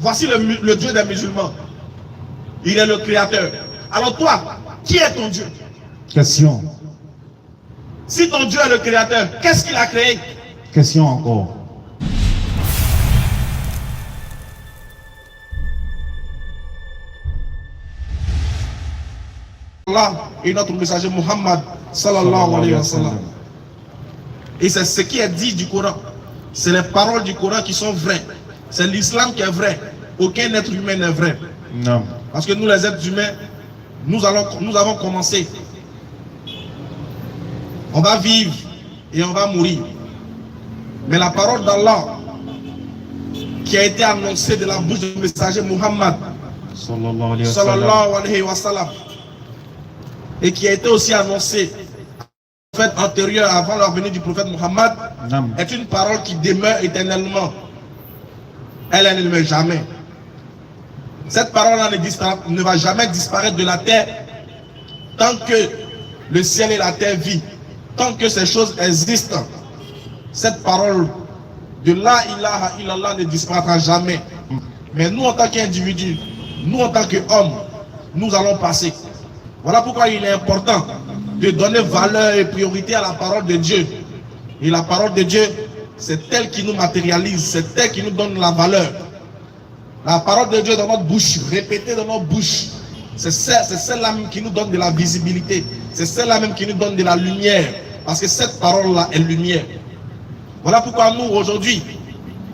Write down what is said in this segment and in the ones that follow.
Voici le Dieu des musulmans. Il est le créateur. Alors toi, qui est ton Dieu? Question. Si ton Dieu est le créateur, qu'est-ce qu'il a créé? Question encore. Allah et notre messager Muhammad sallallahu alayhi wa sallam. Et c'est ce qui est dit du Coran. C'est les paroles du Coran qui sont vraies. C'est l'islam qui est vrai. Aucun être humain n'est vrai. Non. Parce que nous les êtres humains, nous avons commencé. On va vivre et on va mourir. Mais la parole d'Allah qui a été annoncée de la bouche du messager Muhammad sallallahu alayhi wa sallam et qui a été aussi annoncée en fait antérieure avant la venue du prophète Muhammad est une parole qui demeure éternellement. Elle ne meurt jamais. Cette parole-là ne va jamais disparaître de la terre tant que le ciel et la terre vivent. Tant que ces choses existent, cette parole de la ilaha illallah ne disparaîtra jamais. Mais nous, en tant qu'individus, nous, en tant qu'hommes, nous allons passer. Voilà pourquoi il est important de donner valeur et priorité à la parole de Dieu. Et la parole de Dieu, c'est elle qui nous matérialise, c'est elle qui nous donne la valeur. La parole de Dieu dans notre bouche, répétée dans notre bouche, c'est celle-là même qui nous donne de la visibilité. C'est celle-là même qui nous donne de la lumière. Parce que cette parole-là est lumière. Voilà pourquoi nous, aujourd'hui,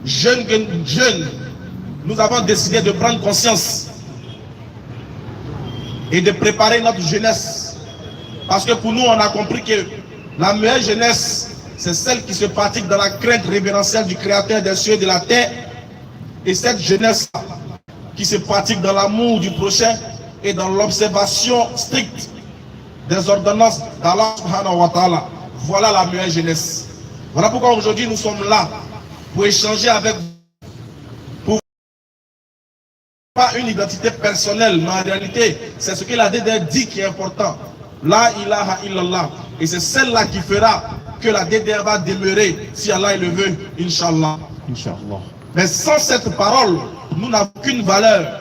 jeunes, nous avons décidé de prendre conscience et de préparer notre jeunesse. Parce que pour nous, on a compris que la meilleure jeunesse, c'est celle qui se pratique dans la crainte révérentielle du Créateur des cieux et de la terre. Et cette jeunesse qui se pratique dans l'amour du prochain et dans l'observation stricte des ordonnances d'Allah subhanahu wa ta'ala. Voilà la meilleure jeunesse. Voilà pourquoi aujourd'hui nous sommes là pour échanger avec vous. Pour pas une identité personnelle, mais en réalité, c'est ce que la DDR dit qui est important. La ilaha illallah. Et c'est celle-là qui fera que la DDR va demeurer, si Allah le veut, Inch'Allah. Inch'Allah. Mais sans cette parole, nous n'avons aucune valeur.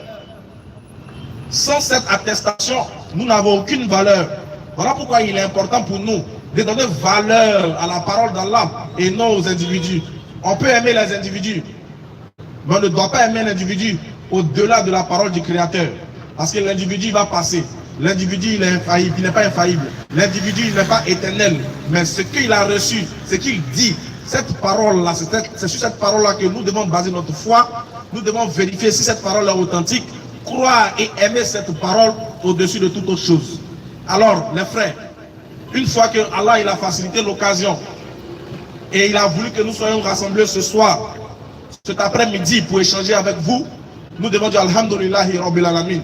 Sans cette attestation, nous n'avons aucune valeur. Voilà pourquoi il est important pour nous de donner valeur à la parole d'Allah et non aux individus. On peut aimer les individus, mais on ne doit pas aimer l'individu au-delà de la parole du Créateur. Parce que l'individu va passer. L'individu, il est infaillible, il n'est pas infaillible. L'individu, il n'est pas éternel. Mais ce qu'il a reçu, ce qu'il dit, cette parole-là, c'est sur cette parole-là que nous devons baser notre foi. Nous devons vérifier si cette parole est authentique, croire et aimer cette parole au-dessus de toute autre chose. Alors, les frères, une fois que Allah il a facilité l'occasion et il a voulu que nous soyons rassemblés ce soir, cet après-midi pour échanger avec vous, nous devons dire Alhamdulillahi Rabbil Alamin.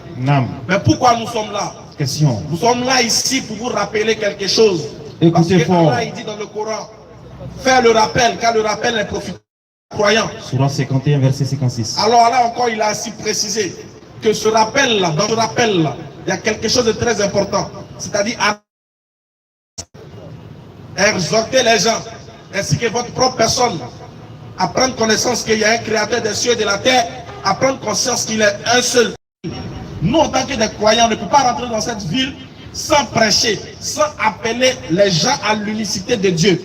Mais pourquoi nous sommes là? Question. Nous sommes là ici pour vous rappeler quelque chose. Écoutez fort. Allah il dit dans le Coran, faire le rappel, car le rappel est profitable aux croyants. Surah 51, verset 56. Alors là encore, il a ainsi précisé que ce rappel-là, dans ce rappel-là, il y a quelque chose de très important. C'est-à-dire exhorter les gens, ainsi que votre propre personne, à prendre connaissance qu'il y a un créateur des cieux et de la terre, à prendre conscience qu'il est un seul. Nous, en tant que des croyants, on ne peut pas rentrer dans cette ville sans prêcher, sans appeler les gens à l'unicité de Dieu.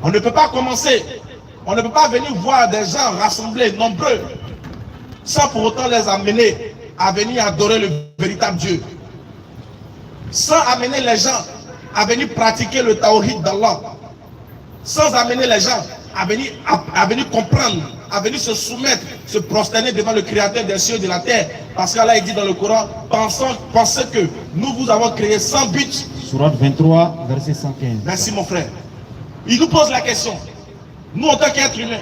On ne peut pas commencer, on ne peut pas venir voir des gens rassemblés, nombreux, sans pour autant les amener à venir adorer le véritable Dieu. Sans amener les gens à venir pratiquer le tawhid d'Allah. Sans amener les gens à venir comprendre, à venir se soumettre, se prosterner devant le Créateur des cieux et de la terre. Parce qu'Allah dit dans le Coran, pensez que nous vous avons créé sans but. Sourate 23, verset 115. Merci mon frère. Il nous pose la question, nous en tant qu'êtres humains,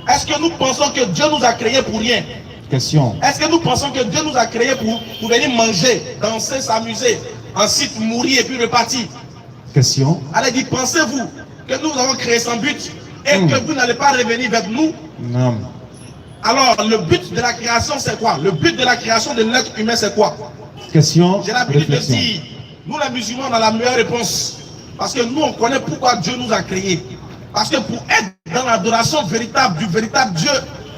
est-ce que nous pensons que Dieu nous a créés pour rien? Question. Est-ce que nous pensons que Dieu nous a créés pour venir manger, danser, s'amuser, ensuite mourir et puis repartir? Question. Allah dit, pensez-vous que nous avons créé sans but et que vous n'allez pas revenir vers nous? Non. Alors, le but de la création, c'est quoi? Le but de la création de l'être humain, c'est quoi? Question. J'ai l'habitude de dire, nous les musulmans, on a la meilleure réponse. Parce que nous, on connaît pourquoi Dieu nous a créés. Parce que pour être dans l'adoration véritable du véritable Dieu,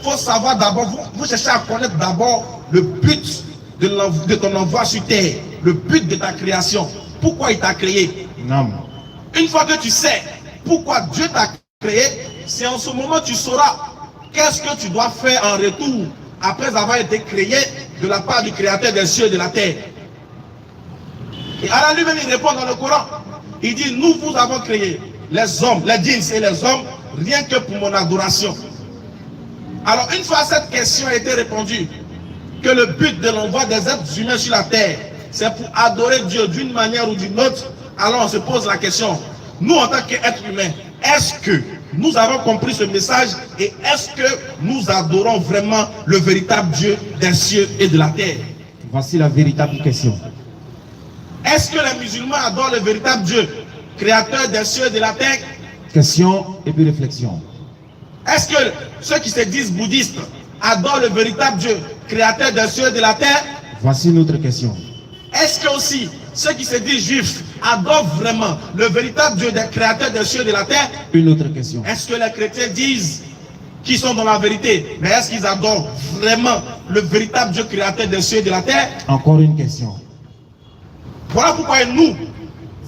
faut savoir d'abord, vous cherchez à connaître d'abord le but de ton envoi sur terre, le but de ta création. Pourquoi il t'a créé? Non. Une fois que tu sais pourquoi Dieu t'a créé, c'est en ce moment que tu sauras qu'est-ce que tu dois faire en retour après avoir été créé de la part du Créateur des cieux et de la terre. Et Allah lui-même il répond dans le Coran. Il dit, nous vous avons créé, les hommes, les djinns et les hommes, rien que pour mon adoration. Alors une fois cette question a été répondue, que le but de l'envoi des êtres humains sur la terre, c'est pour adorer Dieu d'une manière ou d'une autre, alors on se pose la question, nous en tant qu'êtres humains, est-ce que nous avons compris ce message et est-ce que nous adorons vraiment le véritable Dieu des cieux et de la terre? Voici la véritable question. Est-ce que les musulmans adorent le véritable Dieu, créateur des cieux et de la terre? Question et puis réflexion. Est-ce que ceux qui se disent bouddhistes adorent le véritable Dieu, créateur des cieux et de la terre? Voici notre question. Est-ce que aussi ceux qui se disent juifs adorent vraiment le véritable Dieu des créateurs des cieux et de la terre? Une autre question. Est-ce que les chrétiens disent qu'ils sont dans la vérité, mais est-ce qu'ils adorent vraiment le véritable Dieu créateur des cieux et de la terre? Encore une question. Voilà pourquoi nous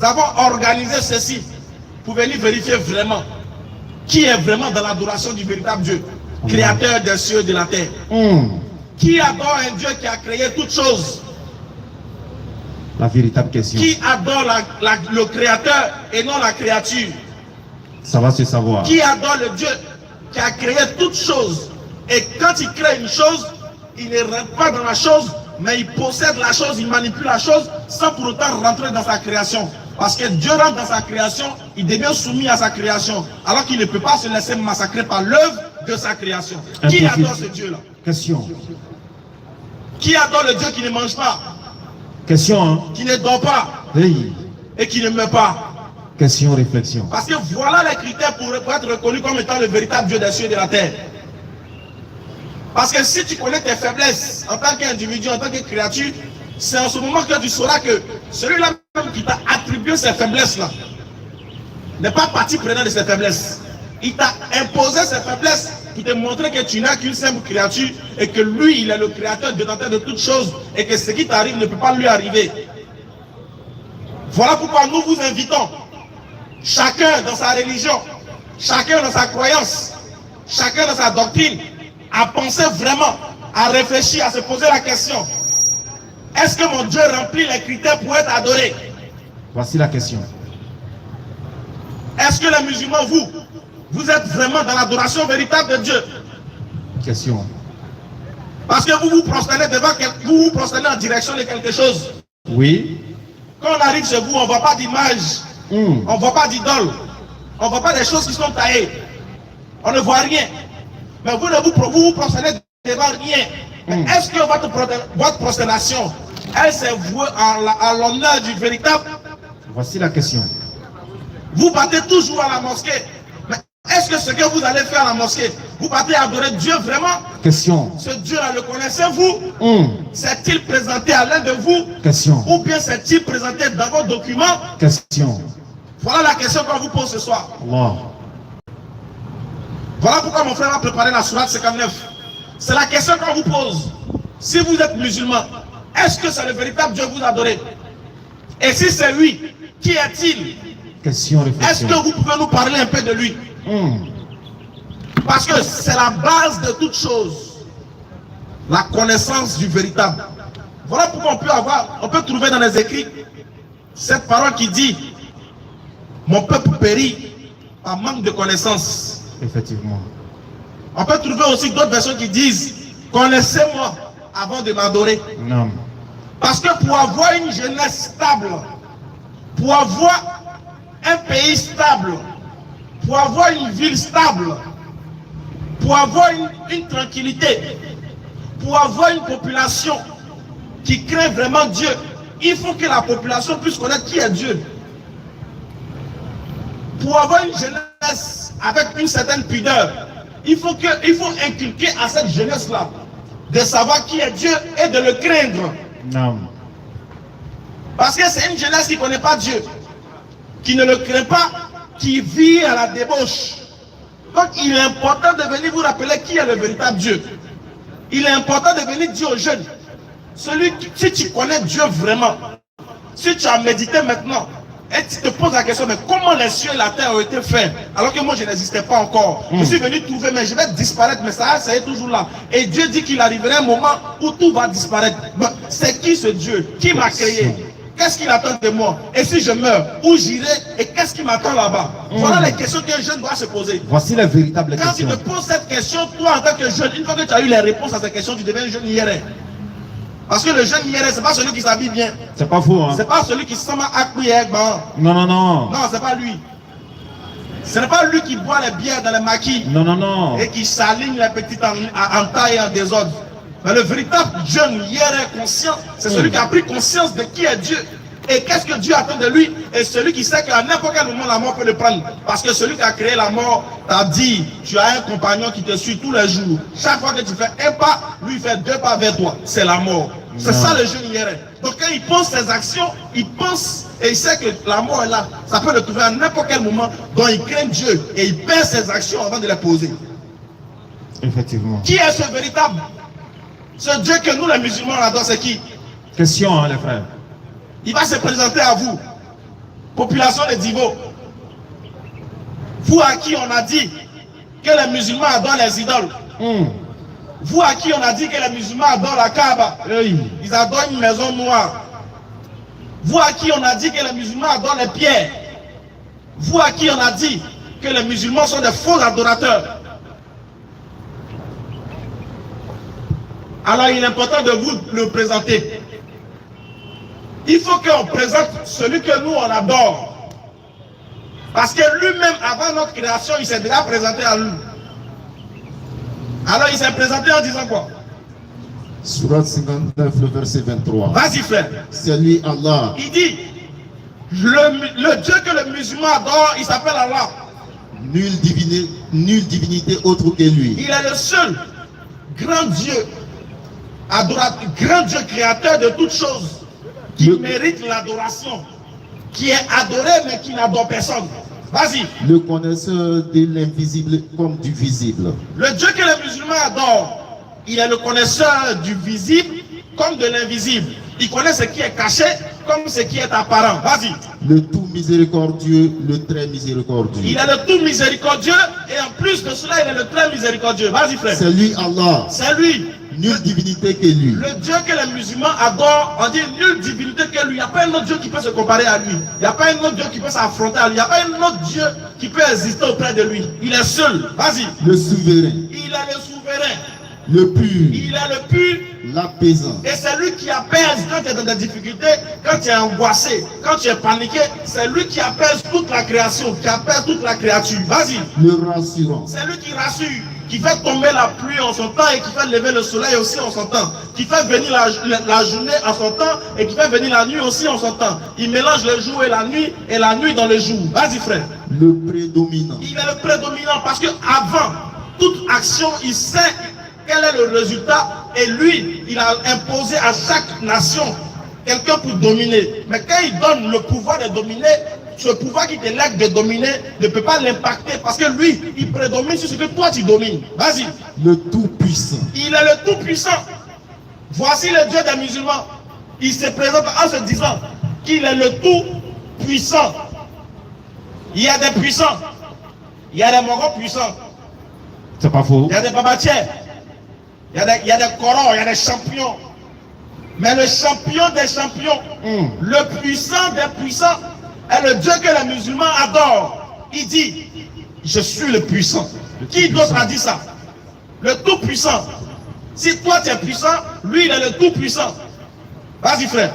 avons organisé ceci pour venir vérifier vraiment qui est vraiment dans l'adoration du véritable Dieu, créateur des cieux et de la terre. Qui adore un Dieu qui a créé toutes choses? La véritable question. Qui adore le créateur et non la créature? Ça va se savoir. Qui adore le Dieu qui a créé toutes choses? Et quand il crée une chose, il ne rentre pas dans la chose, mais il possède la chose, il manipule la chose sans pour autant rentrer dans sa création. Parce que Dieu rentre dans sa création, il devient soumis à sa création, alors qu'il ne peut pas se laisser massacrer par l'œuvre de sa création. Qui adore ce Dieu-là? Question. Qui adore le Dieu qui ne mange pas, Question, hein? qui ne dort pas Hey. et qui ne meurt pas? Question, réflexion. Parce que voilà les critères pour être reconnu comme étant le véritable Dieu des cieux et de la terre. Parce que si tu connais tes faiblesses en tant qu'individu, en tant que créature, c'est en ce moment que tu sauras que celui-là même qui t'a attribué ces faiblesses-là n'est pas partie prenante de ces faiblesses. Il t'a imposé ces faiblesses pour te montrer que tu n'as qu'une simple créature et que lui, il est le créateur, détenteur de toutes choses et que ce qui t'arrive ne peut pas lui arriver. Voilà pourquoi nous vous invitons, chacun dans sa religion, chacun dans sa croyance, chacun dans sa doctrine, à penser vraiment, à réfléchir, à se poser la question. Est-ce que mon Dieu remplit les critères pour être adoré? Voici la question. Est-ce que les musulmans, vous êtes vraiment dans l'adoration véritable de Dieu? Question. Parce que vous vous prosternez devant vous prosternez en direction de quelque chose. Oui. Quand on arrive chez vous, on ne voit pas d'image, on ne voit pas d'idole, on ne voit pas des choses qui sont taillées. On ne voit rien. Mais vous vous prosternez devant rien. Mais est-ce que votre prosternation, elle s'est vouée à l'honneur du véritable? Voici la question. Vous partez toujours à la mosquée. Mais est-ce que ce que vous allez faire à la mosquée, vous partez adorer Dieu vraiment? Question. Ce Dieu-là, le connaissez-vous? S'est-il présenté à l'un de vous? Question. Ou bien s'est-il présenté dans vos documents? Question. Voilà la question qu'on vous pose ce soir. Allah. Voilà pourquoi mon frère a préparé la sourate 59. C'est la question qu'on vous pose. Si vous êtes musulman, est-ce que c'est le véritable Dieu que vous adorez? Et si c'est lui, qui est-il? Question, Est-ce réflexion. que vous pouvez nous parler un peu de lui? Parce que c'est la base de toute chose. La connaissance du véritable. Voilà pourquoi on peut trouver dans les écrits cette parole qui dit: mon peuple périt par manque de connaissance. Effectivement. On peut trouver aussi d'autres versions qui disent: connaissez-moi avant de m'adorer. Non. Parce que pour avoir une jeunesse stable, pour avoir un pays stable, pour avoir une ville stable, pour avoir une tranquillité, pour avoir une population qui crée vraiment Dieu, il faut que la population puisse connaître qui est Dieu. Pour avoir une jeunesse avec une certaine pudeur, il faut inculquer à cette jeunesse-là de savoir qui est Dieu et de le craindre. Non. Parce que c'est une jeunesse qui ne connaît pas Dieu, qui ne le craint pas, qui vit à la débauche, Donc il est important de venir vous rappeler qui est le véritable Dieu. Il est important de venir dire aux jeunes, si tu connais Dieu vraiment, si tu as médité maintenant, et tu te poses la question, mais comment les cieux et la terre ont été faits, alors que moi je n'existais pas encore. Je suis venu trouver, mais je vais disparaître, mais ça est toujours là. Et Dieu dit qu'il arriverait un moment où tout va disparaître. C'est qui ce Dieu? Qui m'a créé? Qu'est-ce qu'il attend de moi? Et si je meurs, où j'irai? Et qu'est-ce qui m'attend là-bas? Voilà les questions qu'un jeune doit se poser. Voici la véritable Quand tu question. te poses cette question, toi en tant que jeune, une fois que tu as eu les réponses à ces questions, tu deviens un jeune IRA. Parce que le jeune IRA, ce n'est pas celui qui s'habille bien. C'est pas faux, hein? Ce n'est pas celui qui se sent accueilli. Non, non, non. Non, ce n'est pas lui. Ce n'est pas lui qui boit les bières dans les maquis Non, non, non. et qui s'aligne les petites en taille et en désordre. Mais le véritable jeune IRA conscient, c'est celui qui a pris conscience de qui est Dieu. Et qu'est-ce que Dieu attend de lui? Et celui qui sait qu'à n'importe quel moment la mort peut le prendre. Parce que celui qui a créé la mort t'a dit, tu as un compagnon qui te suit tous les jours. Chaque fois que tu fais un pas, lui fait 2 pas vers toi. C'est la mort. C'est ça le jeune IRA. Donc quand il pense ses actions, il pense et il sait que la mort est là. Ça peut le trouver à n'importe quel moment. Donc il craint Dieu et il perd ses actions avant de les poser. Effectivement. Qui est ce véritable? Ce Dieu que nous les musulmans on adore, c'est qui? Question, hein, les frères. Il va se présenter à vous, population de Divo. Vous à qui on a dit que les musulmans adorent les idoles. Vous à qui on a dit que les musulmans adorent la Kaaba. Ils adorent une maison noire. Vous à qui on a dit que les musulmans adorent les pierres. Vous à qui on a dit que les musulmans sont des faux adorateurs. Alors il est important de vous le présenter. Il faut qu'on présente celui que nous on adore. Parce que lui-même, avant notre création, il s'est déjà présenté à nous. Alors il s'est présenté en disant quoi? Surat 59, le verset 23. Vas-y frère. C'est lui Allah. Il dit, le Dieu que le musulman adore, il s'appelle Allah. Nulle divinité autre que lui. Il est le seul grand Dieu, adorateur, grand Dieu créateur de toutes choses, qui mérite l'adoration, qui est adoré mais qui n'adore personne. Vas-y. Le connaisseur de l'invisible comme du visible. Le Dieu que les musulmans adorent, il est le connaisseur du visible comme de l'invisible. Il connaît ce qui est caché comme ce qui est apparent. Vas-y. Le tout miséricordieux, le très miséricordieux. Il est le tout miséricordieux et en plus de cela, il est le très miséricordieux. Vas-y frère. C'est lui Allah. C'est lui. Nulle divinité que lui. Le Dieu que les musulmans adorent, on dit nulle divinité que lui. Il n'y a pas un autre Dieu qui peut se comparer à lui. Il n'y a pas un autre Dieu qui peut s'affronter à lui. Il n'y a pas un autre Dieu qui peut exister auprès de lui. Il est seul. Vas-y. Le souverain. Il est le souverain. Le pur. Il est le pur. L'apaisant. Et c'est lui qui apaise quand tu es dans des difficultés, quand tu es angoissé, quand tu es paniqué. C'est lui qui apaise toute la création, qui apaise toute la créature. Vas-y. Le rassurant. C'est lui qui rassure, qui fait tomber la pluie en son temps et qui fait lever le soleil aussi en son temps. Qui fait venir la journée en son temps et qui fait venir la nuit aussi en son temps. Il mélange le jour et la nuit dans le jour. Vas-y frère. Le prédominant. Il est le prédominant parce que avant toute action, il sait quel est le résultat et lui, il a imposé à chaque nation quelqu'un pour dominer. Mais quand il donne le pouvoir de dominer, ce pouvoir qui t'élève de dominer ne peut pas l'impacter parce que lui, il prédomine sur ce que toi tu domines. Vas-y. Le tout-puissant. Il est le tout-puissant. Voici le Dieu des musulmans. Il se présente en se disant qu'il est le tout-puissant. Il y a des puissants. Il y a des Mogos puissants. C'est pas faux. Il y a des babatiers. Il y a des corons, il y a des champions. Mais le champion des champions, le puissant des puissants, est le Dieu que les musulmans adorent. Il dit, je suis le puissant. Qui d'autre a dit ça? Le tout puissant. Si toi tu es puissant, lui il est le tout puissant. Vas-y frère.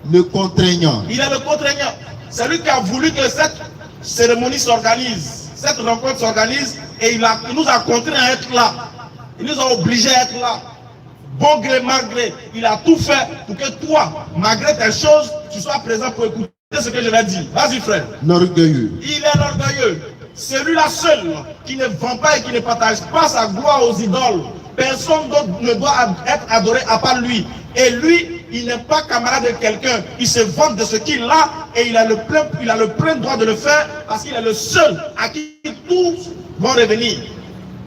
Le contraignant. Il est le contraignant. C'est lui qui a voulu que cette cérémonie s'organise, cette rencontre s'organise et il nous a contraints à être là. Il nous a obligés à être là. Bon gré, mal gré. Il a tout fait pour que toi, malgré tes choses, tu sois présent pour écouter ce que je vais dire. Vas-y frère. L'orgueilleux. Il est l'orgueilleux. Celui-là seul qui ne vend pas et qui ne partage pas sa gloire aux idoles. Personne d'autre ne doit être adoré à part lui. Et lui, il n'est pas camarade de quelqu'un. Il se vante de ce qu'il a et il a le plein droit de le faire parce qu'il est le seul à qui tout vont revenir.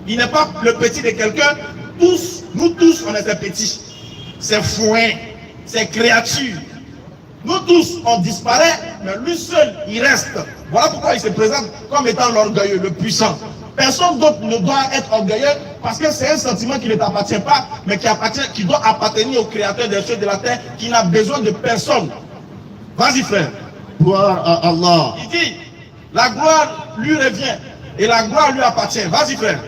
Il n'est pas le petit de quelqu'un. Tous, nous tous, on était petits. Ces foins, ces créatures. Nous tous, on disparaît, mais lui seul, il reste. Voilà pourquoi il se présente comme étant l'orgueilleux, le puissant. Personne d'autre ne doit être orgueilleux parce que c'est un sentiment qui ne t'appartient pas, mais qui doit appartenir au Créateur des cieux et de la terre, qui n'a besoin de personne. Vas-y, frère. Gloire à Allah. Il dit, la gloire lui revient et la gloire lui appartient. Vas-y, frère.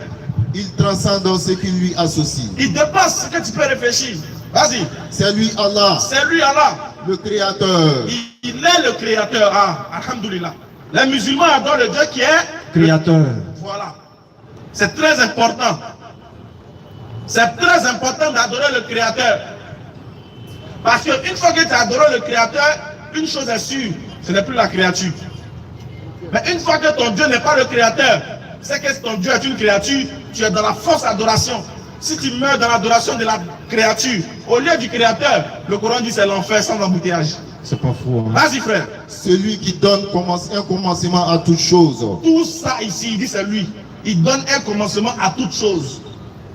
Il transcende dans ce qui lui associe. Il dépasse ce que tu peux réfléchir. Vas-y. C'est lui Allah, C'est lui Allah. le Créateur. Il est le Créateur. Ah, alhamdoulilah. Les musulmans adorent le Dieu qui est Créateur. Voilà. C'est très important. C'est très important d'adorer le Créateur. Parce qu'une fois que tu as adoré le Créateur, une chose est sûre, ce n'est plus la créature. Mais une fois que ton Dieu n'est pas le Créateur, c'est que ton Dieu est une créature, tu es dans la fausse adoration. Si tu meurs dans l'adoration de la créature, au lieu du Créateur, le Coran dit c'est l'enfer sans embouteillage. C'est pas fou. Hein? Vas-y, frère. Celui qui donne un commencement à toute chose. Tout ça ici, il dit c'est lui. Il donne un commencement à toute chose.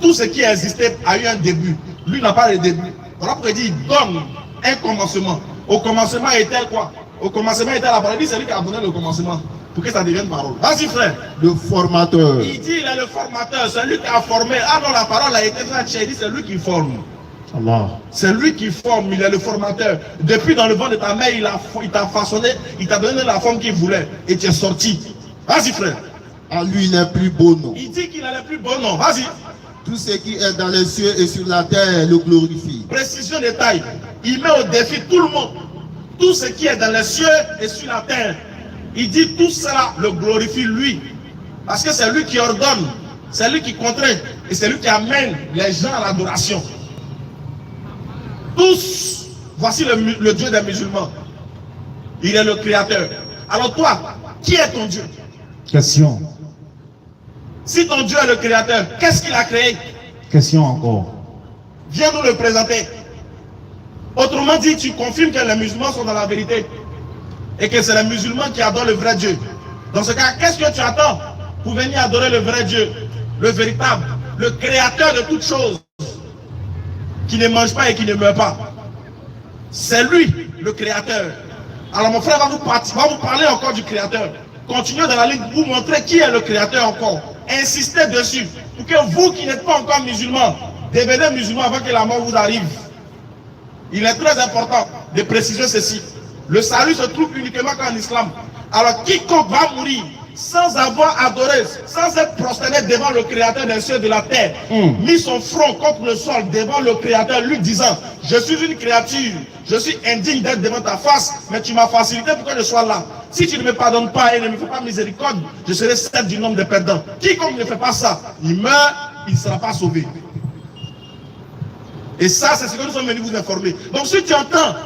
Tout ce qui existait a eu un début. Lui n'a pas de début. Voilà pourquoi il dit il donne un commencement. Au commencement était quoi? Au commencement était la parole. Il dit c'est lui qui a donné le commencement pour que ça devienne parole. Vas-y, frère. Le formateur. Il dit il est le formateur. C'est lui qui a formé. Ah non, la parole a été faite. Il dit c'est lui qui forme. Allah. C'est lui qui forme, il est le formateur. Depuis dans le ventre de ta mère, il t'a façonné, il t'a donné la forme qu'il voulait. Et tu es sorti. Vas-y, frère. À lui les plus beaux noms. Il dit qu'il a le plus beau nom. Vas-y. Tout ce qui est dans les cieux et sur la terre le glorifie. Précision détail. Il met au défi tout le monde. Tout ce qui est dans les cieux et sur la terre. Il dit tout cela le glorifie lui. Parce que c'est lui qui ordonne. C'est lui qui contraint. Et c'est lui qui amène les gens à l'adoration. Tous, voici le Dieu des musulmans. Il est le Créateur. Alors toi, qui est ton Dieu? Question. Si ton Dieu est le Créateur, qu'est-ce qu'il a créé? Question encore. Viens nous le présenter. Autrement dit, tu confirmes que les musulmans sont dans la vérité. Et que c'est les musulmans qui adorent le vrai Dieu. Dans ce cas, qu'est-ce que tu attends pour venir adorer le vrai Dieu? Le véritable, le Créateur de toutes choses. Qui ne mange pas et qui ne meurt pas. C'est lui, le Créateur. Alors mon frère va vous parler encore du Créateur. Continuez dans la ligne, vous montrer qui est le Créateur encore. Insistez dessus. Pour que vous qui n'êtes pas encore musulmans, devenez musulmans avant que la mort vous arrive. Il est très important de préciser ceci. Le salut se trouve uniquement qu'en islam. Alors quiconque va mourir sans avoir adoré, sans être prosterné devant le Créateur des cieux et de la terre, mis son front contre le sol devant le Créateur, lui disant, je suis une créature, je suis indigne d'être devant ta face, mais tu m'as facilité pour que je sois là. Si tu ne me pardonnes pas et ne me fais pas miséricorde, je serai sept du nombre des perdants. Quiconque ne fait pas ça, il meurt, il ne sera pas sauvé. Et ça, c'est ce que nous sommes venus vous informer. Donc si tu entends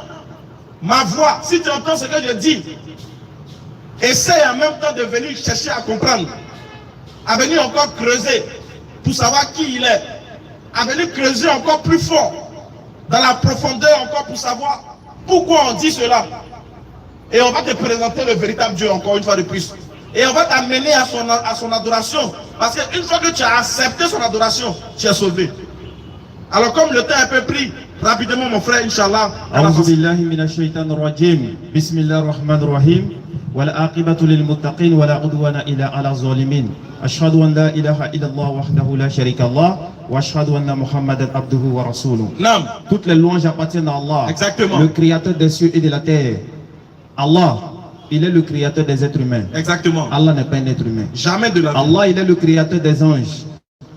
ma voix, si tu entends ce que je dis, essaye en même temps de venir chercher à comprendre, à venir encore creuser pour savoir qui il est, à venir creuser encore plus fort, dans la profondeur encore pour savoir pourquoi on dit cela. Et on va te présenter le véritable Dieu encore une fois de plus. Et on va t'amener à son adoration. Parce qu'une fois que tu as accepté son adoration, tu es sauvé. Alors comme le temps est un peu pris, rapidement mon frère, Inch'Allah. أعوذ بالله من الشيطان الرجيم بسم الله الرحمن الرحيم والعاقبة للمتقين ولا عدوان إلا على الظالمين أشهد أن لا إله إلا الله وحده لا شريك له وأشهد أن محمدا عبده ورسوله. Non. Toutes les louanges appartiennent à Allah. Exactement. Le créateur des cieux et de la terre. Allah, il est le créateur des êtres humains. Exactement. Allah n'est pas un être humain. Jamais de la vie. Allah, il est le créateur des anges.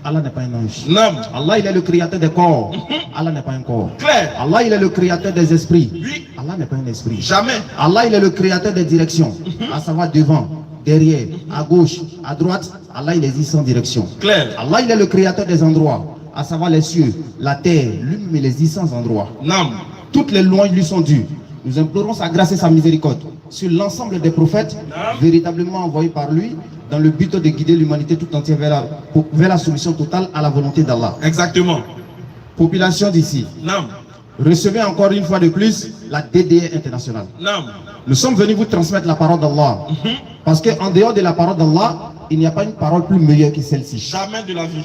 Allah n'est pas un ange. Non. Allah, il est le créateur des corps. Allah n'est pas un corps. Clair. Allah, il est le créateur des esprits. Oui. Allah n'est pas un esprit. Jamais. Allah, il est le créateur des directions. À savoir devant, derrière, à gauche, à droite. Allah, il existe sans direction. Clair. Allah, il est le créateur des endroits. À savoir les cieux, la terre, lui-même, il existe sans endroit. Non. Toutes les louanges lui sont dues. Nous implorons sa grâce et sa miséricorde sur l'ensemble des prophètes véritablement envoyés par lui dans le but de guider l'humanité tout entière vers la solution totale à la volonté d'Allah. Exactement. Population d'ici, Non. recevez encore une fois de plus la DDE internationale. Non. Nous sommes venus vous transmettre la parole d'Allah. Parce qu'en dehors de la parole d'Allah, il n'y a pas une parole plus meilleure que celle-ci. Jamais de la vie.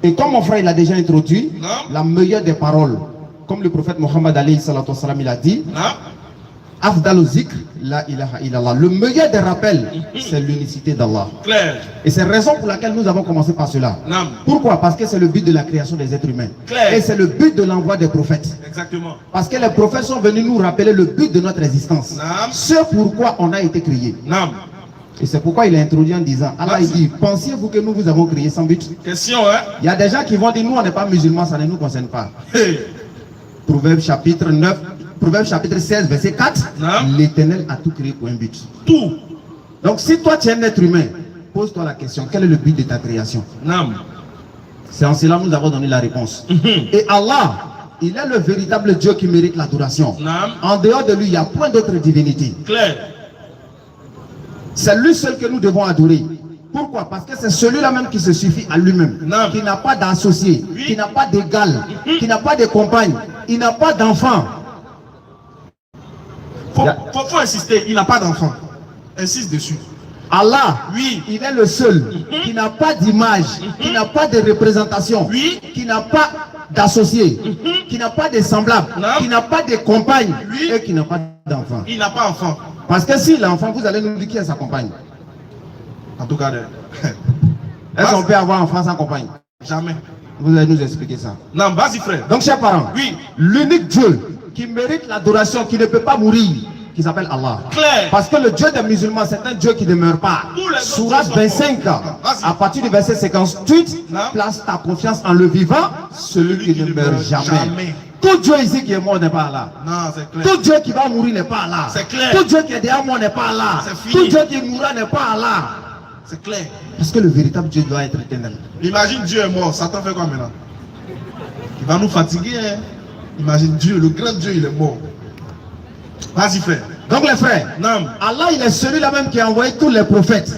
Et comme mon frère il a déjà introduit, Non. la meilleure des paroles, comme le prophète Mohammed alayhi salatu wassalam, il a dit, Non. Afdalu zikr, la ilaha illallah. Le meilleur des rappels, c'est l'unicité d'Allah. Clair. Et c'est la raison pour laquelle nous avons commencé par cela. Non. Pourquoi? Parce que c'est le but de la création des êtres humains. Clair. Et c'est le but de l'envoi des prophètes. Exactement. Parce que les prophètes sont venus nous rappeler le but de notre existence. Non. Ce pourquoi on a été créé. Non. Et c'est pourquoi il a introduit en disant, Allah il dit, pensiez-vous que nous vous avons créé sans but? Question, hein? Il y a des gens qui vont dire, nous on n'est pas musulmans, ça ne nous concerne pas. Hey. Proverbe chapitre 9, Proverbe chapitre 16, verset 4, Non. l'Éternel a tout créé pour un but. Tout. Donc si toi tu es un être humain, pose-toi la question, quel est le but de ta création? Non. C'est en cela que nous avons donné la réponse. Et Allah, il est le véritable Dieu qui mérite l'adoration. Non. En dehors de lui, il n'y a point d'autre divinité. Clair. C'est lui seul que nous devons adorer. Pourquoi? Parce que c'est celui-là même qui se suffit à lui-même, Non. qui n'a pas d'associé, Oui. qui n'a pas d'égal, qui n'a pas de compagne, il n'a pas d'enfant. Faut insister, il n'a pas d'enfant. Insiste dessus. Allah, Oui. il est le seul qui n'a pas d'image, qui n'a pas de représentation, Oui. qui n'a pas d'associé, qui n'a pas de semblable, Non. qui n'a pas de compagne Oui. et qui n'a pas d'enfant. Il n'a pas enfant. Parce que s'il a enfant, vous allez nous dire qui est sa compagne. En tout cas, Est-ce qu'on peut avoir enfant sans compagne? jamais. Vous allez nous expliquer ça. Non, vas-y, frère. Donc, chers parents, Oui. l'unique Dieu qui mérite l'adoration, qui ne peut pas mourir, qui s'appelle Allah. Clair. Parce que le Dieu des musulmans, c'est un Dieu qui ne meurt pas. Tous les autres Sourate sont 25, morts. Vas-y. à partir du verset 58, Non. place ta confiance en le vivant, celui qui ne meurt jamais. Tout Dieu ici qui est mort n'est pas là. Non, c'est clair. Tout Dieu qui va mourir n'est pas là. C'est clair. Tout Dieu qui est derrière moi n'est pas là. C'est fini. Tout Dieu qui mourra n'est pas là. C'est clair. Parce que le véritable Dieu doit être éternel. Imagine Dieu est mort. Satan fait quoi maintenant? Il va nous fatiguer. Hein? Imagine Dieu, le grand Dieu, il est mort. Vas-y, frère. Donc les frères, Non. Allah il est celui-là même qui a envoyé tous les prophètes.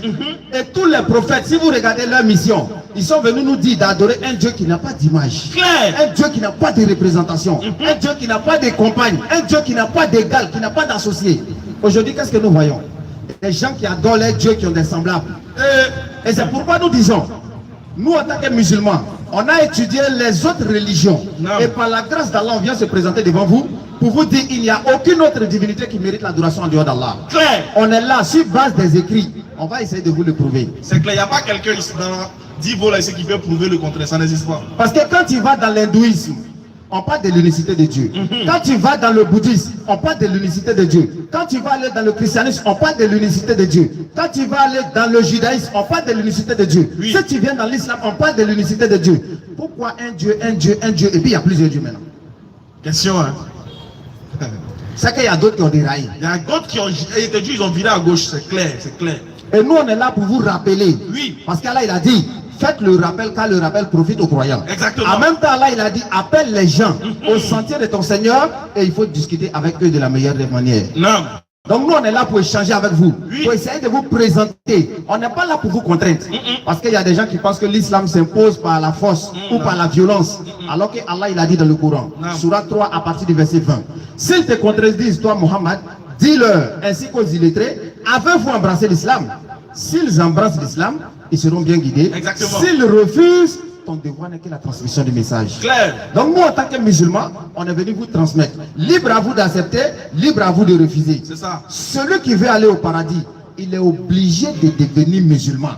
Et tous les prophètes, si vous regardez leur mission, ils sont venus nous dire d'adorer un Dieu qui n'a pas d'image. Clair. Un Dieu qui n'a pas de représentation. Un Dieu qui n'a pas de compagne. Un Dieu qui n'a pas d'égal, qui n'a pas d'associé. Aujourd'hui, qu'est-ce que nous voyons? Des gens qui adorent les dieux qui ont des semblables. Et c'est pourquoi nous disons, nous en tant que musulmans, on a étudié les autres religions. Non. Et par la grâce d'Allah, on vient se présenter devant vous pour vous dire qu'il n'y a aucune autre divinité qui mérite l'adoration en dehors d'Allah. Clair. On est là sur base des écrits. On va essayer de vous le prouver. C'est clair. Il n'y a pas quelqu'un ici dans 10 vols ici qui peut prouver le contraire. Ça n'existe pas. Parce que quand tu vas dans l'hindouisme, on parle de l'unicité de Dieu. Quand tu vas dans le bouddhisme, on parle de l'unicité de Dieu. Quand tu vas aller dans le christianisme, on parle de l'unicité de Dieu. Quand tu vas aller dans le judaïsme, on parle de l'unicité de Dieu. Oui. Si tu viens dans l'islam, on parle de l'unicité de Dieu. Pourquoi un Dieu, un Dieu, un Dieu, et puis il y a plusieurs dieux maintenant? Question, hein? C'est qu'il y a d'autres qui ont déraillé. Il y a d'autres qui ont été Dieu, ils ont viré à gauche. C'est clair, c'est clair. Et nous, on est là pour vous rappeler. Oui. Parce qu'Allah, il a dit, faites le rappel car le rappel profite aux croyants. Exactement. En même temps, Allah, il a dit, appelle les gens au sentier de ton Seigneur et il faut discuter avec eux de la meilleure des manières. Non. Donc nous, on est là pour échanger avec vous, Oui. pour essayer de vous présenter. On n'est pas là pour vous contraindre. Parce qu'il y a des gens qui pensent que l'islam s'impose par la force ou par la violence. Alors que Allah, il a dit dans le Coran, Non. Sourate 3 à partir du verset 20. S'ils te contredisent, toi, Mohammed, dis-leur, ainsi qu'aux illettrés, avez-vous embrassé l'islam? S'ils embrassent l'islam, ils seront bien guidés. Exactement. S'ils refusent, ton devoir n'est que la transmission du message. Clair. Donc nous, en tant que musulmans, on est venu vous transmettre. Libre à vous d'accepter, libre à vous de refuser. C'est ça. Celui qui veut aller au paradis, il est obligé de devenir musulman.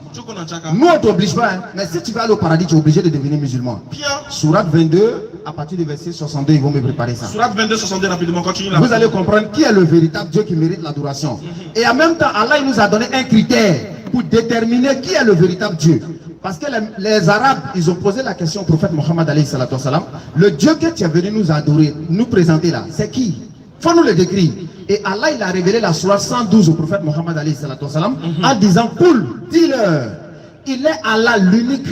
Nous, on ne t'oblige pas, hein. Mais si tu veux aller au paradis, tu es obligé de devenir musulman. Bien. Sourate 22, à partir du verset 62, ils vont me préparer ça. Sourate 22, 62, rapidement, continue là. Vous allez comprendre qui est le véritable Dieu qui mérite l'adoration. Et en même temps, Allah il nous a donné un critère pour déterminer qui est le véritable Dieu. Parce que les Arabes, ils ont posé la question au prophète Mohammed alayhi salatu wassalam. Le Dieu que tu es venu nous adorer, nous présenter là, c'est qui? Faut nous le décrire. Et Allah, il a révélé la sourate 112 au prophète Mohammed alayhi salatu wassalam, en disant, Koul, dis-leur, il est Allah l'unique.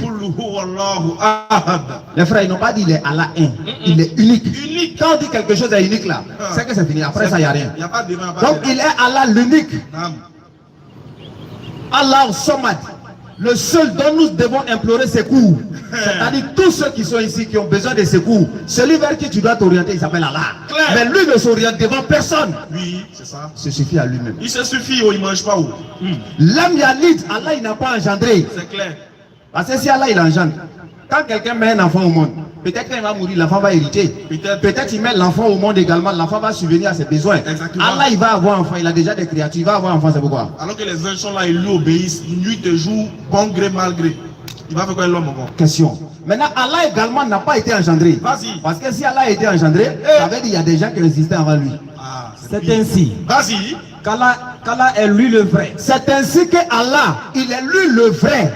Les frères, ils n'ont pas dit il est Allah un, il est unique. Unique. Quand on dit quelque chose est unique là, c'est que c'est fini. Après ça, il n'y a rien. Il n'y a pas de débat. Donc il est Allah l'unique. Allah Samad. Le seul dont nous devons implorer secours, c'est-à-dire tous ceux qui sont ici, qui ont besoin de secours, celui vers qui tu dois t'orienter, il s'appelle Allah. Claire. Mais lui ne s'oriente devant personne. Oui, c'est ça. Se suffit à lui-même. Il se suffit, oh, il ne mange pas. Oh. L'âme Yalid, Allah il n'a pas engendré. C'est clair. Parce que si Allah il engendre, quand quelqu'un met un enfant au monde, peut-être qu'il va mourir, l'enfant va hériter. Peut-être qu'il met l'enfant au monde également, l'enfant va subvenir à ses besoins. Exactement. Allah il va avoir enfant, il a déjà des créatures, il va avoir enfant, c'est pourquoi? Alors que les anges sont là, ils lui obéissent, nuit et jour, bon gré, mal gré. Il va faire quoi l'homme encore? Question. Maintenant, Allah également n'a pas été engendré. Vas-y. Parce que si Allah a été engendré, ça veut dire qu'il y a des gens qui existaient avant lui. Ah, C'est pire. ainsi Vas-y. qu'Allah est lui le vrai, C'est ainsi que Allah, il est lui le vrai.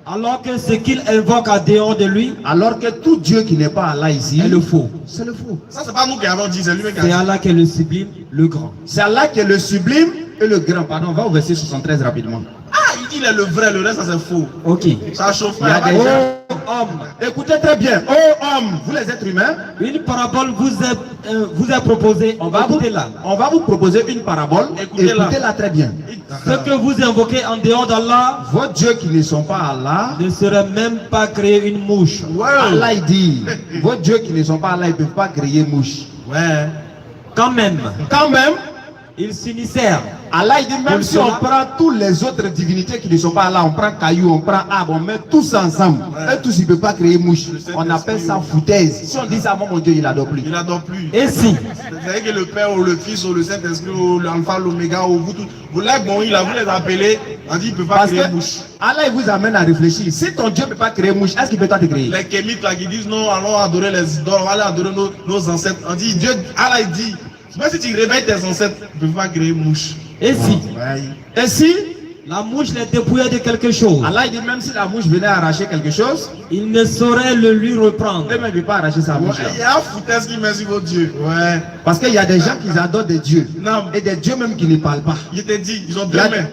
alors que ce qu'il invoque en dehors de lui Alors que tout Dieu qui n'est pas Allah ici est le faux. c'est le faux. Ça, c'est pas nous qui avons dit, c'est lui-même qui a C'est dit. Allah qui est le sublime, le grand. C'est Allah qui est le sublime et le grand. Pardon, on va au verset 73 rapidement. Ah, il dit il est le vrai, le reste, ça c'est faux. Ok. Ça chauffe. Il y a des Oh. gens. Homme, écoutez très bien. Oh homme, vous les êtres humains, Une parabole vous est proposée. on va vous proposer une parabole. Écoutez-la. Écoutez-la très bien. Ce que vous invoquez en dehors d'Allah Vos dieux qui ne sont pas Allah, ne serait même pas créer une mouche. Ouais. Allah il dit, vos dieux qui ne sont pas Allah, ils ne peuvent pas créer mouche. Ouais. Quand même, Quand même, ils s'unissèrent. Allah il dit même Pour si on cela- prend toutes les autres divinités qui ne sont pas là, on prend caillou, on prend arbre, on met tous ensemble. Ouais. Et tous ils ne peuvent pas créer mouche. Le Saint-Esprit, On appelle ça oui. foutaise. Si on dit ça, moi mon Dieu il adore plus. Il n'adore plus. Et si Vous savez que le Père ou le Fils ou le Saint-Esprit ou l'Alpha, l'Oméga ou vous tous, vous les bon, il a vous les appelez, on dit il ne peut pas Parce créer que bouche. Allah il vous amène à réfléchir. Si ton Dieu ne peut pas créer mouche, est-ce qu'il peut toi te créer? Les kémites là qui disent non, allons adorer les idoles, on va aller adorer nos ancêtres. On dit Dieu, Allah il dit, même si tu réveilles tes ancêtres, tu ne peux pas créer mouche. Et si Ouais. Et si la mouche les dépouillait de quelque chose, Allah il dit même si la mouche venait arracher quelque chose, il ne saurait le lui reprendre. lui même il ne peut pas arracher sa mouche. Ouais, là. il y a un foutaise qui met sur vos dieux. Ouais. Parce qu'il y a des gens qui adorent des dieux. Non. Et des dieux même qui ne parlent pas. Il te dit, ils ont Il deux y, a, mains.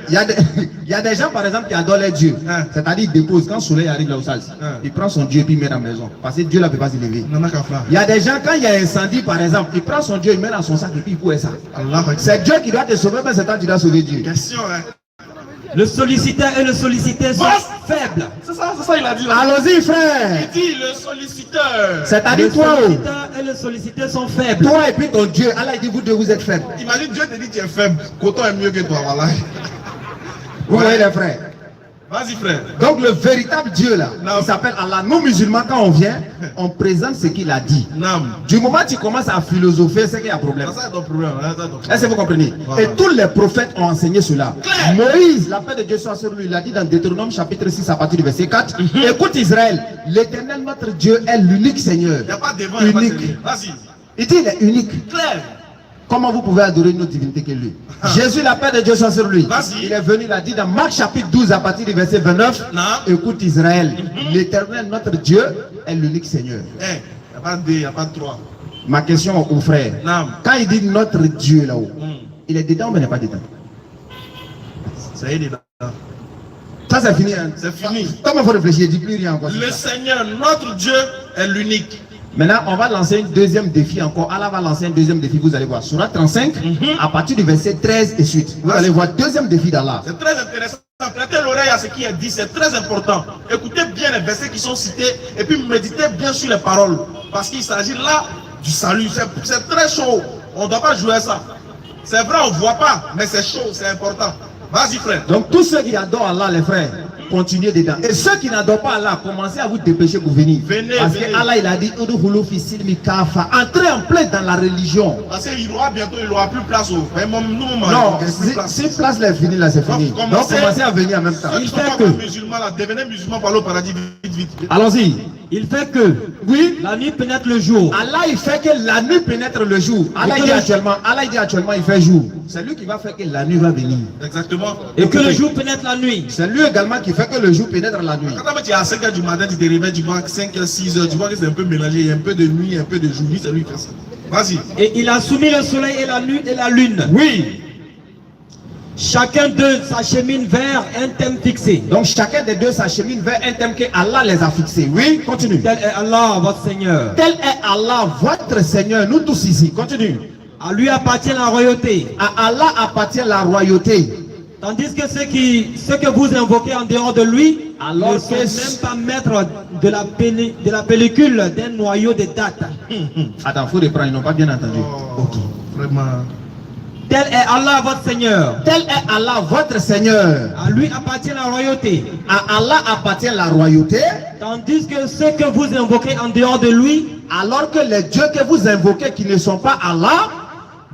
il y a des gens par exemple qui adorent les dieux. Hein. C'est-à-dire ils déposent quand le soleil arrive là où ça. Hein. Il prend son dieu et puis il met dans la maison. Parce que Dieu là ne peut pas se lever. Non, non, qu'à faire. Il y a des gens quand il y a un incendie par exemple, il prend son dieu, il met dans son sac et puis il coupe ça. Allah. C'est Dieu qui doit te sauver, mais c'est toi qui dois sauver Dieu. Question, hein. Le solliciteur et le sollicité sont faibles. C'est ça, il a dit là. Allons-y frère. Il dit le solliciteur. C'est-à-dire Le toi, solliciteur et le sollicité sont faibles. toi et puis ton Dieu. Allah il dit vous deux vous êtes faibles. Imagine Dieu te dit tu es faible. Coton est mieux que toi, voilà. Vous voyez les frères. Vas-y, frère. Donc le véritable Dieu là, Non. il s'appelle Allah. Nous musulmans quand on vient, on présente ce qu'il a dit. Nam. Du moment que tu commences à philosopher, c'est qu'il y a problème. Ça, c'est ton problème. Hein, ça, c'est ton problème. Est-ce que vous comprenez? Voilà. Et tous les prophètes ont enseigné cela. Claire. Moïse, la paix de Dieu soit sur lui, il a dit dans Deutéronome chapitre 6 à partir du verset 4. Écoute Israël, l'éternel notre Dieu est l'unique Seigneur. Il n'y a pas de devant, il n'y a pas de Unique. derrière. Vas-y. Il dit il est unique. Claire. Comment vous pouvez adorer une autre divinité que lui? Jésus, la paix de Dieu soit sur lui. Vas-y. Il est venu, il a dit dans Marc chapitre 12 à partir du verset 29. Non. Écoute Israël, l'éternel notre Dieu est l'unique Seigneur. Eh, il n'y a pas de deux, il n'y a pas de trois. Ma question aux frères. Nam. Quand il dit notre Dieu là-haut, il est dedans ou il n'est pas dedans? Ça y est, dedans. Ça c'est fini. Hein? C'est fini. Comment il faut réfléchir? Il ne dit plus rien encore. sur Le ça. Seigneur, notre Dieu, est l'unique. Maintenant, on va lancer un deuxième défi encore. Allah va lancer un deuxième défi, vous allez voir. Surat 35, à partir du verset 13 et suite. Vous allez voir, deuxième défi d'Allah. C'est très intéressant. Prêtez l'oreille à ce qui est dit, c'est très important. Écoutez bien les versets qui sont cités et puis méditez bien sur les paroles. Parce qu'il s'agit là du salut. C'est très chaud. On ne doit pas jouer à ça. C'est vrai, on ne voit pas, mais c'est chaud, c'est important. Vas-y, frère. Donc, tous ceux qui adorent Allah, les frères, continuez dedans. Et ceux qui n'adorent pas Allah, commencez à vous dépêcher pour venir. Venez, Parce venez. que Allah, il a dit, entrez en plein dans la religion. Parce qu'il aura bientôt, il n'aura plus place. Mais nous, Non, si place là est finie, là c'est fini. Donc, Donc, commencez à venir en même temps. Ceux qui Il sont fait pas que- comme musulmans, là, devenez musulmans par le paradis, vite, vite. Allons-y. Il fait que Oui. la nuit pénètre le jour. Allah il fait que la nuit pénètre le jour. Allah il dit actuellement il fait jour. C'est lui qui va faire que la nuit va venir. Exactement. Et que le jour pénètre la nuit. C'est lui également qui fait que le jour pénètre la nuit. Quand tu es à 5 h du matin, tu te réveilles, tu vois 5 h, 6 h, tu vois que c'est un peu mélangé, il y a un peu de nuit, un peu de jour. Lui, c'est lui qui fait ça. Vas-y. Et il a soumis le soleil et la nuit et la lune. Oui. Chacun d'eux s'achemine vers un thème fixé. Donc chacun des deux s'achemine vers un thème que Allah les a fixé. Oui, continue. Tel est Allah, votre Seigneur. Tel est Allah, votre Seigneur, nous tous ici. Continue. À lui appartient la royauté, À Allah appartient la royauté, Tandis que ceux que vous invoquez en dehors de lui, Alors ne sont que- même pas maîtres de la pellicule d'un noyau de date. Attends, faut reprendre, ils n'ont pas bien entendu. Ok. Vraiment. Tel est Allah votre Seigneur. Tel est Allah votre Seigneur. À lui appartient la royauté. À Allah appartient la royauté, Tandis que ceux que vous invoquez en dehors de lui alors que les dieux que vous invoquez qui ne sont pas Allah,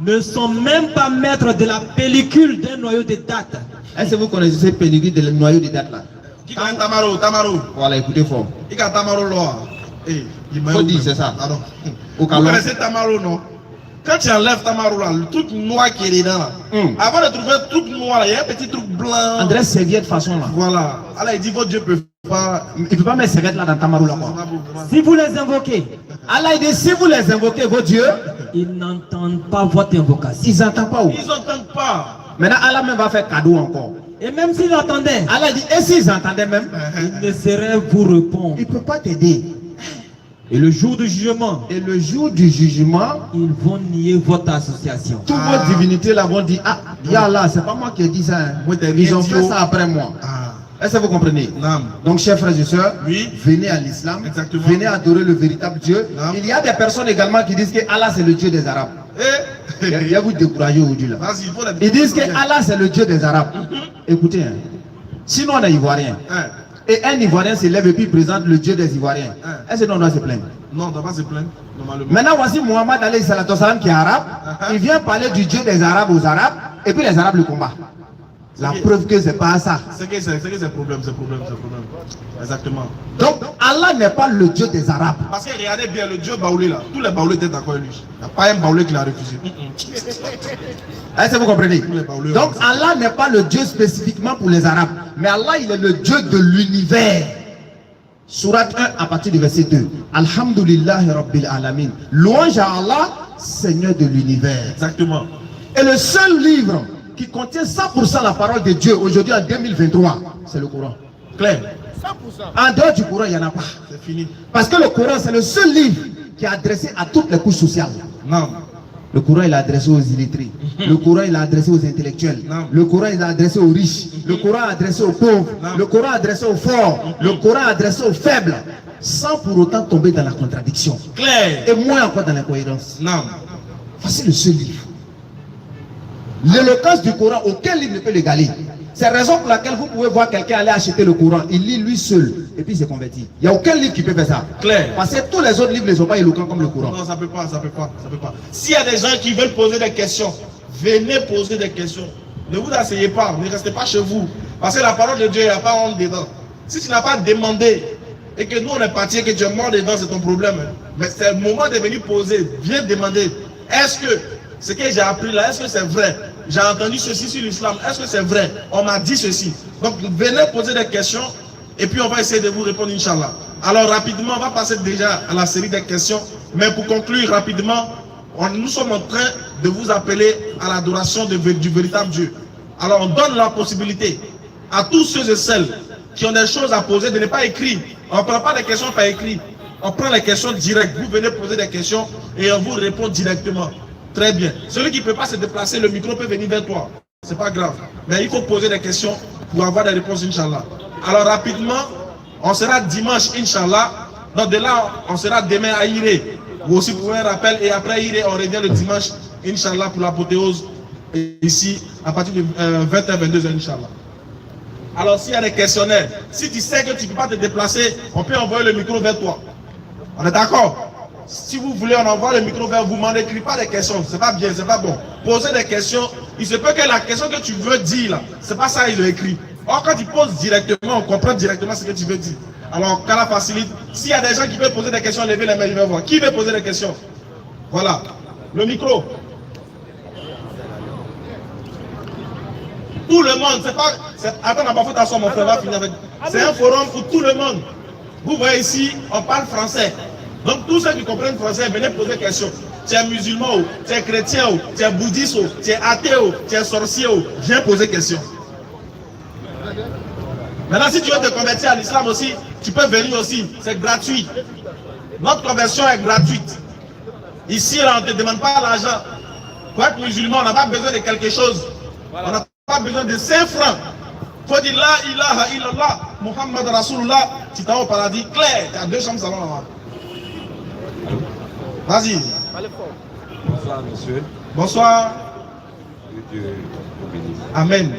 ne sont même pas maîtres de la pellicule d'un noyau de date. est-ce que vous connaissez ces pellicules de noyau de date là? Qui connaît Tamaro? Tamaro. Voilà, écoutez fort. Il y a Tamaro là. Eh, il m'a Faut eu- dire, c'est ça. Pardon. Au Vous calon. connaissez Tamaro, non? Quand tu enlèves Tamaro là, le truc noir qui est dedans là, avant de trouver le truc noir là, il y a un petit truc blanc. André serviette façon là. Voilà. Alors il dit votre Dieu peut pas. Il ne peut pas mettre serviette là dans Tamarou là. quoi. Si vous les invoquez, Allah il dit si vous les invoquez vos dieux, ils n'entendent pas votre invocation. ils n'entendent pas où. Ils n'entendent pas. Maintenant Allah même va faire cadeau encore. Et même s'ils entendaient, Allah dit et s'ils entendaient même, ils ne sauraient vous répondre. il ne peut pas t'aider. Et le jour du jugement, Et le jour du jugement, ils vont nier votre association. toutes vos divinités là vont dire ah, ya Allah, c'est pas moi qui ai dit ça. hein. Moi, t'as Ils ont rien fait dit, ça après moi. Ah. Est-ce que vous comprenez? Non. Donc, chers frères et sœurs, Oui. venez à l'islam, Exactement. venez adorer le véritable Dieu. Non. Il y a des personnes également qui disent que Allah c'est le Dieu des Arabes. Eh. Il y a vous décourager aujourd'hui là. Vas-y, il faut la Ils disent que Allah c'est le Dieu des Arabes. Écoutez, hein, sinon on est Ivoirien. Hein. Et un Ivoirien se lève et puis présente le Dieu des Ivoiriens. Est-ce que on doit se plaindre? Non, on ne doit pas se plaindre, normalement. Maintenant voici Mohamed alayhi salatu wassalam qui est arabe. Il vient parler du Dieu des Arabes aux Arabes et puis les Arabes le combattent. La preuve que c'est pas ça. C'est que c'est problème, c'est problème. Exactement. Donc Allah n'est pas le Dieu des Arabes. Parce que regardez bien, le Dieu Baoulé là, tous les Baoulés étaient d'accord avec lui. Il n'y a pas un Baoulé qui l'a refusé. Est-ce que vous comprenez? les Baoulés, Donc ouais. Allah n'est pas le Dieu spécifiquement pour les Arabes. Mais Allah il est le Dieu de l'univers. Surat 1 à partir du verset 2. Alhamdulillahi Rabbil Alamin. Louange à Allah, Seigneur de l'univers. Exactement. Et le seul livre qui contient 100% la parole de Dieu aujourd'hui en 2023, c'est le Coran. Clair. En dehors du Coran, il n'y en a pas. C'est fini. Parce que le Coran, c'est le seul livre qui est adressé à toutes les couches sociales. Non. Le Coran, il est adressé aux illettrés. Le Coran, il est adressé aux intellectuels. Non. Le Coran, il est adressé aux riches. Le Coran est adressé aux pauvres. Non. Le Coran est adressé aux forts. Le Coran est adressé aux faibles. Sans pour autant tomber dans la contradiction. Clair. Et moins encore dans l'incohérence. Non. Voici le seul livre. L'éloquence du Coran, aucun livre ne peut l'égaler. C'est la raison pour laquelle vous pouvez voir quelqu'un aller acheter le Coran. Il lit lui seul et puis il se convertit. Il n'y a aucun livre qui peut faire ça. Clair. Parce que tous les autres livres ne sont pas éloquents comme le Coran. Non, ça peut pas. S'il y a des gens qui veulent poser des questions, venez poser des questions. Ne vous asseyez pas, ne restez pas chez vous. Parce que la parole de Dieu, il n'y a pas honte dedans. Si tu n'as pas demandé et que nous on est parti et que tu es mort dedans, c'est ton problème. Mais c'est le moment de venir poser. Viens demander. Est-ce que ce que j'ai appris là, est-ce que c'est vrai? J'ai entendu ceci sur l'islam, est-ce que c'est vrai? On m'a dit ceci. Donc venez poser des questions et puis on va essayer de vous répondre, Inch'Allah. Alors rapidement, on va passer déjà à la série des questions. Mais pour conclure rapidement, nous sommes en train de vous appeler à l'adoration du véritable Dieu. Alors on donne la possibilité à tous ceux et celles qui ont des choses à poser de ne pas écrire. On ne prend pas des questions par écrit. On prend les questions directes. Vous venez poser des questions et on vous répond directement. Très bien. Celui qui ne peut pas se déplacer, le micro peut venir vers toi. C'est pas grave. Mais il faut poser des questions pour avoir des réponses, Inch'Allah. Alors rapidement, on sera dimanche, Inch'Allah. Donc de là, on sera demain à Iré. Vous aussi pouvez un rappel. Et après Iré, on revient le dimanche, Inch'Allah, pour l'apothéose. Ici, à partir de 20h, 22h, Inch'Allah. Alors s'il y a des questionnaires, si tu sais que tu ne peux pas te déplacer, on peut envoyer le micro vers toi. On est d'accord? Si vous voulez, on envoie le micro vers vous, mais on n'écrit pas des questions, c'est pas bien, c'est pas bon. Posez des questions, il se peut que la question que tu veux dire là, c'est pas ça il le écrit. Or quand tu poses directement, on comprend directement ce que tu veux dire. Alors qu'à la facilite, s'il y a des gens qui veulent poser des questions, levez les mains, je vais voir. Qui veut poser des questions? Voilà, le micro. Tout le monde, c'est pas... Attends, on va pas t'asseoir mon frère, on va finir avec... C'est un forum pour tout le monde. Vous voyez ici, on parle français. Donc tous ceux qui comprennent français, venez poser des questions. Tu es musulman, tu es chrétien, tu es bouddhiste, tu es athée, tu es sorcier, viens poser des questions. Maintenant, si tu veux te convertir à l'islam aussi, tu peux venir aussi, c'est gratuit. Notre conversion est gratuite. Ici, là, on ne te demande pas l'argent. Pour être musulman, on n'a pas besoin de quelque chose. On n'a pas Pas besoin de 5 francs. Faut dire la ilaha illallah, Muhammad Rasulullah. Tu t'en vas au paradis, clair. Tu as 2 chambres salon là-bas. Vas-y. Bonsoir, monsieur. Bonsoir. Que Dieu vous bénisse. Amen.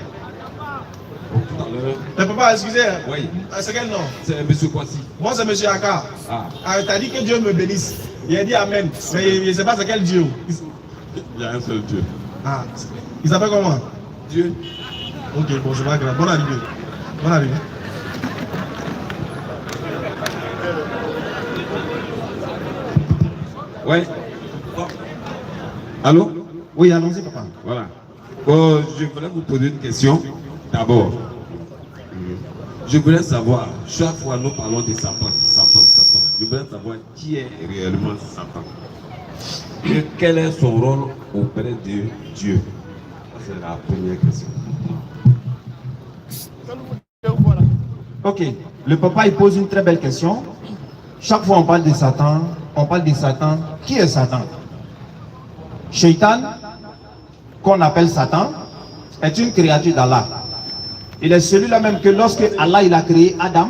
Tout à l'heure, Mais papa, excusez. Oui. C'est quel nom? c'est monsieur Kwasi. Moi, c'est monsieur Aka. Ah, T'as dit que Dieu me bénisse. Il a dit Amen. Mais je ne sais pas c'est quel Dieu. il y a un seul Dieu. Ah, il s'appelle comment? Dieu. Ok, bon, c'est pas grave. Bonne arrivée. Bonne arrivée. Ouais. Oh. Allô? Oui, allons-y, papa. Voilà. Bon, je voulais vous poser une question. D'abord, je voulais savoir, chaque fois nous parlons de Satan, Satan, Satan. Je voulais savoir qui est réellement Satan. Et quel est son rôle auprès de Dieu? C'est la première question. Ok, le papa il pose une très belle question. Chaque fois on parle de Satan, Qui est Satan? Shaitan, qu'on appelle Satan, est une créature d'Allah. Il est celui-là même que lorsque Allah il a créé Adam,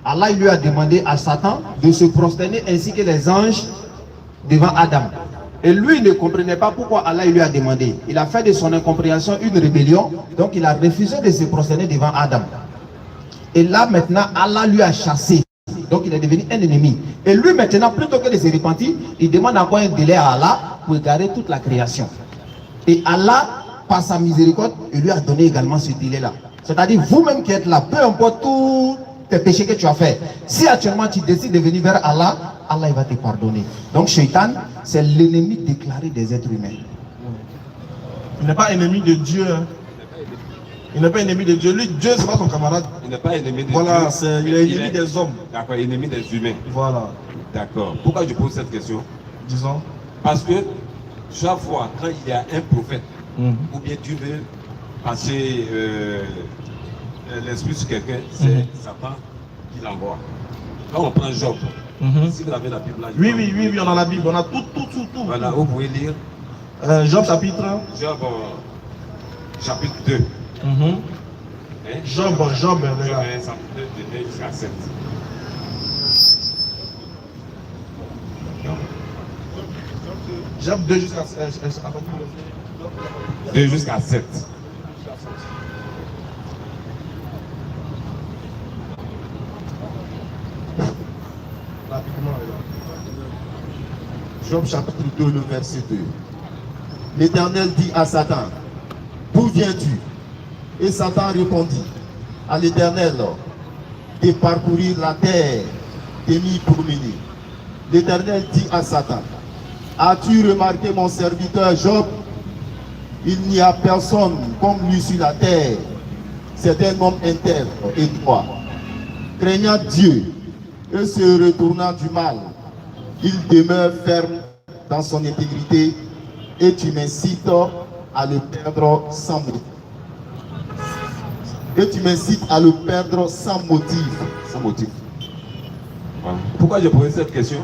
Allah il lui a demandé à Satan de se prosterner ainsi que les anges devant Adam. Et lui il ne comprenait pas pourquoi Allah il lui a demandé. Il a fait de son incompréhension une rébellion, donc il a refusé de se prosterner devant Adam. Et là maintenant Allah lui a chassé. Donc il est devenu un ennemi. Et lui maintenant, plutôt que de se repentir, il demande encore un délai à Allah pour égarer toute la création. Et Allah, par sa miséricorde, il lui a donné également ce délai-là. C'est-à-dire, vous-même qui êtes là, peu importe tous tes péchés que tu as fait, si actuellement tu décides de venir vers Allah, Allah il va te pardonner. Donc Shaitan, c'est l'ennemi déclaré des êtres humains. Il n'est pas ennemi de Dieu. Hein. Il n'est pas ennemi de Dieu. Lui, Dieu, c'est pas son camarade. Il n'est pas ennemi de Voilà, Dieu. il est ennemi des hommes. D'accord, ennemi des humains. Voilà, D'accord. Pourquoi je pose cette question? disons. Parce que chaque fois, quand il y a un prophète, ou bien Dieu veut passer l'esprit sur quelqu'un, c'est Satan qui l'envoie. Quand on prend Job, si vous avez la Bible là, Oui, on a la Bible, on a tout. Voilà, vous pouvez lire Job chapitre. Job chapitre 2. Mhm. Hein? Job, les Job gars. 1, chapitre 2, de 9 jusqu'à 7. Job 2 jusqu'à 2 jusqu'à 7. rapidement, les gars. Job chapitre 2, le verset 2. L'Éternel dit à Satan, d'où viens-tu? Et Satan répondit à l'Éternel, de parcourir la terre, de m'y promener. L'Éternel dit à Satan, as-tu remarqué mon serviteur Job? Il n'y a personne comme lui sur la terre. C'est un homme intègre et droit, craignant Dieu et se retournant du mal. Il demeure ferme dans son intégrité et tu m'incites à le perdre sans motif. Et tu m'incites à le perdre sans motif. Sans motif. Voilà. Pourquoi j'ai posé cette question?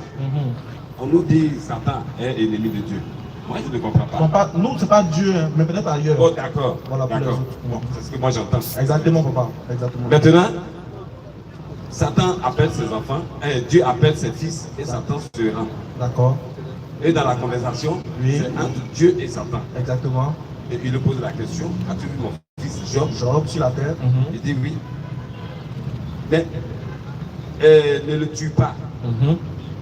On nous dit Satan est ennemi de Dieu. Moi, je ne comprends pas. Non, pas, nous, c'est pas Dieu, hein, mais peut-être ailleurs. Oh, d'accord. Voilà, pour les D'accord. autres. Bon, c'est ce que moi j'entends. Exactement, papa. Exactement. Maintenant, Satan appelle ses enfants, Dieu appelle ses fils et Satan se rend. D'accord. Et dans la conversation, Oui. c'est entre Dieu et Satan. Exactement. Et il lui pose la question, as-tu vu mon fils Job? Job sur la terre. Il dit oui. Mais ne le tue pas.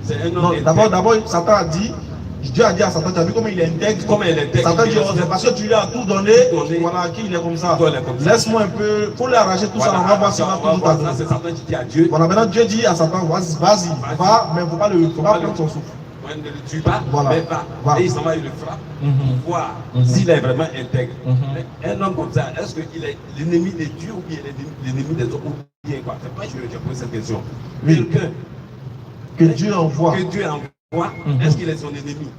C'est un homme Non, intègre. d'abord, Satan a dit, Dieu a dit à Satan, tu as vu comment il est intègre? Comment il est intègre? Satan dit, oh, c'est parce que tu lui as tout donné, Donné. voilà, qu'il est comme ça. Toi, il est comme ça. Laisse-moi un peu, faut lui arracher tout ça, on va voir s'il va tout ça, donner. c'est Satan qui dit à Dieu. Voilà, maintenant Dieu dit à Satan, vas-y, va, mais il ne faut pas prendre son souffle. Ouais, ne le tue pas, Voilà. mais va. Voilà. Et il s'en va, il le frappe pour voir s'il est vraiment intègre. Mais un homme comme ça, est-ce qu'il est l'ennemi de Dieu ou bien l'ennemi des autres ou bien quoi? C'est pas que je vais poser cette question. Oui. Quelqu'un Que Dieu envoie. que Dieu envoie, est-ce qu'il est son ennemi?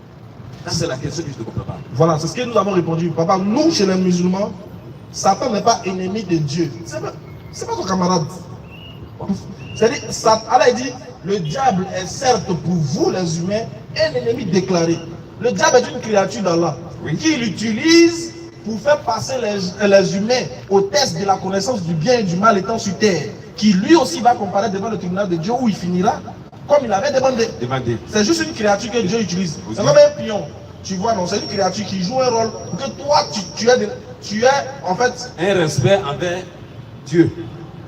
Ça, c'est la question que je ne comprends pas. Voilà, c'est ce que nous avons répondu. Papa, nous, chez les musulmans, Satan n'est pas ennemi de Dieu. C'est pas son camarade. C'est-à-dire, Allah dit, le diable est certes pour vous, les humains, un ennemi déclaré. Le diable est une créature d'Allah Oui. qui l'utilise pour faire passer les humains au test de la connaissance du bien et du mal étant sur terre, qui lui aussi va comparaître devant le tribunal de Dieu où il finira comme il avait demandé. C'est juste une créature que Dieu utilise. C'est comme un pion. Tu vois, non, c'est une créature qui joue un rôle pour que toi, tu es en fait... Un respect envers Dieu.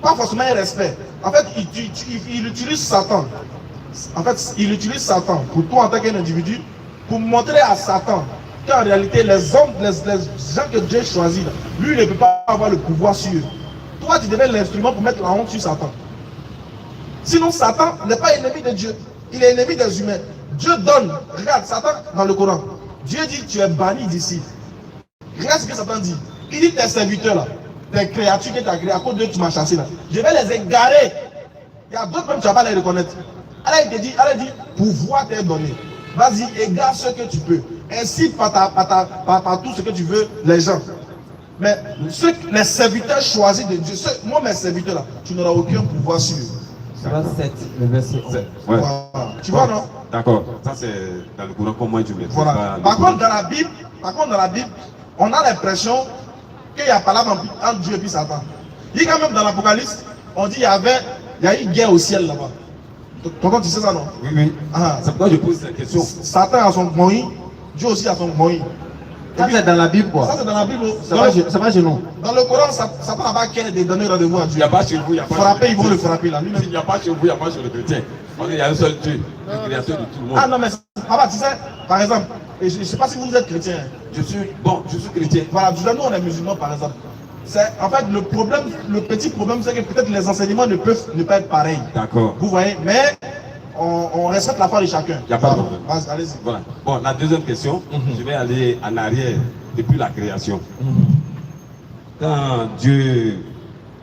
Pas forcément un respect. En fait, il utilise Satan. En fait, il utilise Satan pour toi en tant qu'individu, pour montrer à Satan qu'en réalité, les hommes, les gens que Dieu choisit, lui, il ne peut pas avoir le pouvoir sur eux. Toi, tu deviens l'instrument pour mettre la honte sur Satan. Sinon, Satan n'est pas ennemi de Dieu. Il est ennemi des humains. Dieu donne. Regarde, Satan, dans le Coran, Dieu dit, tu es banni d'ici. Regarde ce que Satan dit. Il dit, tes serviteurs là, tes créatures que tu as créées, à cause de tu m'as chassé là, je vais les égarer. Il y a d'autres même, tu ne vas pas les reconnaître. Allah il te dit, pouvoir t'est donné. Vas-y, égare ce que tu peux. Incite par tout ce que tu veux les gens. Mais les serviteurs choisis de Dieu, moi mes serviteurs là, tu n'auras aucun pouvoir sur eux. Surah 7, le verset 11. Ouais. Voilà. Tu vois, non? D'accord. Ça, c'est dans le Coran, comment tu maîtrises voilà. Par contre, dans la Bible, on a l'impression qu'il y a pas là entre Dieu et puis Satan. Il y a quand même dans l'Apocalypse, on dit qu'il y a eu une guerre au ciel là-bas. Tonton, tu sais ça, non? Oui, oui. Ah. C'est pourquoi je pose cette question. Satan a son moyen, Dieu aussi a son moyen. Ça, c'est dans la Bible, quoi. Ça, c'est dans la Bible. Ça va chez nous. Dans le Coran, Satan n'a pas qu'à de donner rendez-vous à Dieu. Il n'y a pas chez vous, il n'y a pas frapper, ils vont le frapper là. Il n'y a pas chez vous, il n'y a pas chez le chrétien. Il y a un seul Dieu, le créateur de tout le monde. Ah non, mais papa, tu sais, par exemple, et je ne sais pas si vous êtes chrétien. Je suis chrétien. Voilà, nous on est musulmans par exemple. En fait, le petit problème, c'est que peut-être les enseignements ne peuvent ne pas être pareils. D'accord. Vous voyez, mais on respecte la foi de chacun. Il n'y a pas de problème. Allez-y. Voilà. Bon, la deuxième question, je vais aller en arrière depuis la création. Quand Dieu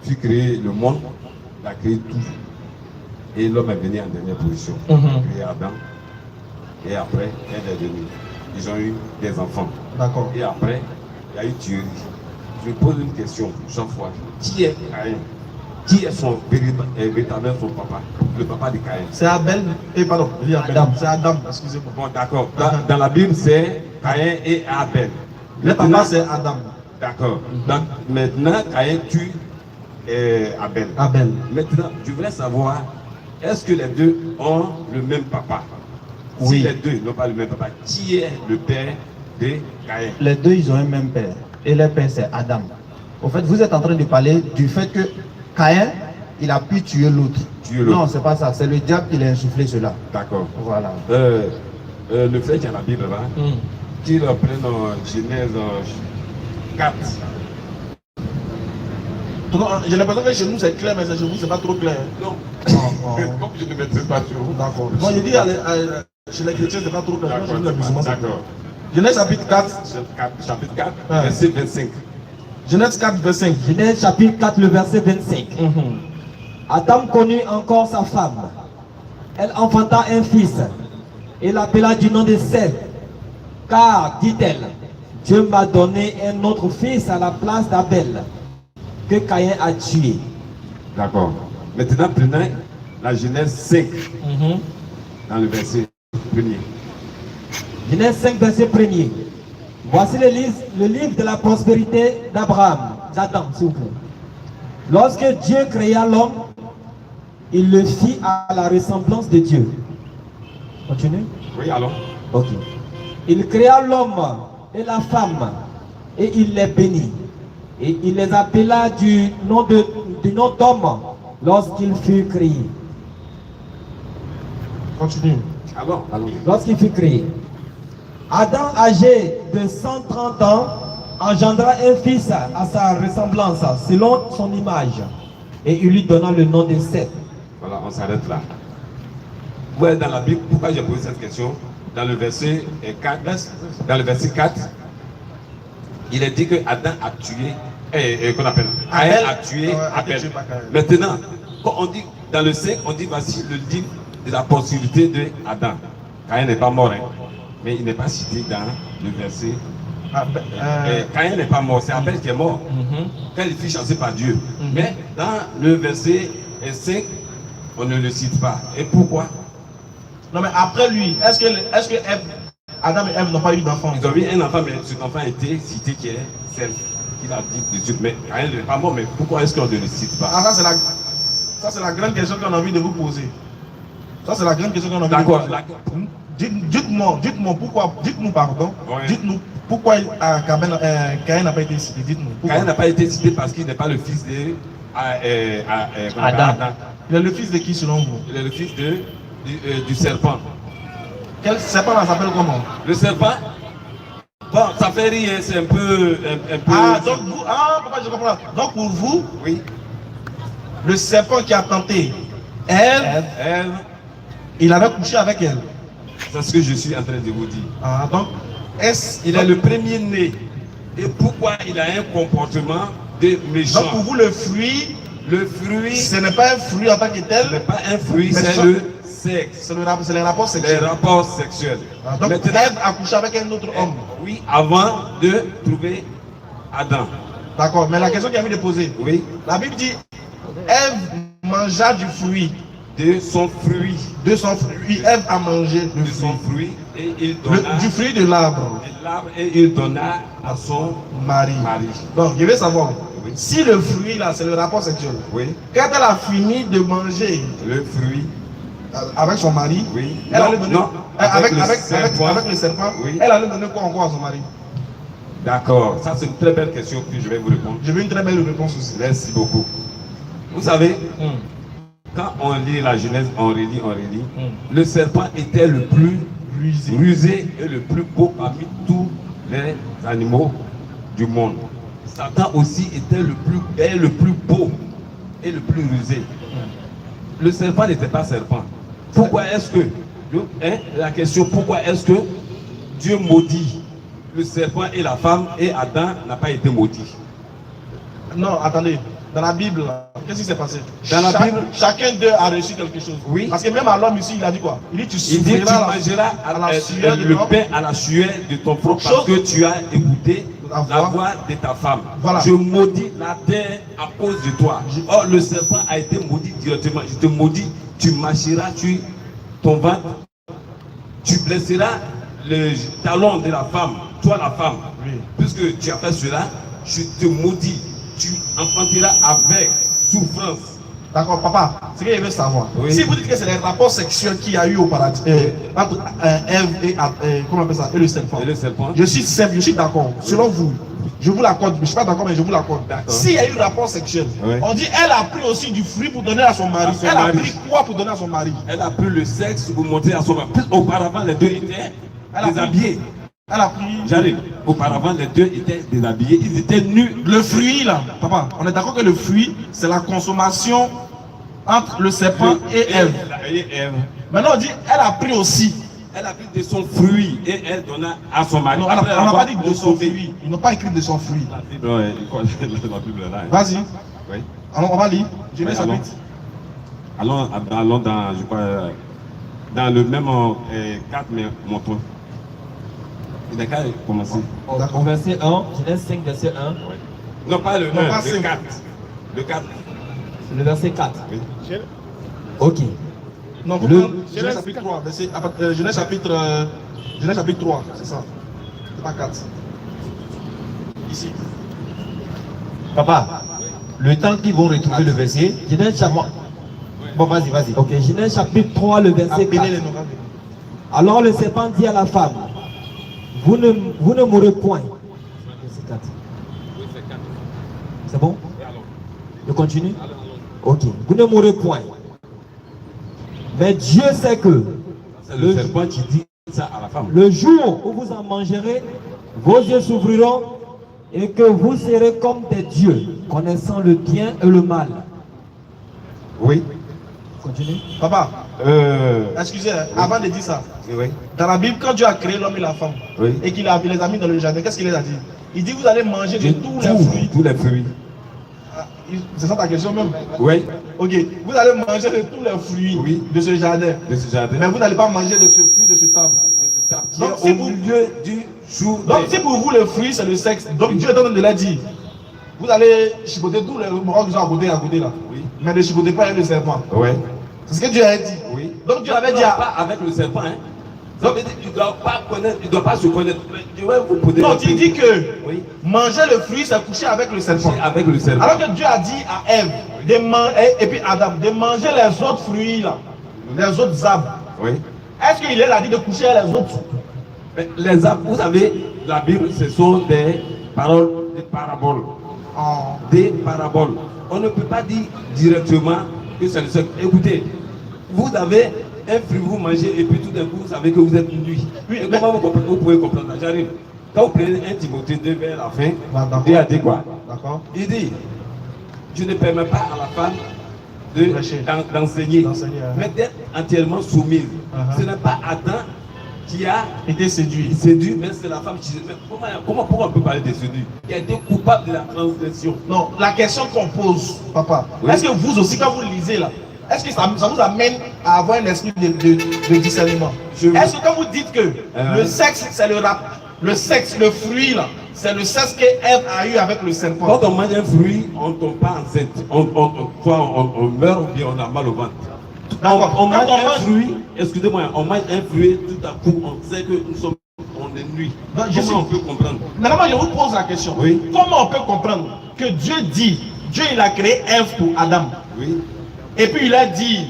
fut créé le monde, il a créé tout. Et l'homme est venu en dernière position. Il a créé Adam. Et après, elle est venue. Ils ont eu des enfants. D'accord. Et après, il y a eu tuerie. Je pose une question chaque fois. Qui est Caïn? Qui est véritablement son papa? Le papa de Caïn. C'est Abel. Pardon, Adam. C'est Adam, excusez-moi. Bon, d'accord. Dans la Bible, c'est Caïn et Abel. Le papa, c'est Adam. D'accord. Donc, maintenant, Caïn tue Abel. Abel. Maintenant, je voulais savoir, est-ce que les deux ont le même papa? Oui. Si les deux n'ont pas le même papa, qui est le père de Caïn? Les deux, ils ont un même père. Et leur père, c'est Adam. Au fait, vous êtes en train de parler du fait que Caïn, il a pu tuer l'autre. Non, c'est pas ça. C'est le diable qui a insufflé cela. D'accord. Voilà. Le fait qu'il y a la Bible là, qui reprenne Genèse 4. J'ai l'impression que chez nous c'est clair, mais chez vous c'est pas trop clair. Non. Comme je ne maîtrise pas sur vous. D'accord. Moi je dis chez les chrétiens c'est pas trop clair. D'accord. Genèse chapitre 4. Chapitre 4, verset 25. Genèse 4, verset 5. Genèse chapitre 4, le verset 25. Adam connut encore sa femme. Elle enfanta un fils et l'appela du nom de Seth. Car, dit-elle, Dieu m'a donné un autre fils à la place d'Abel que Caïn a tué. D'accord. Maintenant, prenez la Genèse 5 dans le verset 1er. Genèse 5, verset 1er. Voici le livre de la prospérité d'Abraham. J'attends, s'il vous plaît. Lorsque Dieu créa l'homme, il le fit à la ressemblance de Dieu. Continue. Oui, alors. Ok. Il créa l'homme et la femme et il les bénit. Et il les appela du nom d'homme lorsqu'il fut créé. Continue. Alors, Lorsqu'il fut créé. Adam, âgé de 130 ans, engendra un fils à sa ressemblance, selon son image. Et il lui donna le nom de Seth. Voilà, on s'arrête là. Ouais, dans la Bible, pourquoi j'ai posé cette question? Dans le verset 4, il est dit que Adam a tué, qu'on appelle Abel a tué Abel. Maintenant, quand on dit dans le 5, on dit voici le livre de la possibilité de Adam. Caïn n'est pas mort, hein, mais il n'est pas cité dans le verset. Caïn n'est pas mort, c'est Abel qui est mort quand il fut chassé par Dieu. Mais dans le verset 5, on ne le cite pas. Et pourquoi? Non mais après lui, est-ce que Adam et Ève n'ont pas eu d'enfant. Ils ont eu un enfant, mais cet enfant a été cité qui est celle qu'il a dit dessus. Mais rien n'est pas mort, mais pourquoi est-ce qu'on ne le cite pas? Ah, ça c'est la grande question qu'on a envie de vous poser. Ça c'est la grande question qu'on a envie de vous D'accord, poser. d'accord. Dites-nous pourquoi, pardon, Ouais. dites-nous pourquoi Caïn n'a pas été cité. Dites-nous. Pourquoi? Caïn n'a pas été cité parce qu'il n'est pas le fils de Adam. Il est le fils de qui selon vous? Il est le fils du serpent. Quel serpent là s'appelle comment? Le serpent, bon, ça fait rire, c'est un peu. Ah, donc vous, pourquoi je comprends? Donc pour vous, Oui. le serpent qui a tenté Ève, Ève, il avait couché avec elle. c'est ce que je suis en train de vous dire. Ah, donc, Il est le premier né. Et pourquoi il a un comportement de méchant? donc pour vous, le fruit, Le fruit, ce n'est pas un fruit en tant que ce n'est tel, pas un fruit, Mais c'est ça- le sexe. c'est les rapports Les sexuels. rapports sexuels. Ah, donc Maintenant, Ève a couché avec un autre homme. oui, avant de trouver Adam. D'accord, mais la question qu'il a envie de poser, Oui, la Bible dit Ève mangea du fruit, de son fruit. de son fruit. Ève a mangé le De son fruit. fruit. Et il donna Du fruit de l'arbre, de l'arbre et il donna à son Marie. mari. Donc, je veux savoir, Oui. si le fruit là, c'est le rapport sexuel, Oui, quand elle a fini de manger le fruit. avec son mari, Oui. elle Non, allait donner, non, avec avec le serpent, Oui. elle allait donner quoi encore à son mari? D'accord, ça c'est une très belle question que je vais vous répondre. Je veux une très belle réponse aussi. Merci beaucoup. Vous savez, quand on lit la Genèse, on relit. Le serpent était le plus rusé et le plus beau parmi tous les animaux du monde. Satan aussi était le plus bel, le plus beau et le plus rusé. Le serpent n'était pas serpent. Pourquoi est-ce que, la question, pourquoi est-ce que Dieu maudit le serpent et la femme et Adam n'a pas été maudit? Non, attendez. Dans la Bible, là, qu'est-ce qui s'est passé? Dans la Bible, chacun d'eux a reçu quelque chose. Oui. Parce que même à l'homme ici, il a dit quoi? Il dit tu Il dit tu souffriras mangeras à la sueur de le ton- pain à la sueur de ton front parce Chose- que tu as écouté La la voix. voix de ta femme. Voilà. Je maudis la terre à cause de toi. Or le serpent a été maudit directement. Je te maudis, tu marcheras sur ton ventre, tu blesseras le talon de la femme, toi la femme. Oui. Puisque tu as fait cela, je te maudis, tu enfanteras avec souffrance. D'accord, papa, ce que je veux savoir. Oui. Si vous dites que c'est les rapports sexuels qu'il y a eu au paradis, entre Ève comment on appelle ça, et le serpent. Et le serpent, Je suis simple, je suis d'accord. Selon vous, je vous l'accorde. Je ne suis pas d'accord, mais je vous l'accorde. D'accord. S'il y a eu rapport sexuel, Oui. on dit elle a pris aussi du fruit pour donner à son mari. À son Elle mari. a pris quoi pour donner à son mari? elle a pris le sexe pour montrer à son mari. Auparavant, les deux étaient Elle a pris- déshabillés. Elle a pris J'arrive. Auparavant, les deux étaient déshabillés. Ils étaient nus. le fruit là. Papa, on est d'accord que le fruit, c'est la consommation entre le serpent et Ève. Et Ève. Maintenant, on dit elle a pris aussi. Elle a pris de son fruit et elle donna à son mari. Non, Après on n'a avoir pas dit de son consommé. fruit. Ils n'ont pas écrit de son fruit. La Bible, ouais, il faut la Bible là. hein. Vas-y. Oui. Alors, on va lire. Genèse Oui, chapitre. Allons dans, je crois, dans le même 4, mais montons. Il a qu'à commencer. D'accord. Au verset 1, Genèse 5, verset 1, Non, pas le Non, 1, pas le cinq. 4. Le 4. le verset 4. Oui. Ok. Non, vous Le- prenez Genèse chapitre 3. Genèse chapitre 3, c'est ça. C'est pas 4. Ici. Papa, le temps qu'ils vont retrouver le verset, Genèse chapitre, bon vas-y, vas-y. ok, Genèse chapitre 3, le verset Appelez 4. les noms. Alors le serpent dit à la femme, vous ne mourrez point. Verset 4. C'est bon? Je continue? Ok. Vous ne mourrez point. Mais Dieu sait que C'est le serpent qui dit ça à la femme. le jour où vous en mangerez, vos yeux s'ouvriront et que vous serez comme des dieux, connaissant le bien et le mal. Oui. Continue. Papa, excusez, avant de dire ça, Oui. dans la Bible, quand Dieu a créé l'homme et la femme, Oui. et qu'il a les a mis dans le jardin, qu'est-ce qu'il les a dit? Il dit vous allez manger de tous les fruits. Tous les fruits. Ah, c'est ça ta question même? Oui. Ok, vous allez manger de tous les fruits Oui. de ce jardin. De ce jardin. Mais vous n'allez pas manger de ce fruit, de cet arbre. Qui Donc, est si au vous- milieu du jour. Donc, si pour vous le fruit c'est le sexe, donc Dieu est en train de l'a dire. Vous allez chipoter tous les moraux qui sont à côté là. Oui. Mais ne chipotez pas avec le serpent. Oui. C'est ce que Dieu a dit. Oui. Donc Dieu avait dit Non, à... pas avec le serpent, hein. Ça veut dire qu'il ne doit pas connaître, il ne doit pas se connaître. Je vais vous poser Non, tu dis que oui. manger le fruit, c'est coucher avec le serpent. Avec le serpent. Alors que Dieu a dit à Ève, et puis Adam, de manger les autres fruits, là, les autres arbres. Oui. Est-ce qu'il a dit de coucher les autres? Mais les arbres, vous savez, la Bible, ce sont des paroles, des paraboles. Oh. Des paraboles. On ne peut pas dire directement que c'est le seul. Écoutez, vous avez un fruit, vous mangez, et puis tout d'un coup, vous savez que vous êtes nuit. Oui, Et mais... comment vous pouvez comprendre ça? J'arrive. Quand vous prenez 1 Timothée 2 vers la fin, D'accord. Dieu a dit quoi? D'accord. Il dit, je ne permets pas à la femme d'enseigner, mais d'être entièrement soumise. Ce n'est pas Adam qui a été séduit, mais c'est la femme qui... Mais pourquoi on peut parler de séduit? Qui a été coupable de la transgression. Non, la question qu'on pose, papa, oui. Est-ce que vous aussi, quand vous lisez là, est-ce que ça vous amène à avoir un esprit de discernement? Est-ce que quand vous dites que le sexe, c'est le sexe, le fruit là, c'est le sexe qu'Ève a eu avec le serpent? Quand on mange un fruit, on ne tombe pas enceinte. On meurt ou bien on a mal au ventre. On mange un fruit, excusez-moi, on mange un fruit, tout à coup, on sait que on est nuit. Comment on peut comprendre? Maintenant, je vous pose la question. Oui. Comment on peut comprendre que Dieu dit, Dieu il a créé Ève pour Adam. Oui. Et puis il a dit,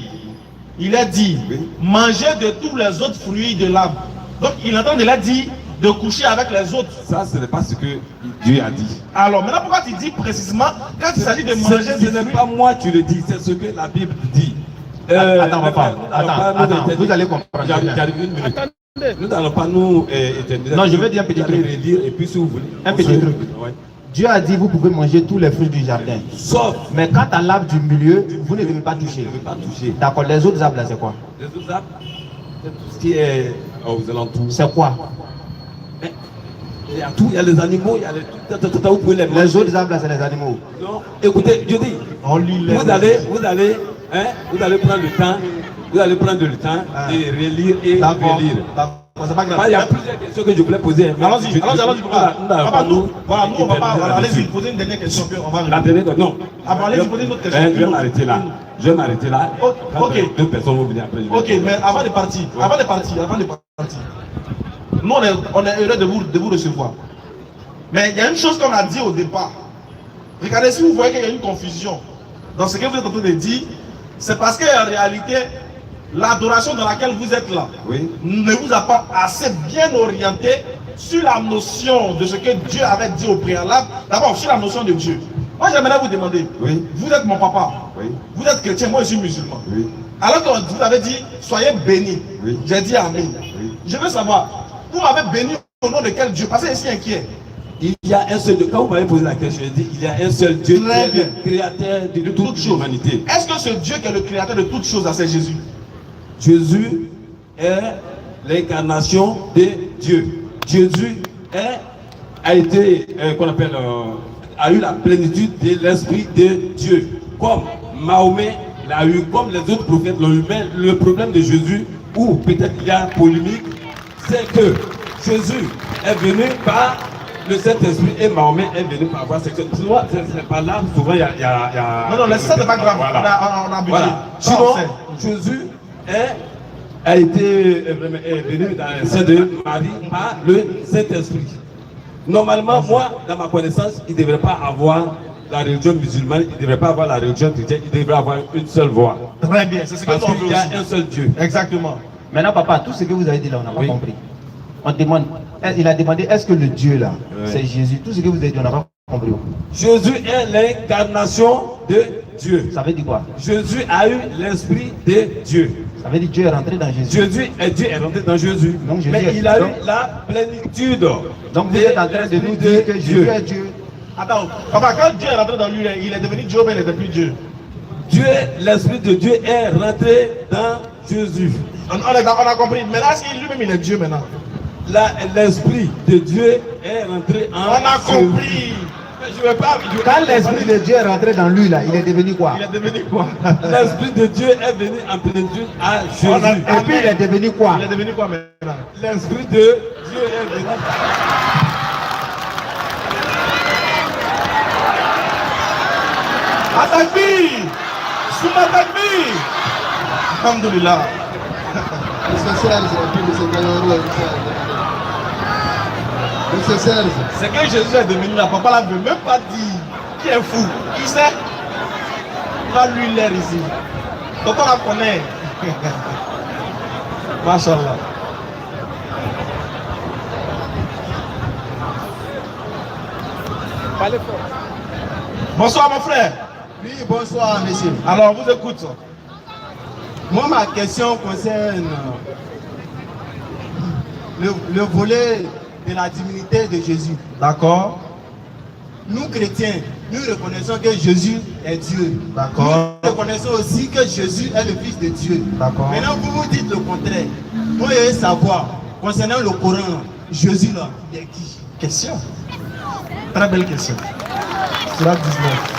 oui. Mangez de tous les autres fruits de l'arbre. Donc il est en train de l'a dit de coucher avec les autres. Ça, ce n'est pas ce que Dieu a dit. Alors maintenant, pourquoi tu dis précisément quand il s'agit de manger ce n'est pas moi qui le dis, c'est ce que la Bible dit. Attends, vous allez comprendre. J'arrive une minute. Nous n'allons pas nous non, je vais dire un petit truc. Et puis si vous voulez. Un petit truc. Ouais. Dieu a dit vous pouvez manger tous les fruits du jardin. Sauf. Mais quand à l'arbre du milieu, vous ne devez pas toucher. D'accord, les autres arbres là, c'est quoi? Les autres arbres, c'est tout ce qui est aux alentours. C'est quoi? Il y a tout, il y a les animaux, il y a les autres arbres là, c'est les animaux. Non, écoutez, je dis, vous allez prendre le temps, de relire et relire. Il y a plusieurs questions que je voulais poser. Allons-y. Allez-y, posez une dernière question. La dernière, non. Allez-y, posez une autre question. Je vais m'arrêter là. Ok. Deux personnes vont venir après. Ok, mais avant de partir, nous on est heureux de vous recevoir. Mais il y a une chose qu'on a dit au départ. Regardez, si vous voyez qu'il y a une confusion dans ce que vous êtes en train de dire, c'est parce qu'en réalité, l'adoration dans laquelle vous êtes là ne vous a pas assez bien orienté sur la notion de ce que Dieu avait dit au préalable. D'abord, sur la notion de Dieu. Moi, j'aimerais vous demander, vous êtes mon papa, vous êtes chrétien, moi je suis musulman. Alors que vous avez dit, soyez bénis. J'ai dit Amen. Je veux savoir, vous m'avez béni au nom de quel Dieu? Parce que je suis inquiet. Il y a un seul Dieu. Quand vous m'avez posé la question, je dis il y a un seul Dieu qui est le créateur de toute l'humanité. Est-ce que ce Dieu qui est le créateur de toutes choses, c'est Jésus? Jésus est l'incarnation de Dieu. Jésus a été, qu'on appelle, a eu la plénitude de l'Esprit de Dieu. Comme Mahomet l'a eu, comme les autres prophètes l'ont eu. Mais le problème de Jésus, ou peut-être il y a polémique, c'est que Jésus est venu par le Saint-Esprit et Mahomet est venu par voie sexuelle. Souvent, c'est pas là, souvent il y a... Non, ça c'est pas grave, voilà. on a voilà. Sinon, Jésus a été venu dans le sein de Marie par le Saint-Esprit. Normalement, moi, dans ma connaissance, il ne devrait pas avoir la religion musulmane, il ne devrait pas avoir la religion chrétienne, il devrait avoir une seule voie. Très bien, c'est ce que nous veut. Il y a un seul Dieu. Exactement. Maintenant, papa, tout ce que vous avez dit là, on n'a pas compris. On demande, il a demandé, est-ce que le Dieu là, c'est Jésus? Tout ce que vous avez dit, on n'a pas compris. Jésus est l'incarnation de Dieu. Ça veut dire quoi? Jésus a eu l'Esprit de Dieu. Ça veut dire Dieu est rentré dans Jésus. Dieu est rentré dans Jésus. Donc, Jésus mais il a eu la plénitude. Donc vous êtes en train de nous dire que Jésus est Dieu. Attends, papa, quand Dieu est rentré dans lui, il est devenu Dieu, mais il n'est plus Dieu. L'Esprit de Dieu est rentré dans Jésus. On a compris. Mais là, lui-même, il est Dieu maintenant. L'Esprit de Dieu est rentré en On a compris. Je vais pas. Quand l'Esprit de Dieu est rentré dans lui, là, il est devenu quoi? Il est devenu quoi? L'Esprit de Dieu est venu en plénitude à Jésus. Et puis il est devenu quoi? Il est devenu quoi maintenant? L'Esprit de Dieu est venu. Atakbir! Suma takbir! Alhamdulillah. Monsieur Serge. C'est que Jésus est devenu là. Papa là ne veut même pas dire. Qui est fou? Qui sait? Pas lui l'air ici. Donc on la connaît. Machallah. Parlez fort. Bonsoir mon frère. Oui, bonsoir monsieur. Alors vous écoute. Moi ma question concerne le volet de la divinité de Jésus. D'accord. Nous chrétiens, nous reconnaissons que Jésus est Dieu. D'accord. Nous reconnaissons aussi que Jésus est le Fils de Dieu. D'accord. Maintenant vous vous dites le contraire. Moi je veux savoir, concernant le Coran, Jésus là, il est qui? Question. Très belle question. Surat 19.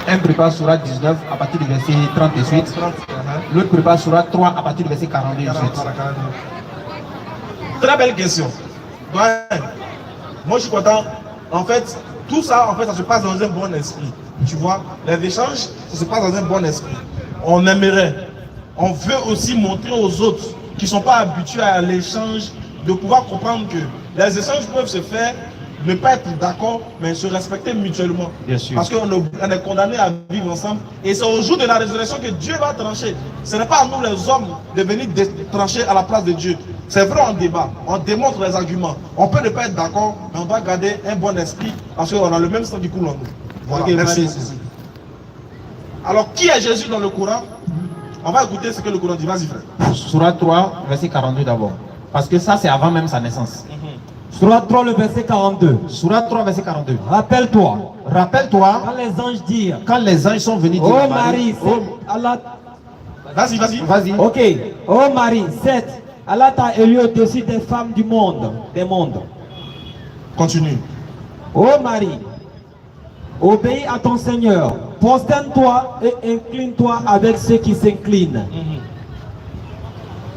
Un prépare Surat 19 à partir du verset 38. L'autre prépare Surat 3 à partir du verset 42. Très belle question. Ouais. Moi je suis content. En fait, tout ça, en fait, ça se passe dans un bon esprit. Tu vois, les échanges, ça se passe dans un bon esprit. On aimerait. On veut aussi montrer aux autres qui ne sont pas habitués à l'échange de pouvoir comprendre que les échanges peuvent se faire, ne pas être d'accord, mais se respecter mutuellement. Bien sûr. Parce qu'on est condamnés à vivre ensemble. Et c'est au jour de la résurrection que Dieu va trancher. Ce n'est pas à nous les hommes de venir trancher à la place de Dieu. C'est vrai, on débat, on démontre les arguments. On peut ne pas être d'accord, mais on doit garder un bon esprit parce qu'on a le même sang qui coule en nous. Voilà, Ok, merci. merci. Alors, qui est Jésus dans le Coran? On va écouter ce que le Coran dit. Vas-y, frère. Surat 3, verset 42 d'abord. Parce que ça, c'est avant même sa naissance. Surat 3, le verset 42. Surat 3, verset 42. Rappelle-toi, Rappelle-toi, quand les anges dirent, quand les anges sont venus dire oh à Marie, oh, c'est Allah. Vas-y, vas-y. vas-y. Ok, oh Marie, certes, Allah t'a élu au-dessus des femmes du monde, des mondes. Continue. Oh Marie, obéis à ton Seigneur, prosterne-toi et incline-toi avec ceux qui s'inclinent.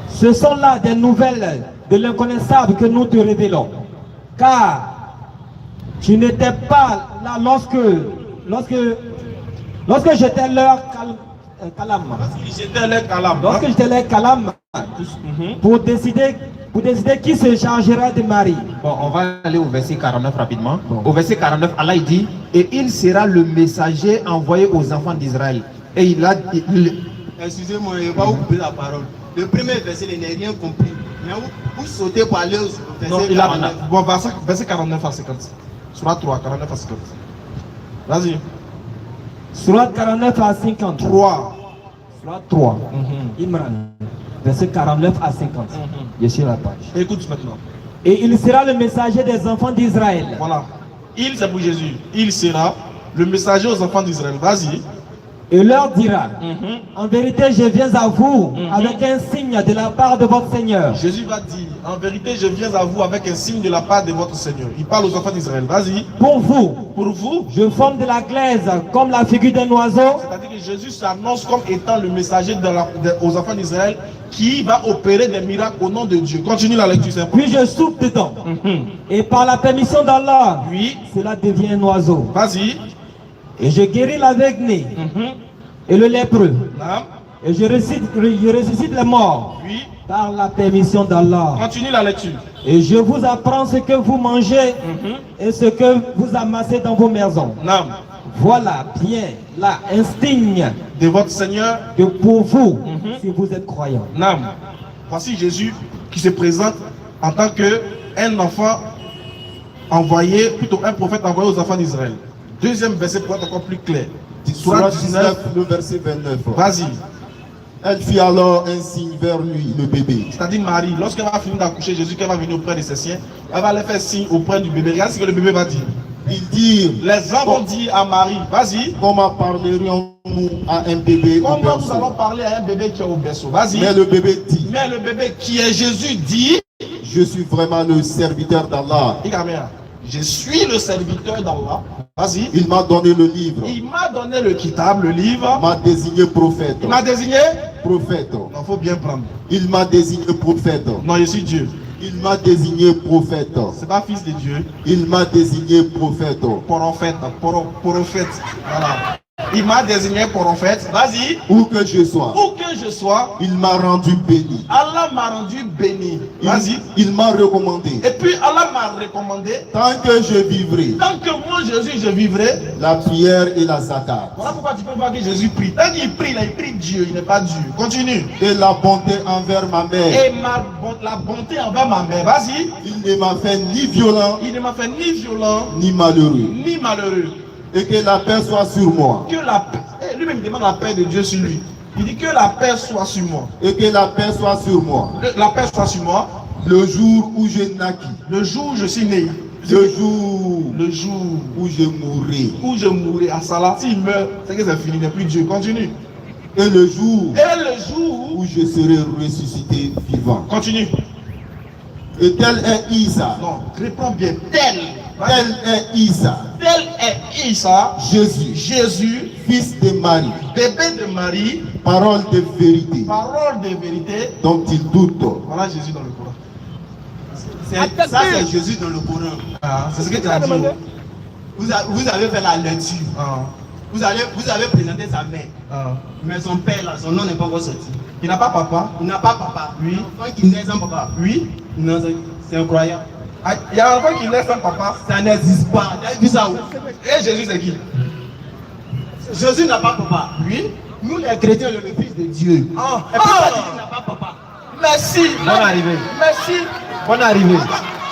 Ce sont là des nouvelles de l'inconnaissable que nous te révélons. Car tu n'étais pas là lorsque j'étais leur calame. J'étais le calame. Lorsque j'étais leur calame, pour décider qui se chargera de Marie. Bon, on va aller au verset 49 rapidement. Au verset 49, Allah il dit, et il sera le messager envoyé aux enfants d'Israël. Et il a... Excusez-moi, je ne vais pas vous couper la parole. Le premier verset, je n'ai rien compris. Mais vous sautez pour aller au verset Non, il a... 49. Bon, verset 49 à 50. Surat 3, 49 à 50. Vas-y. Surat 49 à 50. 3. Surat 3. Imran. Verset 49 à 50. Je suis la page. Écoute maintenant. Et il sera le messager des enfants d'Israël. Voilà. Il, c'est pour Jésus. Il sera le messager aux enfants d'Israël. Vas-y. Et leur dira, en vérité, je viens à vous avec un signe de la part de votre Seigneur. Jésus va dire, en vérité, je viens à vous avec un signe de la part de votre Seigneur. Il parle aux enfants d'Israël. Vas-y. Pour vous, Pour vous, je forme de la glaise comme la figure d'un oiseau. c'est-à-dire que Jésus s'annonce comme étant le messager aux enfants d'Israël qui va opérer des miracles au nom de Dieu. Continue la lecture, c'est important. Puis je souffle dedans. Et par la permission d'Allah, Oui. cela devient un oiseau. Vas-y. Et je guéris l'aveugle-né et le lépreux. Là. Et je ressuscite les morts Oui. par la permission d'Allah. Continue la lecture. Et je vous apprends ce que vous mangez et ce que vous amassez dans vos maisons. Nam. Voilà bien là un signe De votre Seigneur. que pour vous, si vous êtes croyants. Nam. Voici Jésus qui se présente en tant qu'un enfant envoyé, plutôt un prophète envoyé aux enfants d'Israël. Deuxième verset pour être encore plus clair. Surat 19, le verset 29. Vas-y. Elle fit alors un signe vers lui, le bébé. C'est-à-dire Marie, lorsqu'elle va finir d'accoucher Jésus, qu'elle va venir auprès de ses siens, elle va aller faire signe auprès du bébé. Regarde ce que le bébé va dire. Ils dirent, Les gens vont dire à Marie, vas-y, comment parlerions-nous à un bébé au comment nous allons berceau? parler à un bébé qui est au berceau? Vas-y. Mais le bébé dit, Mais le bébé qui est Jésus dit, je suis vraiment le serviteur d'Allah. je suis le serviteur d'Allah. Vas-y. Il m'a donné le livre. Il m'a donné le kitab, le livre. Il m'a désigné prophète. Il m'a désigné. Prophète. Non, faut bien prendre. Il m'a désigné prophète. Non, je suis Dieu. Il m'a désigné prophète. C'est pas fils de Dieu. Il m'a désigné prophète. Prophète. Prophète. Voilà. Il m'a désigné prophète. Vas-y. Où que je sois, Où que je sois, il m'a rendu béni. Allah m'a rendu béni. Vas-y. Il m'a recommandé. Et puis Allah m'a recommandé. Tant que je vivrai, Tant que moi Jésus je vivrai. la prière et la zakat, Voilà pourquoi tu peux voir que Jésus prie. Tant qu'il prie, là, il prie Dieu, il n'est pas Dieu. Continue. et la bonté envers ma mère. Et la bonté envers ma mère. Vas-y. Il ne m'a fait ni violent, Il ne m'a fait ni violent, ni malheureux. ni malheureux. Et que la paix soit sur moi. Que la paix. Lui-même demande la paix de Dieu sur lui. Il dit que la paix soit sur moi. Et que la paix soit sur moi. La paix soit sur moi. Le jour où je naquis. Le jour où je suis né. Le jour Le jour où je mourrai. où je mourrai à Salah. S'il meurt, c'est que c'est fini, il n'est plus Dieu. Continue. Et le jour Et le jour où je serai ressuscité vivant. Continue. Et tel est Isa. Non, réponds bien. Tel. Tel est Isa. Tel est Isa, Jésus, Jésus, fils de Marie, bébé de Marie, parole de vérité, parole de vérité. dont il doute. Voilà Jésus dans le Coran. Ça, c'est Jésus dans le Coran. Ah, c'est ce que tu as dit. Vous avez fait la lecture. Ah, Vous avez présenté sa mère. ah. Mais son père, là, son nom n'est pas encore sorti. Il n'a pas papa. Il n'a pas papa. Oui. L'enfant qui naît sans papa. Oui. Non, c'est incroyable. Ah, il y a un enfant qui naît sans papa. Ça n'existe pas. Tu as vu ça où? Et Jésus c'est qui? Jésus n'a pas papa. Oui. Nous, les chrétiens, on est le fils de Dieu. Ah. Et pourquoi Jésus n'a pas papa? Merci. Bonne arrivée. Merci. Bonne arrivée.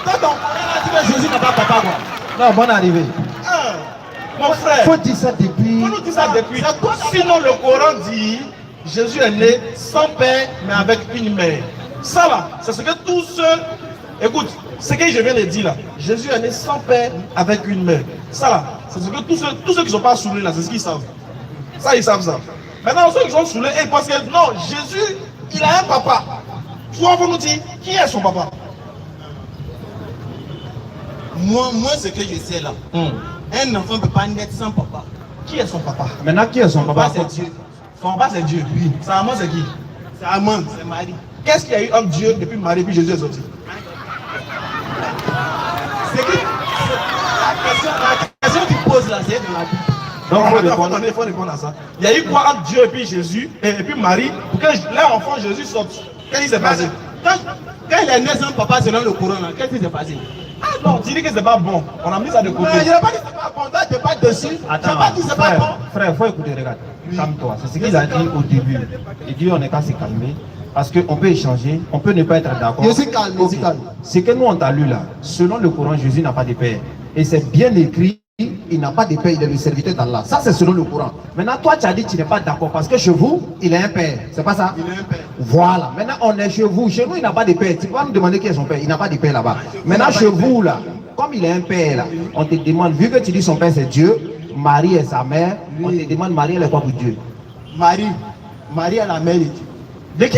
Quand ton frère a dit que Jésus n'a pas papa, quoi. Non, bonne arrivée. Ah, mon frère. Faut dire ça depuis. Faut nous dire ça depuis. Sinon le Coran dit Jésus est né sans père mais avec une mère. Ça là, c'est ce que tous ceux. Écoute, ce que je viens de dire là. Jésus est né sans père avec une mère. Ça là, c'est ce que tous ceux qui ne sont pas saoulés là, c'est ce qu'ils savent. Ça, ils savent ça. Maintenant, ceux qui sont saoulés, ils pensent que non, Jésus, il a un papa. Toi, vous nous dire, qui est son papa? Moi, ce que je sais là, un enfant ne peut pas naître sans papa. Qui est son papa? Maintenant, qui est son Papa, papa? c'est Dieu. Son papa, c'est Dieu. Oui. Sa maman, c'est qui? C'est Amand, c'est Marie. Qu'est-ce qu'il y a eu entre Dieu et puis Marie et puis Jésus est sorti? C'est que la question que tu poses là, c'est de la Bible. Donc, faut Attends, répondre. il faut répondre à ça. Il y a eu quoi entre Dieu et puis Jésus et puis Marie pour que leur enfant Jésus sorte? Qu'est-ce qui s'est passé? Quand il est né sans papa selon le Coran, là, qu'est-ce qui s'est passé? Ah non, tu dis que c'est pas bon. On a mis ça de côté. Mais je n'ai pas dit que c'est pas bon, toi tu pas dessus. Je n'ai Attends, pas dit que c'est pas bon. frère, faut écouter, regarde. Calme-toi. C'est ce qu'il a dit au début. Il dit on n'est qu'à se calmer. Parce qu'on peut échanger, on peut ne pas être d'accord. Je suis calme, je suis calme. Ce que nous on t'a lu là, selon le Coran, Jésus n'a pas de père. Et c'est bien écrit, il n'a pas de père, il est le serviteur d'Allah. Ça c'est selon le Coran. Maintenant toi tu as dit que tu n'es pas d'accord parce que chez vous, il est un père. C'est pas ça? Il est un père. Voilà. Maintenant on est chez vous. Chez nous il n'a pas de père. Tu vas me demander qui est son père. Il n'a pas de père là-bas. Maintenant chez vous là, comme il est un père là, on te demande, vu que tu dis son père c'est Dieu, Marie est sa mère, on te demande Marie elle est quoi pour Dieu? Marie est la mère de Dieu. De qui?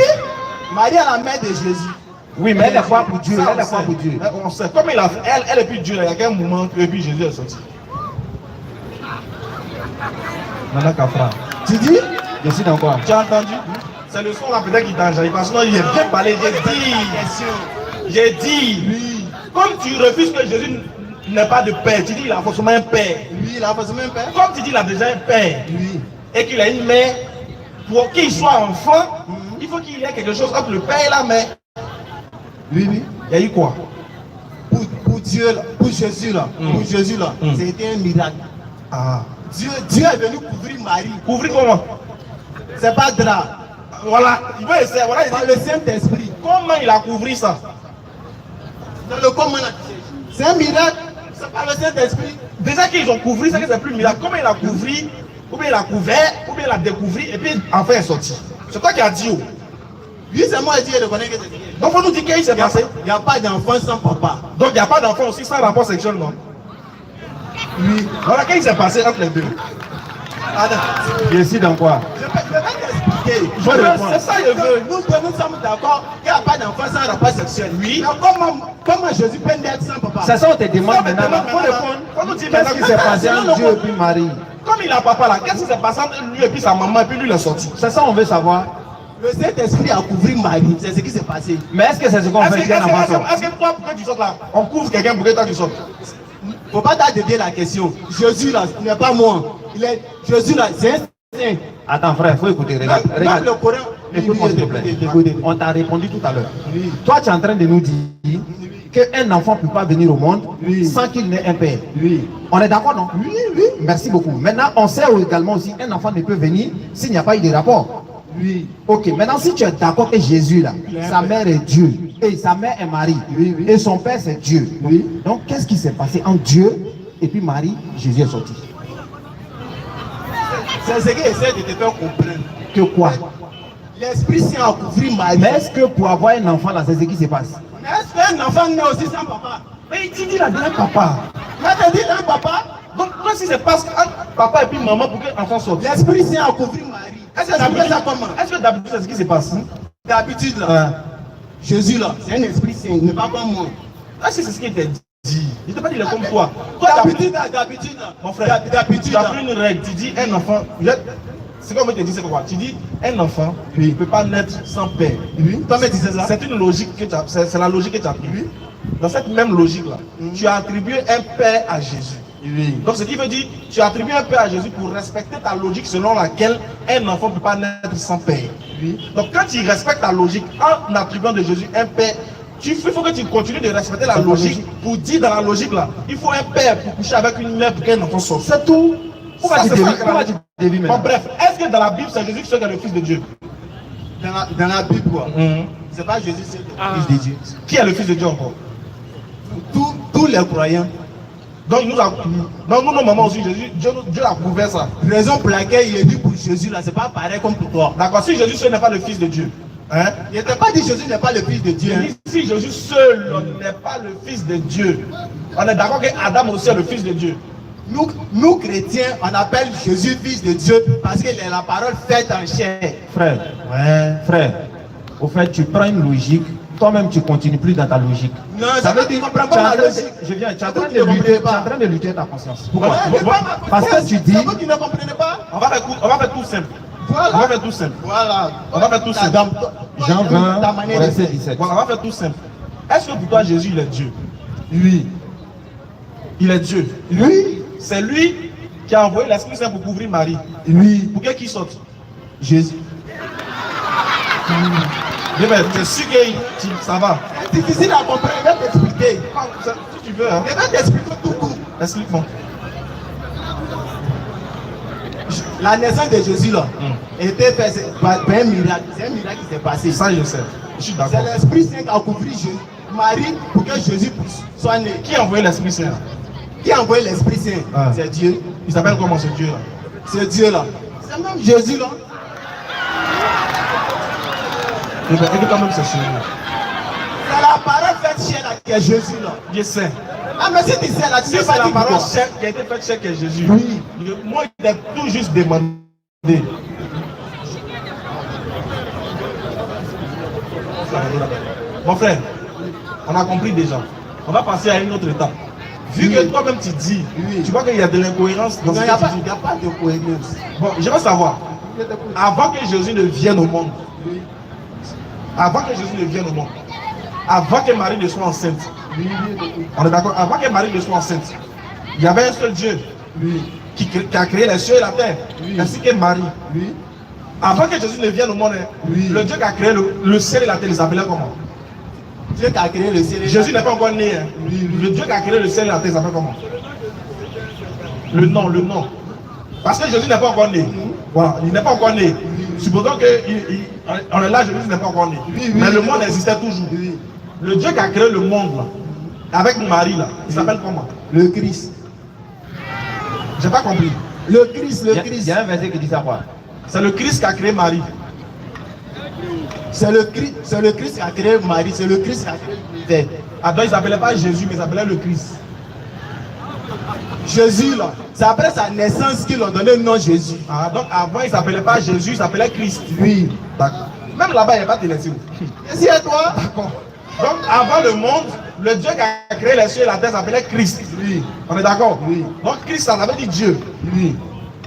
Marie est la mère de Jésus. Oui, mais elle est quoi pour Dieu? Ça, Elle est quoi on pour sait. Dieu? On sait. Comme il a fait, elle et puis Dieu, il y a qu'un moment et puis Jésus est sorti. Nana Kafra. Tu dis? Je suis dans quoi? Tu as entendu? C'est le son là peut-être qui t'a enjaillé parce que il est bien parlé. J'ai dit, comme tu refuses que Jésus n'ait pas de père, tu dis qu'il a forcément un père. Oui, il a forcément un père. Comme tu dis qu'il a déjà un père Oui. et qu'il a une mère, pour qu'il soit enfant, il faut qu'il y ait quelque chose entre le père et la mère. Oui, oui. Il y a eu quoi? Pour Dieu, là, pour Jésus là, c'était un miracle. Ah. Dieu est venu couvrir Marie. Couvrir comment? C'est pas drap. Voilà, il veut essayer. Voilà, il Par dit, le Saint-Esprit. comment il a couvert ça? Dans le comment là. C'est un miracle. C'est par le Saint-Esprit. Déjà qu'ils ont couvert, c'est que c'est plus miracle. Comment il a couvert, ou bien il a couvert, ou bien il a découvert, et puis enfin il est sorti. C'est toi qui as dit. Oh. Lui, c'est moi qui reconnaît que c'est Dieu. Donc faut nous dire qu'est-ce qui s'est passé. Il n'y a pas d'enfant sans papa. Donc il n'y a pas d'enfant aussi sans rapport sexuel, non? Oui. Voilà, qu'est-ce qui s'est passé entre les deux? Attends. Je suis dans quoi? Je vais t'expliquer. Je veux, c'est ça je veux. Nous sommes d'accord qu'il n'y a pas d'enfant sans rapport sexuel. Oui. Mais comment Jésus peut naître sans papa? C'est ça on te demande maintenant. Faut répondre. Faut nous dire Qu'est-ce qui s'est passé entre Dieu et puis Marie? Comme il a papa là, qu'est-ce qui s'est passé entre lui et puis sa maman et puis lui il est sorti? C'est ça on veut savoir. Le Saint-Esprit a couvert Marie. C'est ce qui s'est passé. Mais est-ce que c'est ce qu'on fait bien avant ça? Est-ce que toi, pour que tu sortes là, on couvre quelqu'un pour que toi tu sortes? Faut pas dédier la question. Jésus là, ce n'est pas moi. Jésus là, c'est un saint. Attends frère, il faut écouter. Regarde, Même regarde. le Coran. Écoute-moi s'il te plaît. Écoutez. On t'a répondu tout à l'heure. Oui. Toi, tu es en train de nous dire qu'un enfant ne peut pas venir au monde Oui. sans qu'il n'ait un père. Oui. On est d'accord, non? Oui, oui. Merci beaucoup. Maintenant, on sait également aussi qu'un enfant ne peut venir s'il n'y a pas eu de rapport. Oui. Ok, maintenant si tu es d'accord que Jésus là, sa mère est Dieu et sa mère est Marie et son père c'est Dieu. Oui. Donc qu'est-ce qui s'est passé entre Dieu et puis Marie? Jésus est sorti. C'est ce qu'il essaie de te faire comprendre. Que quoi? L'Esprit Saint a couvert Marie. Mais est-ce que pour avoir un enfant là, c'est ce qui se passe? Mais est-ce qu'un enfant naît aussi sans papa? Mais tu dis la dernière papa. Mais tu dis un papa? Donc, qu'est-ce qui se passe entre papa et puis maman pour qu'un enfant sorte? L'Esprit Saint a couvert Marie. Est-ce que d'habitude ça comment? Est-ce que d'habitude c'est ce qui se passe? D'habitude là, Jésus là, c'est un Esprit Saint, il n'est pas comme moi. Est-ce que c'est ce qui était dit? Je ne t'ai pas dit il est comme toi. Toi, D'habitude là, mon frère, d'habitude tu as là. pris une règle. Tu dis un enfant. C'est comme je te dis, c'est quoi? Tu dis un enfant ne peut pas naître sans père. Oui. Toi, mais tu sais ça? C'est une logique que tu as. C'est la logique que tu as pris. Dans cette même logique là, tu as attribué un père à Jésus. Oui. Donc ce qui veut dire, tu as attribué un père à Jésus pour respecter ta logique selon laquelle un enfant ne peut pas naître sans père. Oui. Donc quand tu respectes ta logique en attribuant de Jésus un père, il faut que tu continues de respecter la logique pour dire dans la logique là, il faut un père pour coucher avec une mère pour qu'un enfant sorte. C'est tout. Pourquoi tu dévis Bon, maintenant? bref, est-ce que dans la Bible c'est Jésus qui est le Fils de Dieu? Dans la Bible quoi. C'est pas Jésus, c'est le Fils de Dieu. Qui est le Fils de Dieu encore? Tous les croyants. Donc nous, nos mamans aussi, Dieu a couvert ça. Raison pour laquelle il est dit pour Jésus là, c'est pas pareil comme pour toi. D'accord, si Jésus seul n'est pas le Fils de Dieu, hein? Il n'était pas dit Jésus n'est pas le Fils de Dieu. Hein? Si Jésus seul n'est pas le Fils de Dieu, on est d'accord qu'Adam aussi est le Fils de Dieu. Nous chrétiens, on appelle Jésus Fils de Dieu parce qu'il est la parole faite en chair. Frère, frère, au fait, tu prends une logique, toi-même tu continues plus dans ta logique. Non, ça veut dire que tu comprends pas ma logique. Je viens, tu es en Tu train ne comprenais pas. de lutter ta conscience. Pourquoi? Ouais, mais pas ma Parce que conscience. tu dis. C'est vous qui ne comprenez pas. On va faire tout simple. Voilà. On va faire tout simple. Voilà. On va faire tout simple. Jean 20, ta manière de verset faire. 17. Voilà, on va faire tout simple. Est-ce que pour toi Jésus il est Dieu? Oui. Il est Dieu. Oui. C'est lui qui a envoyé l'Esprit Saint pour couvrir Marie. Oui. Pour qu'elle qui sorte? Jésus. Mais tu es sûr que ça va. C'est difficile à comprendre, je vais t'expliquer. Si tu veux, hein. Je vais t'expliquer tout court. Explique-moi. La naissance de Jésus là était faite par un miracle. C'est un miracle qui s'est passé. Ça je sais. Je suis d'accord. C'est l'Esprit Saint qui a couvert Marie pour que Jésus soit né. Qui a envoyé l'Esprit Saint? Qui a envoyé l'Esprit Saint? Ah. C'est Dieu. Il s'appelle comment ce Dieu là? C'est Dieu là. C'est même Jésus là. Et puis quand même c'est chez nous. C'est la parole faite chair là qui est Jésus là. Je sais. Ah mais si tu sais là, tu Si sais c'est pas la dire parole quoi. chère qui a été faite chère que Jésus. Oui. Moi il est tout juste demandé. Mon frère, on a compris déjà. On va passer à une autre étape. Vu que toi-même tu dis, tu vois qu'il y a de l'incohérence dans Non, ce il n'y a, que tu dis. pas de cohérence. Bon, je veux savoir, avant que Jésus ne vienne au monde, avant que Jésus ne vienne au monde, avant que Marie ne soit enceinte, on est d'accord, avant que Marie ne soit enceinte, il y avait un seul Dieu qui a créé les cieux et la terre, ainsi que Marie. Avant que Jésus ne vienne au monde, le Dieu qui a créé le ciel et la terre, il s'appelait comment? Dieu qui a créé le ciel et la Jésus n'est terre. pas encore né. Hein. Le Dieu qui a créé le ciel et la terre, il s'appelle comment? Le nom. Parce que Jésus n'est pas encore né. Voilà, il n'est pas encore né. Supposons qu'on est là, Jésus n'est pas encore né. Mais le monde existait toujours. Le Dieu qui a créé le monde, là, avec Marie, là, il s'appelle comment? Le Christ. J'ai pas compris. Le Christ, le Il Christ. y a un verset qui dit ça quoi? C'est le Christ qui a créé Marie. C'est le Christ qui a créé Marie, c'est le Christ qui a créé l'univers. Alors, il ne s'appelait pas Jésus, mais il s'appelait le Christ. Jésus là, c'est après sa naissance qu'ils ont donné le nom Jésus. Ah, donc avant, il ne s'appelait pas Jésus, il s'appelait Christ. Oui. D'accord. Même là-bas, il n'y a pas de télévision. Et si à toi? D'accord. Donc avant le monde, le Dieu qui a créé les cieux et la terre s'appelait Christ. Oui. On est d'accord? Oui. Donc Christ, ça veut dire Dieu. Oui.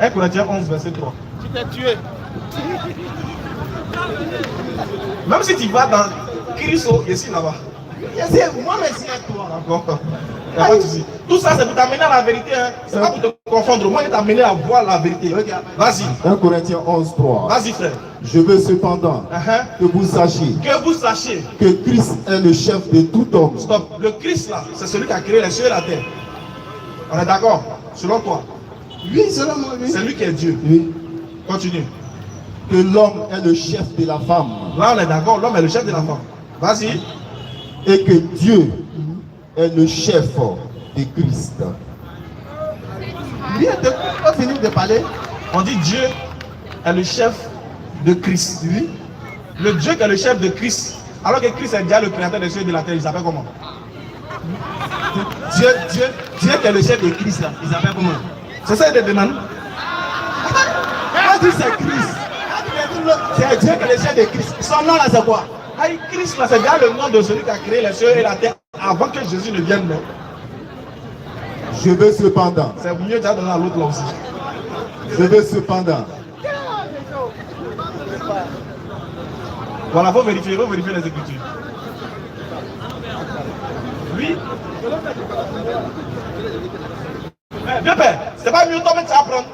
1 Corinthiens 11, verset 3. Tu t'es tué. Même si tu vas dans Christ, ici là-bas, Moi, merci à toi. D'accord. Y a pas de souci. Tout ça, c'est pour t'amener à la vérité. Hein. C'est pas pour te confondre. Moi, je t'amener à voir la vérité. Vas-y. 1 Corinthiens 11, 3. Vas-y, frère. Je veux cependant Uh-huh. que vous sachiez Que vous sachiez. que Christ est le chef de tout homme. Stop. Le Christ, là, c'est celui qui a créé les cieux et la terre. On est d'accord? Selon toi. Oui, selon moi, oui. C'est lui qui est Dieu. Oui. Continue. Que l'homme est le chef de la femme. Là, on est d'accord. L'homme est le chef de la femme. Vas-y. Et que Dieu est le chef de Christ. Lui, on finit de parler. On dit Dieu est le chef de Christ. Oui. Le Dieu qui est le chef de Christ. Alors que Christ est déjà le créateur des cieux et de la terre. Il s'appelle comment? Dieu qui est le chef de Christ, là. Il s'appelle comment? C'est ça, il te demande. On dit c'est Christ. C'est Dieu qui est le chef de Christ. Son nom là, c'est quoi? Aïe, Christ, là, c'est déjà le nom de celui qui a créé les cieux et la terre avant que Jésus ne vienne. Non? Je veux cependant. C'est mieux déjà donner à l'autre là aussi. Je veux cependant. Voilà, faut vérifier les Écritures. Oui. Bien père, c'est pas mieux toi mais tu apprends.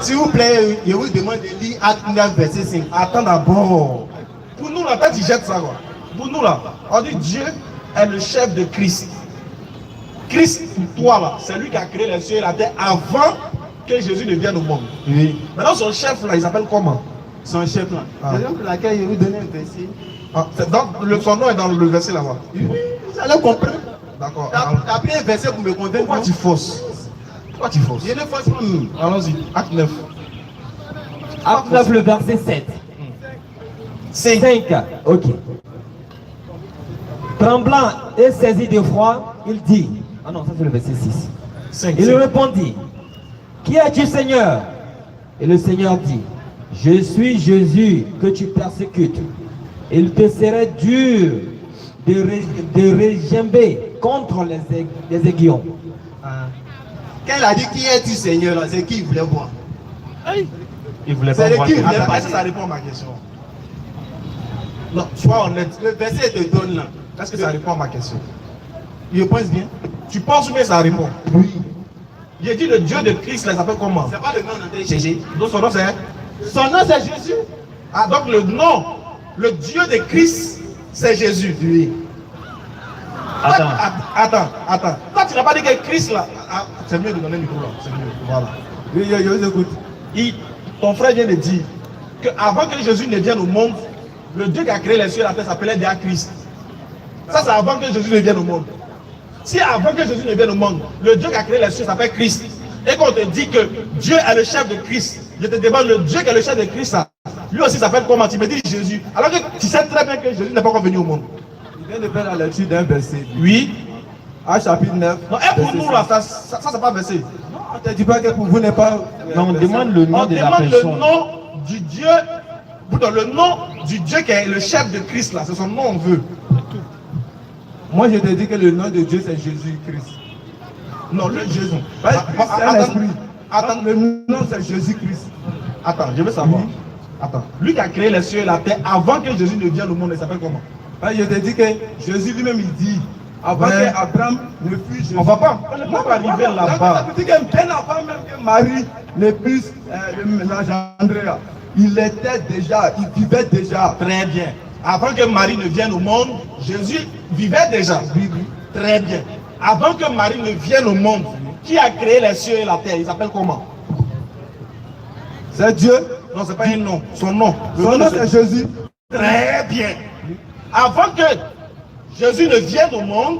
S'il vous plaît, je vous demande de lire Acte 9, verset 5. Attends d'abord. Pour nous là, peut-être tu jettes ça quoi. Pour nous là, on dit Dieu est le chef de Christ. Christ, pour toi là, c'est lui qui a créé les cieux et la terre avant que Jésus ne vienne au monde. Oui. Maintenant son chef là, il s'appelle comment? Son chef là. Ah. C'est pour laquelle je vais vous donner un verset. Ah, son nom est dans le verset là-bas. Oui, vous allez comprendre. D'accord. T'as pris un verset pour me convaincre. Pourquoi tu fausses? Pourquoi tu fausses? Je ne force pas. Allons-y, acte 9. Acte 9, le verset 7. 5. Ok. Tremblant et saisi d'effroi, il dit. Ah non, ça c'est le verset 6. 5. Il répondit, qui es-tu, Seigneur? Et le Seigneur dit, je suis Jésus que tu persécutes. Il te serait dur de régimber contre les aiguillons. Quand il a dit qui es-tu, Seigneur, c'est qui il voulait voir. Il voulait C'est pas voir. qui voulait Attends, pas est-ce que ça répond à ma question? Non, sois honnête. Le verset te donne là. Est-ce que ça répond à ma question? Je pense bien. Tu penses bien que ça répond? Oui. J'ai dit le Dieu de Christ, là, il s'appelle comment? C'est pas le nom de Jésus. Donc son nom c'est? Son nom c'est Jésus. Ah, donc le nom, le Dieu de Christ, c'est Jésus. Oui. Attends. Toi, tu n'as pas dit que Christ là. Ah, c'est mieux de donner le micro là. C'est mieux. Voilà. Oui, je vous écoute. Ton frère vient de dire qu'avant que Jésus ne vienne au monde, le Dieu qui a créé les cieux et la terre s'appelait déjà Christ. Ça, c'est avant que Jésus ne vienne au monde. Si avant que Jésus ne vienne au monde, le Dieu qui a créé les cieux s'appelle Christ, et qu'on te dit que Dieu est le chef de Christ, je te demande, le Dieu qui est le chef de Christ, ça, lui aussi s'appelle comment? Tu me dis Jésus. Alors que tu sais très bien que Jésus n'est pas encore venu au monde. Il vient de faire la lecture d'un verset. Oui. À chapitre 9. Non, et pour nous, là, ça c'est pas versé. Non, on ne te dit pas que pour vous n'est pas. Non, on demande le nom On de la demande le personne. nom du Dieu, plutôt le nom du Dieu qui est le chef de Christ, là, c'est son nom on veut. Moi, je te dis que le nom de Dieu, c'est Jésus-Christ. Non, le Jésus. Attends, le nom, c'est Jésus-Christ. Attends, je veux savoir. Attends, lui qui a créé les cieux et la terre avant que Jésus ne vienne au monde, il s'appelle comment? Je te dis que Jésus lui-même, il dit, avant qu'Abraham ne fût Jésus. On va pas arriver là-bas. Ça veut dire que bien avant même que Marie ne puisse l'engendrer, il était déjà, il vivait déjà. Très bien. Avant que Marie ne vienne au monde, Jésus vivait déjà. Très bien. Avant que Marie ne vienne au monde, qui a créé les cieux et la terre? Il s'appelle comment? C'est Dieu. Non, c'est pas un nom. Son nom. Son nom, c'est Jésus. Très bien. Avant que Jésus ne vienne au monde,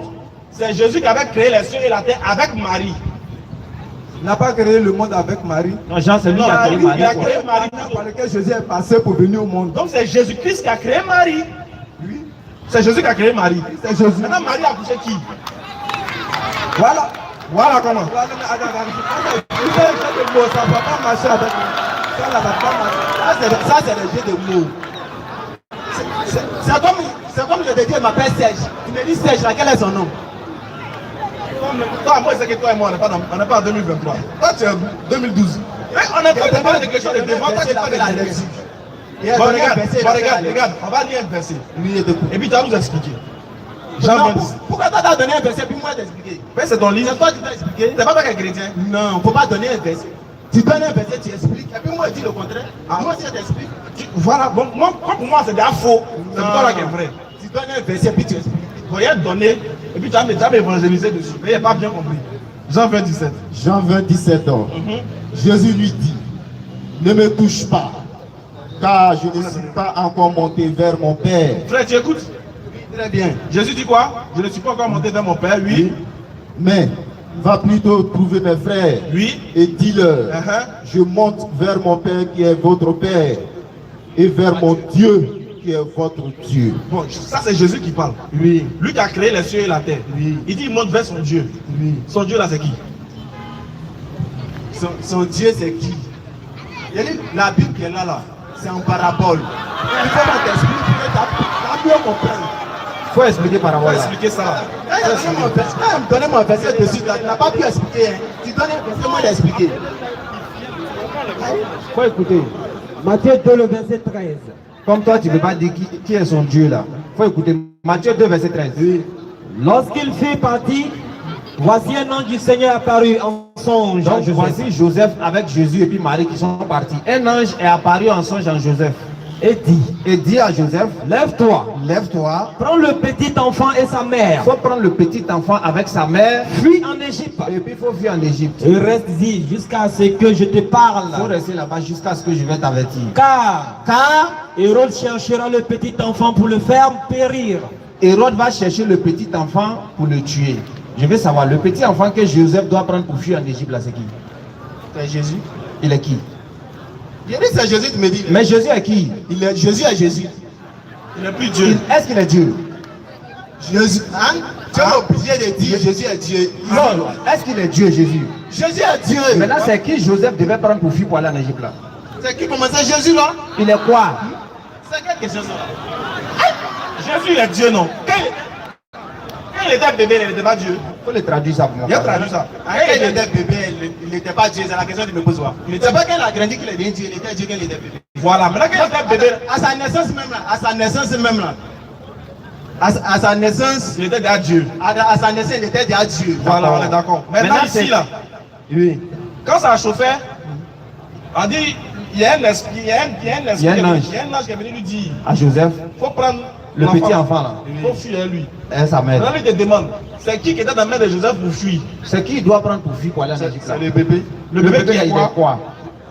c'est Jésus qui avait créé les cieux et la terre avec Marie. Il n'a pas créé le monde avec Marie. Non, Jean, c'est lui Non, qui a créé il a Marie. créé Marie. Par lequel Jésus est passé pour venir au monde. Donc c'est Jésus-Christ qui a créé Marie. Oui. C'est Jésus qui a créé Marie. C'est Jésus. Maintenant Marie a accouché qui? Voilà. Voilà comment. Voilà, mais attends. Vous avez fait des mots, ça ne va pas marcher avec nous. Ça ne va pas marcher. Ça, c'est le jeu de mots. C'est comme je te dis, il m'appelle Serge. Tu me dis Serge, laquelle est son nom? Toi, moi, c'est que toi et moi, on n'est pas en 2023. Toi, tu es en 2012. Mais on est en train de parler de quelque chose de devant, toi, tu parles de la lecture. Bon, regarde, on va lire un verset. Oui, je t'écoute. Et puis, tu vas nous expliquer. Jean Non, 27. pourquoi toi t'as donné un verset puis moi t'expliquer? Mais c'est ton livre. C'est toi qui dois expliquer. C'est pas toi qui es chrétien. Non, faut pas donner un verset. Tu donnes un verset, tu expliques. Et puis moi je dis le contraire. Moi aussi je t'explique. Voilà, bon, moi, pour moi, c'est déjà faux. C'est toi là qui est vrai. Tu donnes un verset puis tu expliques. Vous voyez donner, et puis tu vas m'évangéliser dessus. Mais il n'a pas bien compris. Jean 27. Jean 20, 17 ans. Jésus lui dit, ne me touche pas, car je ne suis pas encore monté vers mon Père. Frère, tu écoutes? Très bien. Jésus dit quoi? Je ne suis pas encore monté vers mon Père, oui. Mais va plutôt trouver mes frères Oui. et dis-leur, Uh-huh. je monte vers mon Père qui est votre Père et vers mon Dieu qui est votre Dieu. Bon, ça c'est Jésus qui parle. Oui. Lui qui a créé les cieux et la terre. Oui. Il dit il monte vers son Dieu. Oui. Son Dieu là c'est qui? Son Dieu c'est qui? Il dit, la Bible qui est là, c'est en parabole. Il faut qu'on t'explique que tu as mieux comprendre. Faut expliquer par On rapport va là. expliquer ça. Donnez-moi un verset dessus, tu n'as pas pu expliquer. Hein. Tu donnes un verset, moi d'expliquer. Faut écouter. Matthieu 2, le verset 13. Comme toi, tu ne peux pas dire qui est son Dieu là. Faut écouter. Matthieu 2, verset 13. Lorsqu'il fut parti, voici un ange du Seigneur apparu en songe. Donc, Joseph. voici Joseph avec Jésus et puis Marie qui sont partis. Un ange est apparu en songe en Joseph. Et dit à Joseph, lève-toi, lève-toi. prends le petit enfant et sa mère, Il faut prendre le petit enfant avec sa mère. fuis en Égypte Et puis il faut fuir en Égypte. et reste-y jusqu'à ce que je te Il faut parle. rester là-bas jusqu'à ce que je vais t'avertir. Car Hérode cherchera le petit enfant pour le faire périr. Hérode va chercher le petit enfant pour le tuer. Je veux savoir, le petit enfant que Joseph doit prendre pour fuir en Égypte, là, c'est qui? C'est Jésus. Il est qui? J'ai dit c'est Jésus, tu me dis. Mais Jésus est qui? Jésus est Jésus. Il n'est plus Dieu. Est-ce qu'il est Dieu? Jésus. Hein? Tu es obligé de dire Jésus est Dieu. Non. Est-ce qu'il est Dieu, Jésus? Jésus est Dieu. Maintenant, c'est qui Joseph devait prendre pour fuir pour aller en Égypte là? C'est qui commençait Jésus là? Il est quoi? C'est quelle question ça? Jésus il est Dieu, non? Quand il était bébé, il n'était pas Dieu. Il faut le traduire ça pour moi. Il a traduit ça. Quand il était bébé, il n'était pas Dieu. C'est la question que tu me poses. C'est pas quand il a grandi qu'il est devenu Dieu. Il était Dieu quand il était bébé. Voilà, maintenant quand il était bébé, À sa naissance même là. À sa naissance même là. À sa naissance. il était déjà Dieu. À sa naissance, il était déjà Dieu. Voilà, on est d'accord. Maintenant ici là, Oui. quand ça a chauffé, on dit il y a un esprit, il y a un esprit, Il y a un ange. il y a un ange qui est venu lui dire, À Joseph, faut prendre le petit enfant là, il faut fuir lui. et sa mère. Maintenant, il te demande, c'est qui était dans la main de Joseph pour fuir? C'est qui il doit prendre pour fuir pour aller en Égypte là? C'est le bébé. Le bébé qui est il est quoi?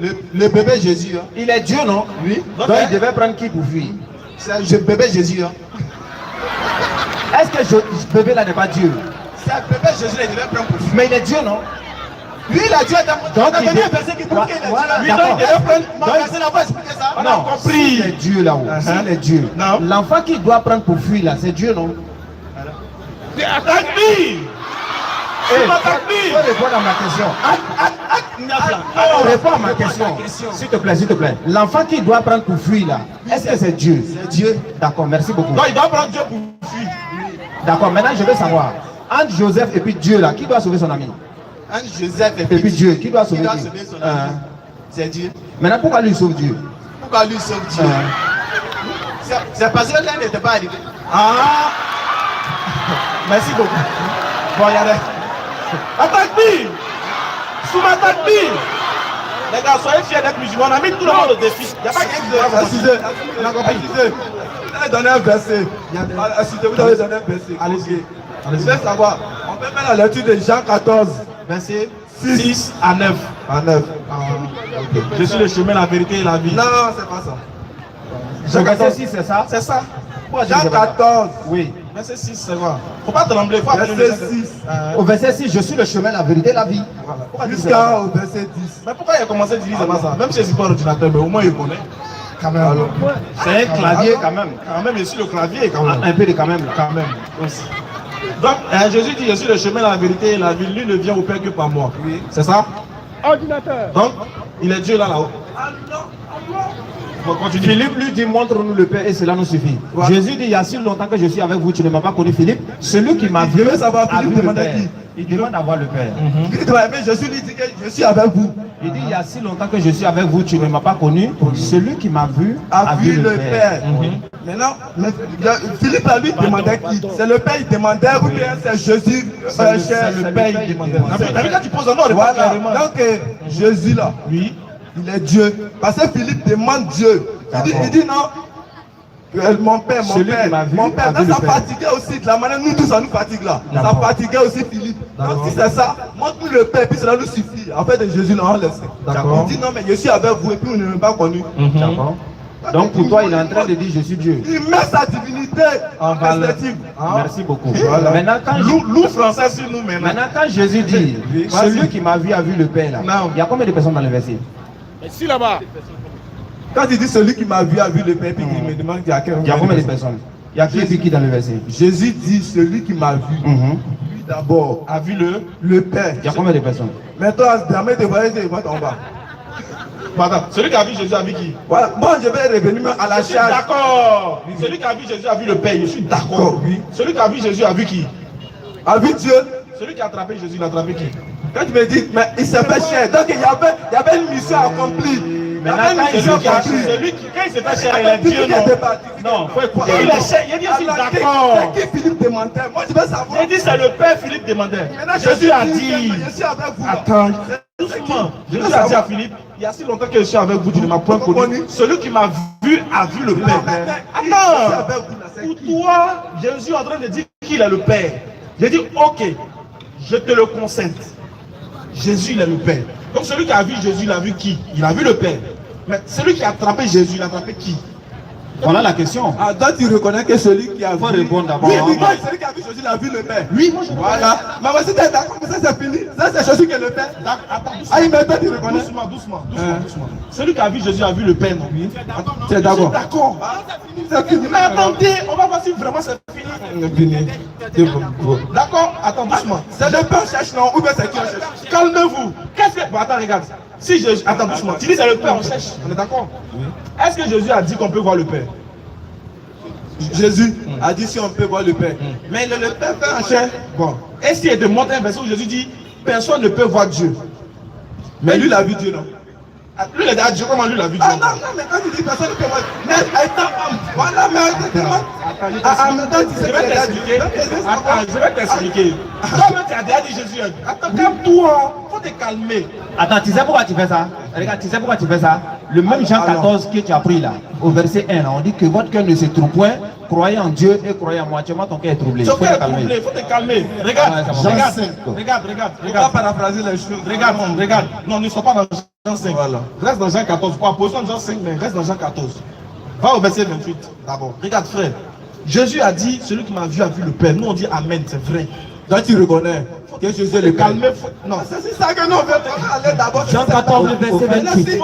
Le bébé Jésus. Hein. Il est Dieu, non? Oui. Donc il devait prendre qui pour fuir? C'est le bébé Jésus. Hein. Est-ce que ce bébé là n'est pas Dieu? C'est le bébé Jésus, il devait prendre pour fuir. Mais il est Dieu, non? Lui, il a Dieu. Donc, il il devait- un verset qui prouve qu'il est Voilà, Dieu. d'accord. Il devait prendre. Mon verset là, va expliquer ça. On a compris. S'il est Dieu là-haut, s'il est Dieu, Non. l'enfant qu'il doit prendre pour fuir là, c'est Dieu, non? Attaque-lui! Eh, Attaque-lui! faut répondre à ma question. Réponds à ma question. S'il te plaît, s'il te plaît. L'enfant qu'il doit prendre pour fuir là, est-ce que c'est Dieu? C'est Dieu. D'accord, merci beaucoup. Non, il doit prendre Dieu pour fuir. D'accord, maintenant je veux savoir, entre Joseph et puis Dieu là, qui doit sauver son ami? Entre Joseph Et puis Dieu, qui doit sauver Qui doit qui? sauver son Hein. ami? C'est Dieu. Maintenant pourquoi lui sauve Dieu? Pourquoi lui sauve Dieu? Hein. C'est parce que là, il n'était pas arrivé. Ah! Merci beaucoup. Bon, il y a des... Attaque-lui! Sous-attaque-lui! Les gars, soyez fiers d'être musulmans. On a mis tout le monde au défi. Il n'y a pas quelqu'un qui doit Assisez, vous allez donner un verset. Assisez, vous allez donner un verset. Allez-y. Vous voulez savoir, on peut faire la lecture de Jean 14, Verset 6 à 9. à 9. Je suis le chemin, la vérité et la vie. Non, c'est pas ça. Le verset 6, c'est ça? C'est ça. Jean 14, Oui. Verset 6, c'est quoi? Faut pas trembler, faut appeler le verset verset. 6, Au verset 6, je suis le chemin, la vérité, la vie. Pourquoi tu dis ça? jusqu'au verset 10. Mais pourquoi il a commencé à dire c'est pas ça? Même si je suis pas ordinateur, mais au moins il connaît. Quand même. C'est un clavier quand même. Quand même, je suis le clavier quand même. Un peu de quand même là. Quand même. Aussi. Donc, Jésus dit, je suis le chemin, la vérité et la vie. Lui ne vient au Père que par moi. Oui. C'est ça? Ordinateur. Donc, il est Dieu là-haut. Continue. Philippe lui dit, montre-nous le Père et cela nous suffit. Voilà. Jésus dit, il y a si longtemps que je suis avec vous, tu ne m'as pas connu, Philippe. Celui qui m'a vu veut savoir, a Philippe vu le demandait Père. qui? Il demande à voir le Père. Il dit, ouais, mais Jésus lui dit que je suis avec vous. Il dit, il y a si longtemps que je suis avec vous, tu ne m'as pas connu. Celui qui m'a vu A vu le Père. Mhm. Maintenant, Philippe a lui demandait qui? C'est le Père, il demandait, ou bien c'est Jésus, C'est le Père, il demandait. T'as vu quand tu poses un nom, réponds Voilà. clairement. Donc, Jésus là, Oui. il est Dieu. Parce que Philippe demande Dieu. Il dit non. Mon père, Celui qui m'a vu mon père, a ça vu le Père. fatiguait aussi, de la manière nous tous ça nous fatigue là. Ça D'accord. fatiguait aussi Philippe. Donc si c'est ça, montre-nous le Père, puis cela nous suffit. En fait, Jésus, là, on le sait. D'accord. Il dit non, mais je suis avec vous et puis vous ne m'avez pas connu. D'accord. Donc pour toi, il est en train de dire, je suis Dieu. Il met sa divinité en perspective. Merci beaucoup. Voilà. Maintenant, quand Loup français sur nous maintenant. Maintenant, quand Jésus dit, Oui. celui qui m'a vu a vu le Père là, Non. il y a combien de personnes dans le verset? Ici là-bas. Quand il dit celui qui m'a vu a vu le Père, puis il me demande il y a Il y a combien de personnes? Il y a qui et puis qui dans le verset? Jésus dit celui qui m'a vu, lui d'abord, A vu le Père. Il y a combien de personnes? Mais toi, jamais te voyais, tu vas en bas. Attends, celui qui a vu Jésus a vu qui? Voilà. Moi, je vais revenir même à la Je suis charge. d'accord. Celui qui a vu Jésus a vu le Père. Je suis d'accord. Oui. Celui qui a vu Jésus a vu qui? A vu Dieu. Celui qui a attrapé Jésus, il a attrapé qui? Quand tu me dis, mais il s'est fait cher. Donc il y avait une mission accomplie. Il y avait une mission Celui qui a accomplie. celui qui, quand il s'est fait cher, il a Dieu, non? Non, faut écouter. Il est cher, il a dit, je suis Alors, d'accord. c'est qui Philippe demandait? Moi, je veux savoir. J'ai dit, c'est le Père Philippe demandait. Maintenant, Jésus a dit, dit. je suis avec vous. là. Attends, doucement. Jésus a dit à Philippe, il y a si longtemps que je suis avec vous, tu ne m'as point connu. Celui qui m'a vu a vu le Père. Attends, pour toi, Jésus est en train de dire qu'il est le Père. J'ai dit, ok, je te le consente. Jésus, il est le Père. Donc celui qui a vu Jésus, il a vu qui? Il a vu le Père. Mais celui qui a attrapé Jésus, il a attrapé qui? Voilà la question. Ah, donc tu reconnais que celui qui a vu. Faut répondre d'abord. Oui, oui, celui qui a vu Jésus, il a vu le Père. Oui, moi je Voilà. Mais voici, t'es d'accord, mais ça c'est fini. Ça c'est Jésus qui est le Père. Attends, Ah, il maintenant tu reconnais. doucement, doucement. Celui qui a vu Jésus a vu le Père, non? Oui. Tu es d'accord? D'accord. C'est fini. Mais attendez, on va voir si vraiment c'est fini. C'est fini. C'est bon. D'accord, attends doucement. C'est le Père cherche, non? Ou bien c'est qui on cherche? Calmez-vous. Qu'est-ce que. Bon, attends, regarde. Si Jésus. Attends doucement. Tu dis c'est le Père, on cherche. On est d'accord? Est-ce que Jésus a dit qu'on peut voir le Père? Jésus a dit si on peut voir le Père. Mais le Père fait en chair. Bon. Est-ce qu'il te montre un verset où Jésus dit personne ne peut voir Dieu? Mais lui, il a vu Dieu, non? Lui, il a dit Dieu, comment lui, il a vu Dieu? Ah non, non, mais quand tu dis personne ne peut voir Dieu. Mais voilà, mais en même temps, tu sais Je vais t'expliquer. Attends, je vais t'expliquer. Toi-même, tu as déjà dit Jésus. Attends, calme-toi. Faut te calmer. Attends, tu sais pourquoi tu fais ça? Regarde, tu sais pourquoi tu fais ça? Le même Jean 14 que tu as pris là, au verset 1, là, on dit que votre cœur ne se trouble point, croyez en Dieu et croyez en moi. Actuellement, ton cœur est troublé. Il Ton faut cœur te est troublé, calmer. faut te calmer. Regarde, Ouais, ça va. regarde. On va paraphraser les choses. Regarde. Non, ne sois pas dans Jean 5. Voilà. Reste dans Jean 14. Pas position dans Jean 5, mais reste dans Jean 14. Va au verset 28 d'abord. Regarde, frère. Jésus a dit, celui qui m'a vu a vu le Père. Nous, on dit Amen, c'est vrai. Donc tu reconnais que Jésus est le Père. Calmez. Non, C'est ça que nous on veut aller d'abord. Jean 14, verset 28.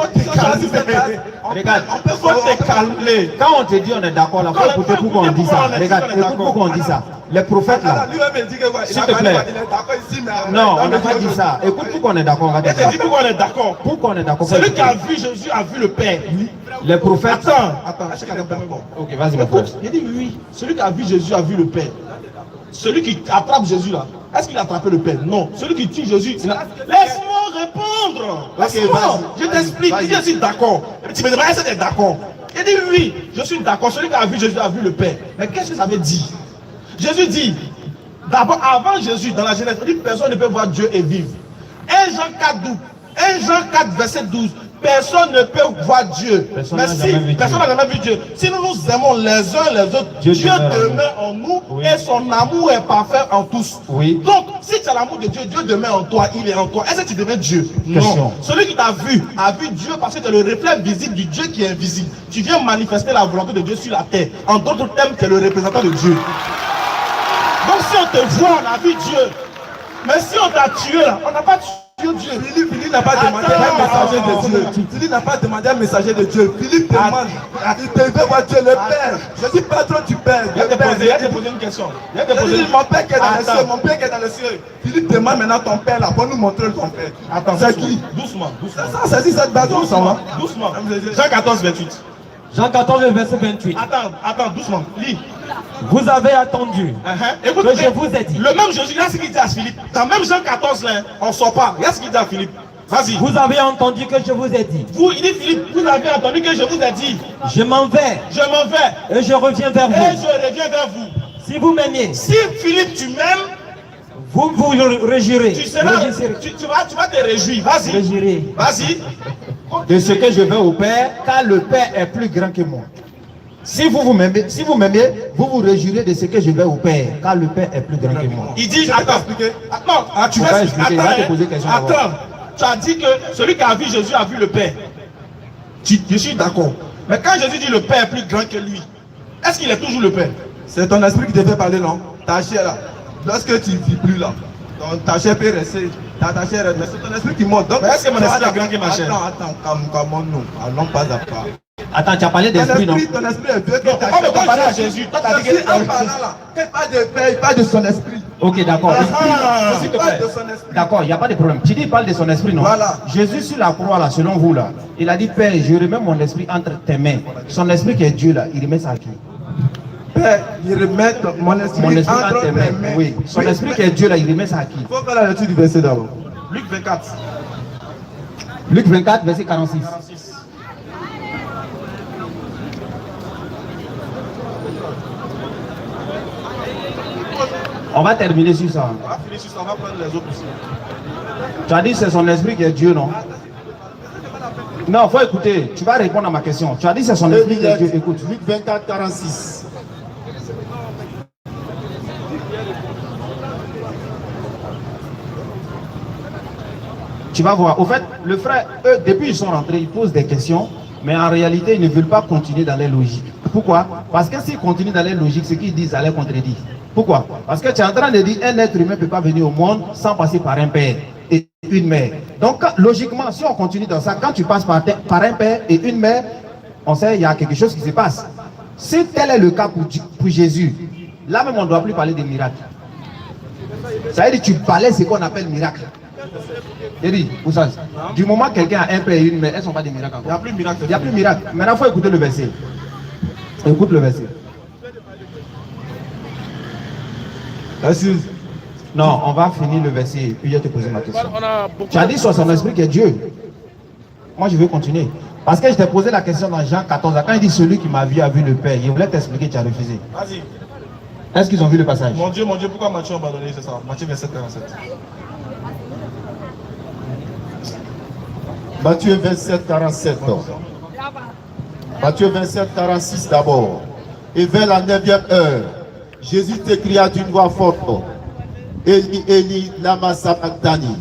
Regarde, faut te calmer. quand on te dit on est d'accord là, faut écouter pourquoi on dit ça. Regarde, écoute pourquoi on dit ça. Les prophètes là. Lui-même dit que quoi, il S'il a te pas plaît. dit qu'il est d'accord ici, mais Non, on n'a pas dit ça. Écoute pourquoi on est d'accord. On va dire Je ça. te dis pourquoi on est d'accord. Pourquoi on est d'accord? Celui qui a vu Jésus a vu le Père. Les prophètes. Attends, est-ce qu'il est bon? Ok, vas-y, mon frère. Écoute, il dit oui. Celui qui a vu Jésus a vu le Père. Celui qui attrape Jésus là, est-ce qu'il a attrapé le Père? Non. Celui qui tue Jésus, laisse-moi répondre. Laisse-moi. Je t'explique. Il dit je suis d'accord. Tu me demandes est-ce que tu es d'accord? Il dit oui, je suis d'accord. Celui qui a vu Jésus a vu le Père. Mais qu'est-ce que ça veut dire? Jésus dit, d'abord, avant Jésus, dans la Genèse, il dit personne ne peut voir Dieu et vivre. 1 Jean 4, 12. 1 Jean 4, verset 12. Personne ne peut voir Dieu. Personne Mais n'a si jamais vu personne Dieu. n'a jamais vu Dieu. Si nous nous aimons les uns les autres, Dieu Dieu demeure en demeure en nous Oui. et son amour est parfait en tous. Oui. Donc, si tu as l'amour de Dieu, Dieu demeure en toi, il est en toi. Est-ce que tu deviens Dieu? Question. Non. Celui qui t'a vu a vu Dieu parce que tu es le reflet visible du Dieu qui est invisible. Tu viens manifester la volonté de Dieu sur la terre. En d'autres termes, tu es le représentant de Dieu. Donc, si on te voit, on a vu Dieu. Mais si on t'a tué là, on n'a pas tué Dieu. Philippe n'a pas demandé un messager de Dieu. Philippe n'a pas demandé un messager de Dieu. Philippe demande. Il te veut voir Dieu, le Père. Je dis patron du Père. Il vient te poser une question. Il vient te poser Il une dit, mon Père qui est dans les Attends. cieux, mon Père qui est dans les cieux. Philippe demande maintenant ton Père là, pour nous montrer ton Père. Attends, C'est qui? doucement. Ça, c'est dit cette base, on s'en va. Doucement. Jean 14, 28. Jean 14, verset 28. Attends, doucement. Lis. Vous avez attendu Écoute, que je vous ai dit. Le même Jésus, regarde ce qu'il dit à Philippe. Dans même Jean 14, là, on ne sort pas. Regarde ce qu'il dit à Philippe. Vas-y. Vous avez entendu que je vous ai dit. Il dit Philippe, vous avez entendu que je vous ai dit. Je m'en vais. Je m'en vais. Et je reviens vers Et vous. je reviens vers vous. Si vous m'aimiez, Si Philippe, tu m'aimes, vous vous réjouirez. tu vas te réjouir. Vas-y. Réjouirez. Vas-y. De ce que je vais au Père, car le Père est plus grand que moi. Si vous m'aimez, vous vous réjouirez de ce que je vais au Père, car le Père est plus grand que moi. Il dit, attends, tu vas expliquer. Il va te poser question d'abord. Attends, tu as dit que celui qui a vu Jésus a vu le Père. Je suis d'accord. Mais quand Jésus dit le Père est plus grand que lui, est-ce qu'il est toujours le Père? C'est ton esprit qui te fait parler, non? Ta chair là. Lorsque tu ne vis plus là, ta chair peut rester. Ta chair reste. Mais c'est ton esprit qui monte. Donc, est-ce que mon esprit est grand que ma chair? Attends, calmons-nous. Allons pas à pas. Attends, tu as parlé d'esprit, non? Ton esprit est vieux que ta Oh, mais chair. quand tu à Jésus, toi t'as dit que En parlant là, il parle de Père, il parle de son esprit. Ok, d'accord. Il parle de son esprit. D'accord, il n'y a pas de problème. Tu dis, il parle de son esprit, non? Voilà. Jésus sur la croix, là, selon vous, là, il a dit, Père, je remets mon esprit entre tes mains. Son esprit qui est Dieu, là, il remet ça à qui? Père, il remet mon esprit entre tes mains. Oui. Son esprit qui est Dieu, là, il remet ça à qui? Il faut faire la lecture du verset d'abord. Luc 24. Luc 24, verset 46. On va terminer sur ça. On va finir sur ça, on va prendre les autres aussi. Tu as dit c'est son esprit qui est Dieu, non? Non, il faut écouter. Tu vas répondre à ma question. Tu as dit c'est son esprit qui est Dieu. Écoute. Luc 24, 46. Tu vas voir. Au fait, le frère, eux, depuis ils sont rentrés, ils posent des questions, mais en réalité, ils ne veulent pas continuer dans les logiques. Pourquoi? Parce que s'ils continuent dans les logiques, ce qu'ils disent, ça les contredit. Pourquoi? Parce que tu es en train de dire un être humain ne peut pas venir au monde sans passer par un père et une mère. Donc, logiquement, si on continue dans ça, quand tu passes par un père et une mère, on sait qu'il y a quelque chose qui se passe. Si tel est le cas pour Jésus, là même on ne doit plus parler de miracles. Ça veut dire que tu balais ce qu'on appelle miracle. J'ai dit, du moment que quelqu'un a un père et une mère, elles ne sont pas des miracles encore. Il n'y a plus de miracle. Il n'y a plus de miracle. Maintenant, il faut écouter le verset. Écoute le verset. Non, on va finir le verset, puis je vais te poser ma question. Tu as dit sur son esprit qui est Dieu. Moi, je veux continuer. Parce que je t'ai posé la question dans Jean 14. Quand il dit celui qui m'a vu a vu le Père, il voulait t'expliquer, tu as refusé. Vas-y. Est-ce qu'ils ont vu le passage? Mon Dieu, pourquoi Matthieu a abandonné? C'est ça. Matthieu 27, 47. Matthieu 27, 47. Matthieu 27, 46 d'abord. Et vers la 9e heure, Jésus s'écria d'une voix forte, Eli, Eli, lama sabachthani.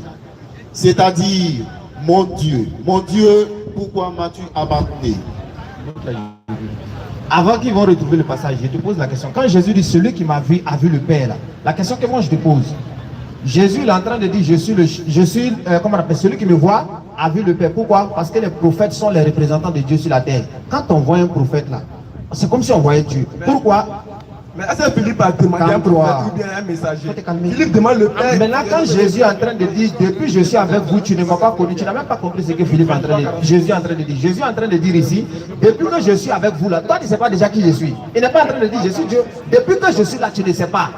C'est-à-dire, mon Dieu, pourquoi m'as-tu abandonné? Avant qu'ils vont retrouver le passage, je te pose la question. Quand Jésus dit celui qui m'a vu a vu le Père, là, la question que moi je te pose, Jésus est en train de dire comment on appelle, celui qui me voit a vu le Père. Pourquoi? Parce que les prophètes sont les représentants de Dieu sur la terre. Quand on voit un prophète là, c'est comme si on voyait Dieu. Pourquoi? Mais est-ce que Philippe a demandé un prophète ou bien un messager? Philippe demande le Père. Maintenant, quand Jésus est en train de dire, depuis je suis avec vous, tu ne m'as pas connu, tu n'as même pas compris ce que Philippe est en train de dire. Jésus est en train de dire. Jésus est en train de dire ici, depuis que je suis avec vous là, toi tu ne sais pas déjà qui je suis. Il n'est pas en train de dire je suis Dieu. Depuis que je suis là, tu ne sais pas.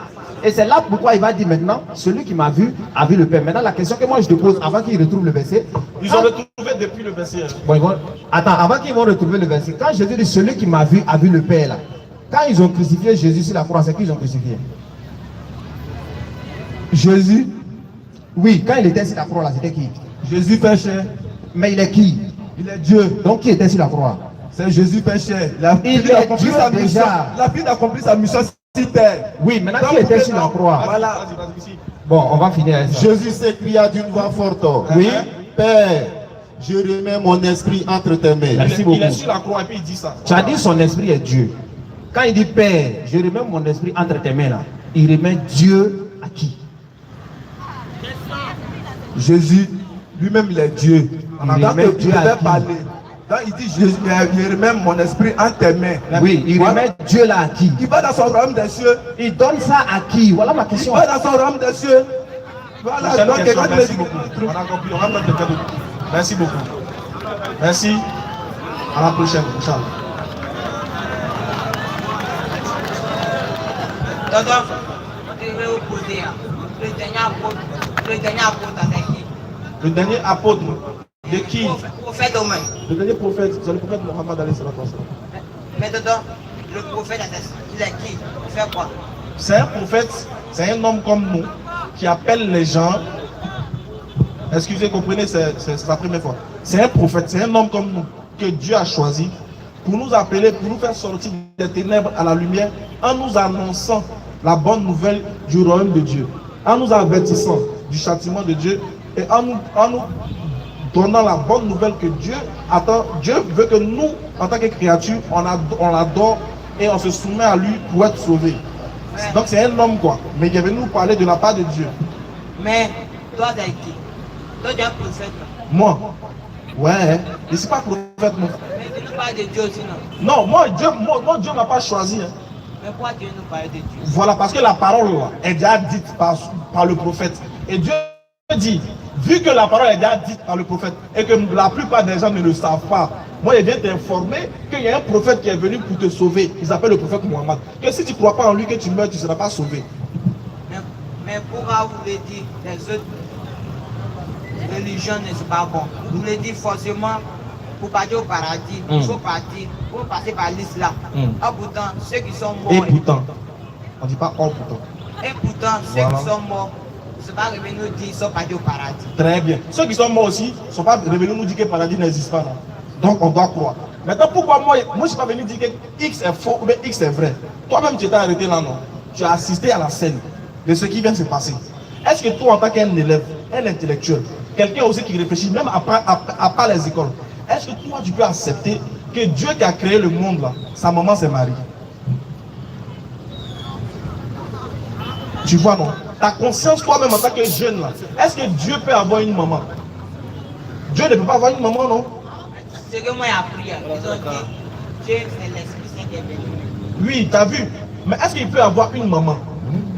Et c'est là pourquoi il va dire maintenant, celui qui m'a vu a vu le Père. Maintenant, la question que moi je te pose, avant qu'il retrouve le verset. Ils ont retrouvé depuis le verset. Bon, attends, avant qu'ils vont retrouver le verset, quand Jésus dit celui qui m'a vu a vu le Père là. Quand ils ont crucifié Jésus sur la croix, c'est qui ils ont crucifié? Jésus. Oui, quand il était sur la croix là, c'était qui? Jésus fait chair. Mais il est qui? Il est Dieu. Donc qui était sur la croix? C'est Jésus fait chair. Il est Dieu déjà. La fille a accompli sa mission sur terre. Oui, maintenant qui était sur la croix? Voilà. Bon, on va finir avec ça. Jésus s'écria d'une voix forte, Oui. Père, je remets mon esprit entre tes mains. Merci beaucoup. Il est sur la croix et puis il dit ça. Tu as dit son esprit est Dieu. Quand il dit Père, je remets mon esprit entre tes mains là, il remet Dieu à qui? Jésus, lui-même il est Dieu. Il remet Dieu à qui? Parler. Donc il dit Jésus, je remets mon esprit entre tes mains. Oui, il remet Dieu là à qui? Il va dans son royaume des cieux. Il donne ça à qui? Voilà ma Il question. va dans son royaume des cieux. Voilà, donc Question, quand merci beaucoup. On a compris, on va prendre quelqu'un d'autre. Merci beaucoup. Merci. À la prochaine, Inch'Allah. Donc, je vais vous poser le dernier apôtre avec qui? Le dernier apôtre de qui? Prophète Omer. Le dernier prophète, c'est le prophète Mohammed alayhi salatu wa salam. Mais dedans, le prophète, il est qui? Il fait quoi? C'est un prophète, c'est un homme comme nous qui appelle les gens. Excusez, comprenez, c'est la première fois. C'est un prophète, c'est un homme comme nous que Dieu a choisi pour nous appeler, pour nous faire sortir des ténèbres à la lumière en nous annonçant la bonne nouvelle du royaume de Dieu, en nous avertissant du châtiment de Dieu et en nous donnant la bonne nouvelle que Dieu attend. Dieu veut que nous, en tant que créatures, on l'adore et on se soumet à lui pour être sauvés. Ouais. Donc c'est un homme quoi, mais il est venu nous parler de la part de Dieu. Mais toi, t'es qui? Toi, tu es un prophète. Moi, ouais, je ne suis pas prophète non. Mais tu nous parles de Dieu aussi, non? Non, moi Dieu m'a pas choisi. Hein. Mais pourquoi tu veux nous parler de Dieu? Voilà, parce que la parole là, est déjà dite par le prophète. Et Dieu dit, vu que la parole est déjà dite par le prophète et que la plupart des gens ne le savent pas, moi je viens t'informer qu'il y a un prophète qui est venu pour te sauver. Il s'appelle le prophète Mohammed. Que si tu ne crois pas en lui, que tu meurs, tu ne seras pas sauvé. Mais pourquoi vous voulez dire les autres religions ne sont pas bonnes? Vous voulez dire forcément pour partir au paradis, il faut partir, pour passer par l'islam. Ah pourtant, ceux qui sont morts. Et pourtant, on ne dit pas oh pourtant. Et pourtant, ceux qui sont morts, ne sont pas revenus nous dire qu'ils sont partis au paradis. Très bien. Ceux qui sont morts aussi ne sont pas revenus nous dire que le paradis n'existe pas. Non? Donc on doit croire. Maintenant, pourquoi moi je ne suis pas venu dire que X est faux ou bien X est vrai? Toi-même, tu t'es arrêté là, non? Tu as assisté à la scène de ce qui vient de se passer. Est-ce que toi, en tant qu'un élève, un intellectuel, quelqu'un aussi qui réfléchit, même à part les écoles, est-ce que toi, tu peux accepter que Dieu qui a créé le monde, là, sa maman c'est Marie? Tu vois, non? Ta conscience, toi-même, en tant que jeune, là, est-ce que Dieu peut avoir une maman? Dieu ne peut pas avoir une maman, non? Ce que moi j'ai appris, ils ont dit Dieu c'est l'Esprit Saint qui est venu. Oui, tu as vu. Mais est-ce qu'il peut avoir une maman?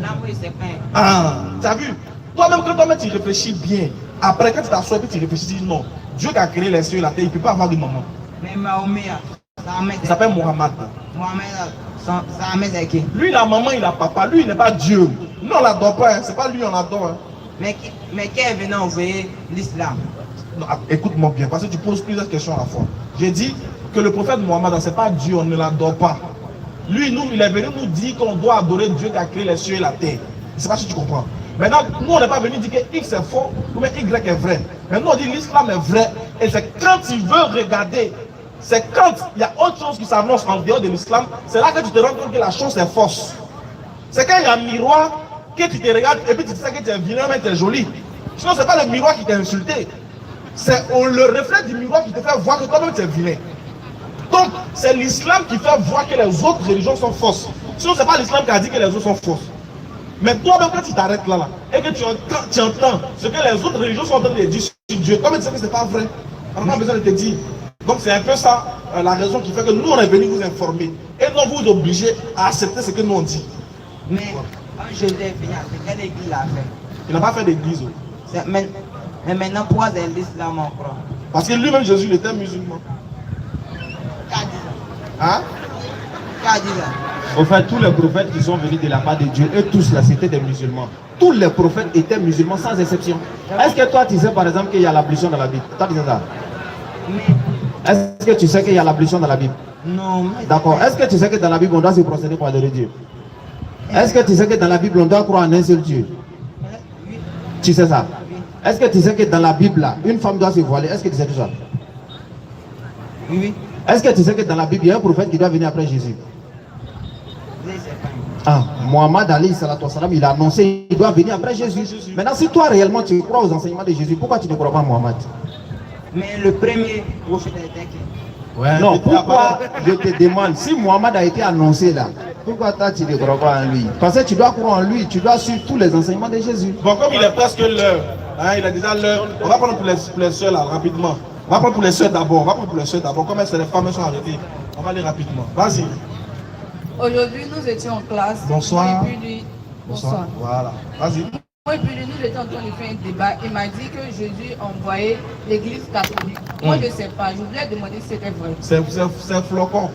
Là, moi, je sais pas. Ah, tu as vu? Toi-même, quand toi-même tu réfléchis bien, après, quand tu t'assois et tu réfléchis, tu dis non. Dieu qui a créé les cieux et la terre, il ne peut pas avoir de maman. Mais Mahomet, Il s'appelle Mohammed. Mohamed, Mohamed c'est qui? Lui, la maman, il a papa. Lui, il n'est pas Dieu. Nous, on ne l'adore pas. Hein. Ce n'est pas lui, on l'adore. Hein. Mais qui est venu envoyer l'islam? Écoute-moi bien, parce que tu poses plusieurs questions à la fois. J'ai dit que le prophète Mohammed, ce n'est pas Dieu, on ne l'adore pas. Lui, nous, il est venu nous dire qu'on doit adorer Dieu qui a créé les cieux et la terre. Je ne sais pas si tu comprends. Maintenant, nous, on n'est pas venu dire que X est faux ou bien Y est vrai. Maintenant, on dit l'islam est vrai. Et c'est quand tu veux regarder, c'est quand il y a autre chose qui s'annonce en dehors de l'islam, c'est là que tu te rends compte que la chose est fausse. C'est quand il y a un miroir que tu te regardes et puis tu sais que tu es vilain mais tu es joli. Sinon, ce n'est pas le miroir qui t'a insulté. C'est le reflet du miroir qui te fait voir que toi-même tu es vilain. Donc, c'est l'islam qui fait voir que les autres religions sont fausses. Sinon, ce n'est pas l'islam qui a dit que les autres sont fausses. Mais toi-même, quand tu t'arrêtes là, et que tu entends ce que les autres religions sont en train de dire sur Dieu, toi-même tu sais que ce n'est pas vrai. On n'a pas besoin de te dire. Donc, c'est un peu ça la raison qui fait que nous, on est venus vous informer. Et non vous obliger à accepter ce que nous on dit. Mais quand Jésus est venu, quelle église il a fait? Il n'a pas fait d'église. Mais maintenant, pourquoi c'est l'islam encore? Parce que lui-même, Jésus, il était musulman. Qui a dit ça? Hein? Qui a dit ça? Au fait, tous les prophètes qui sont venus de la part de Dieu, eux tous là, c'était des musulmans. Tous les prophètes étaient musulmans sans exception. Est-ce que toi, tu sais par exemple qu'il y a l'ablution dans la Bible? Toi, tu sais ça? Est-ce que tu sais qu'il y a l'ablution dans la Bible? Non. D'accord. Est-ce que tu sais que dans la Bible, on doit se procéder pour adorer Dieu? Est-ce que tu sais que dans la Bible, on doit croire en un seul Dieu? Oui. Tu sais ça? Est-ce que tu sais que dans la Bible, là, une femme doit se voiler? Est-ce que tu sais tout ça? Oui. Est-ce que tu sais que dans la Bible, il y a un prophète qui doit venir après Jésus? Je ne sais pas. Ah, Mohammed alayhi salatu wassalam, il a annoncé qu'il doit venir après Jésus. Maintenant, si toi réellement tu crois aux enseignements de Jésus, pourquoi tu ne crois pas à Mohammed? Mais le premier prophète était qui? Ouais, Non, pourquoi je te demande, si Mohammed a été annoncé là, pourquoi toi tu ne crois pas en lui? Parce que tu dois croire en lui, tu dois suivre tous les enseignements de Jésus. Bon, comme il est presque l'heure, hein, il a déjà l'heure, on va prendre pour les soeurs là, rapidement. On va prendre pour les soeurs d'abord, Comme c'est les femmes sont arrêtées, on va aller rapidement. Vas-y. Aujourd'hui, nous étions en classe. Bonsoir. Et puis lui... Bonsoir. Voilà, vas-y. Et puis lui, nous étions en train de faire un débat. Il m'a dit que Jésus envoyait l'église catholique. Moi, je ne sais pas. Je voulais demander si c'était vrai. C'est flocon.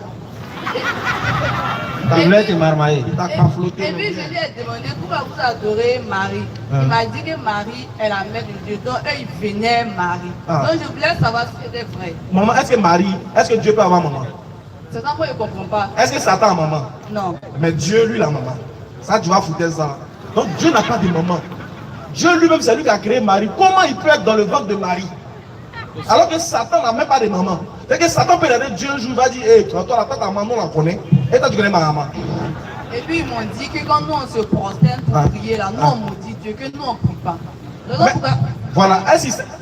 Il voulait te marmailler. Il t'a pas flotté. Et puis je lui ai demandé pourquoi vous adorez Marie. Il m'a dit que Marie est la mère de Dieu. Donc eux, ils vénèrent Marie. Donc je voulais savoir si c'était vrai. Maman, est-ce que Dieu peut avoir maman? C'est ça, moi je ne comprends pas. Est-ce que Satan a maman? Non. Mais Dieu, lui, la maman. Ça, tu vas foutre ça. Donc Dieu n'a pas de maman. Dieu lui-même, c'est lui qui a créé Marie. Comment il peut être dans le ventre de Marie? Alors que Satan n'a même pas de maman. C'est que Satan peut regarder Dieu un jour, il va dire, hé, toi, ta maman, on la connaît. Et toi, tu connais ma maman. Et puis ils m'ont dit que quand nous on se prosterne pour prier là, nous on maudit Dieu, que nous on ne prie pas. Donc, pourquoi... Voilà,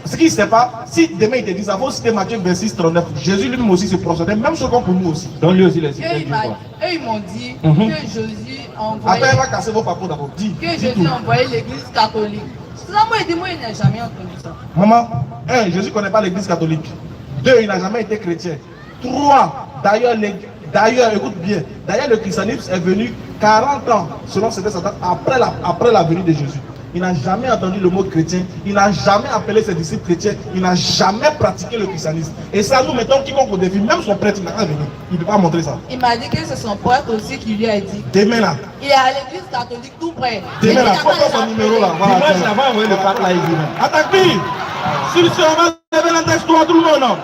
ce qu'il ne sait pas, si demain il te dit ça, il faut citer Matthieu 26, 39. Jésus lui-même aussi se prosternait, même chose comme pour nous aussi. Donc lui aussi, les Eux ils m'ont dit que Jésus envoyait. Attends, il va casser vos papous d'abord. Dis. Que Jésus envoyait l'église catholique. C'est ça, moi, il dit, moi, il n'a jamais entendu ça. Maman, 1, Jésus ne connaît pas l'église catholique. 2, il n'a jamais été chrétien. 3, d'ailleurs, écoute bien, d'ailleurs, le christianisme est venu 40 ans, selon certains Satan, après la venue de Jésus. Il n'a jamais entendu le mot chrétien, il n'a jamais appelé ses disciples chrétiens, il n'a jamais pratiqué le christianisme. Et ça, nous mettons quiconque au défi, même son prêtre, il n'a pas venu. Il ne peut pas montrer ça. Il m'a dit que c'est son prêtre aussi qui lui a dit. Demain là. Il est à l'église catholique tout près. Demain là, prends son numéro là. Dimanche, avant, envoyer le pape là, il dit. Attaque-lui. Si on va lever la tête, tout le monde.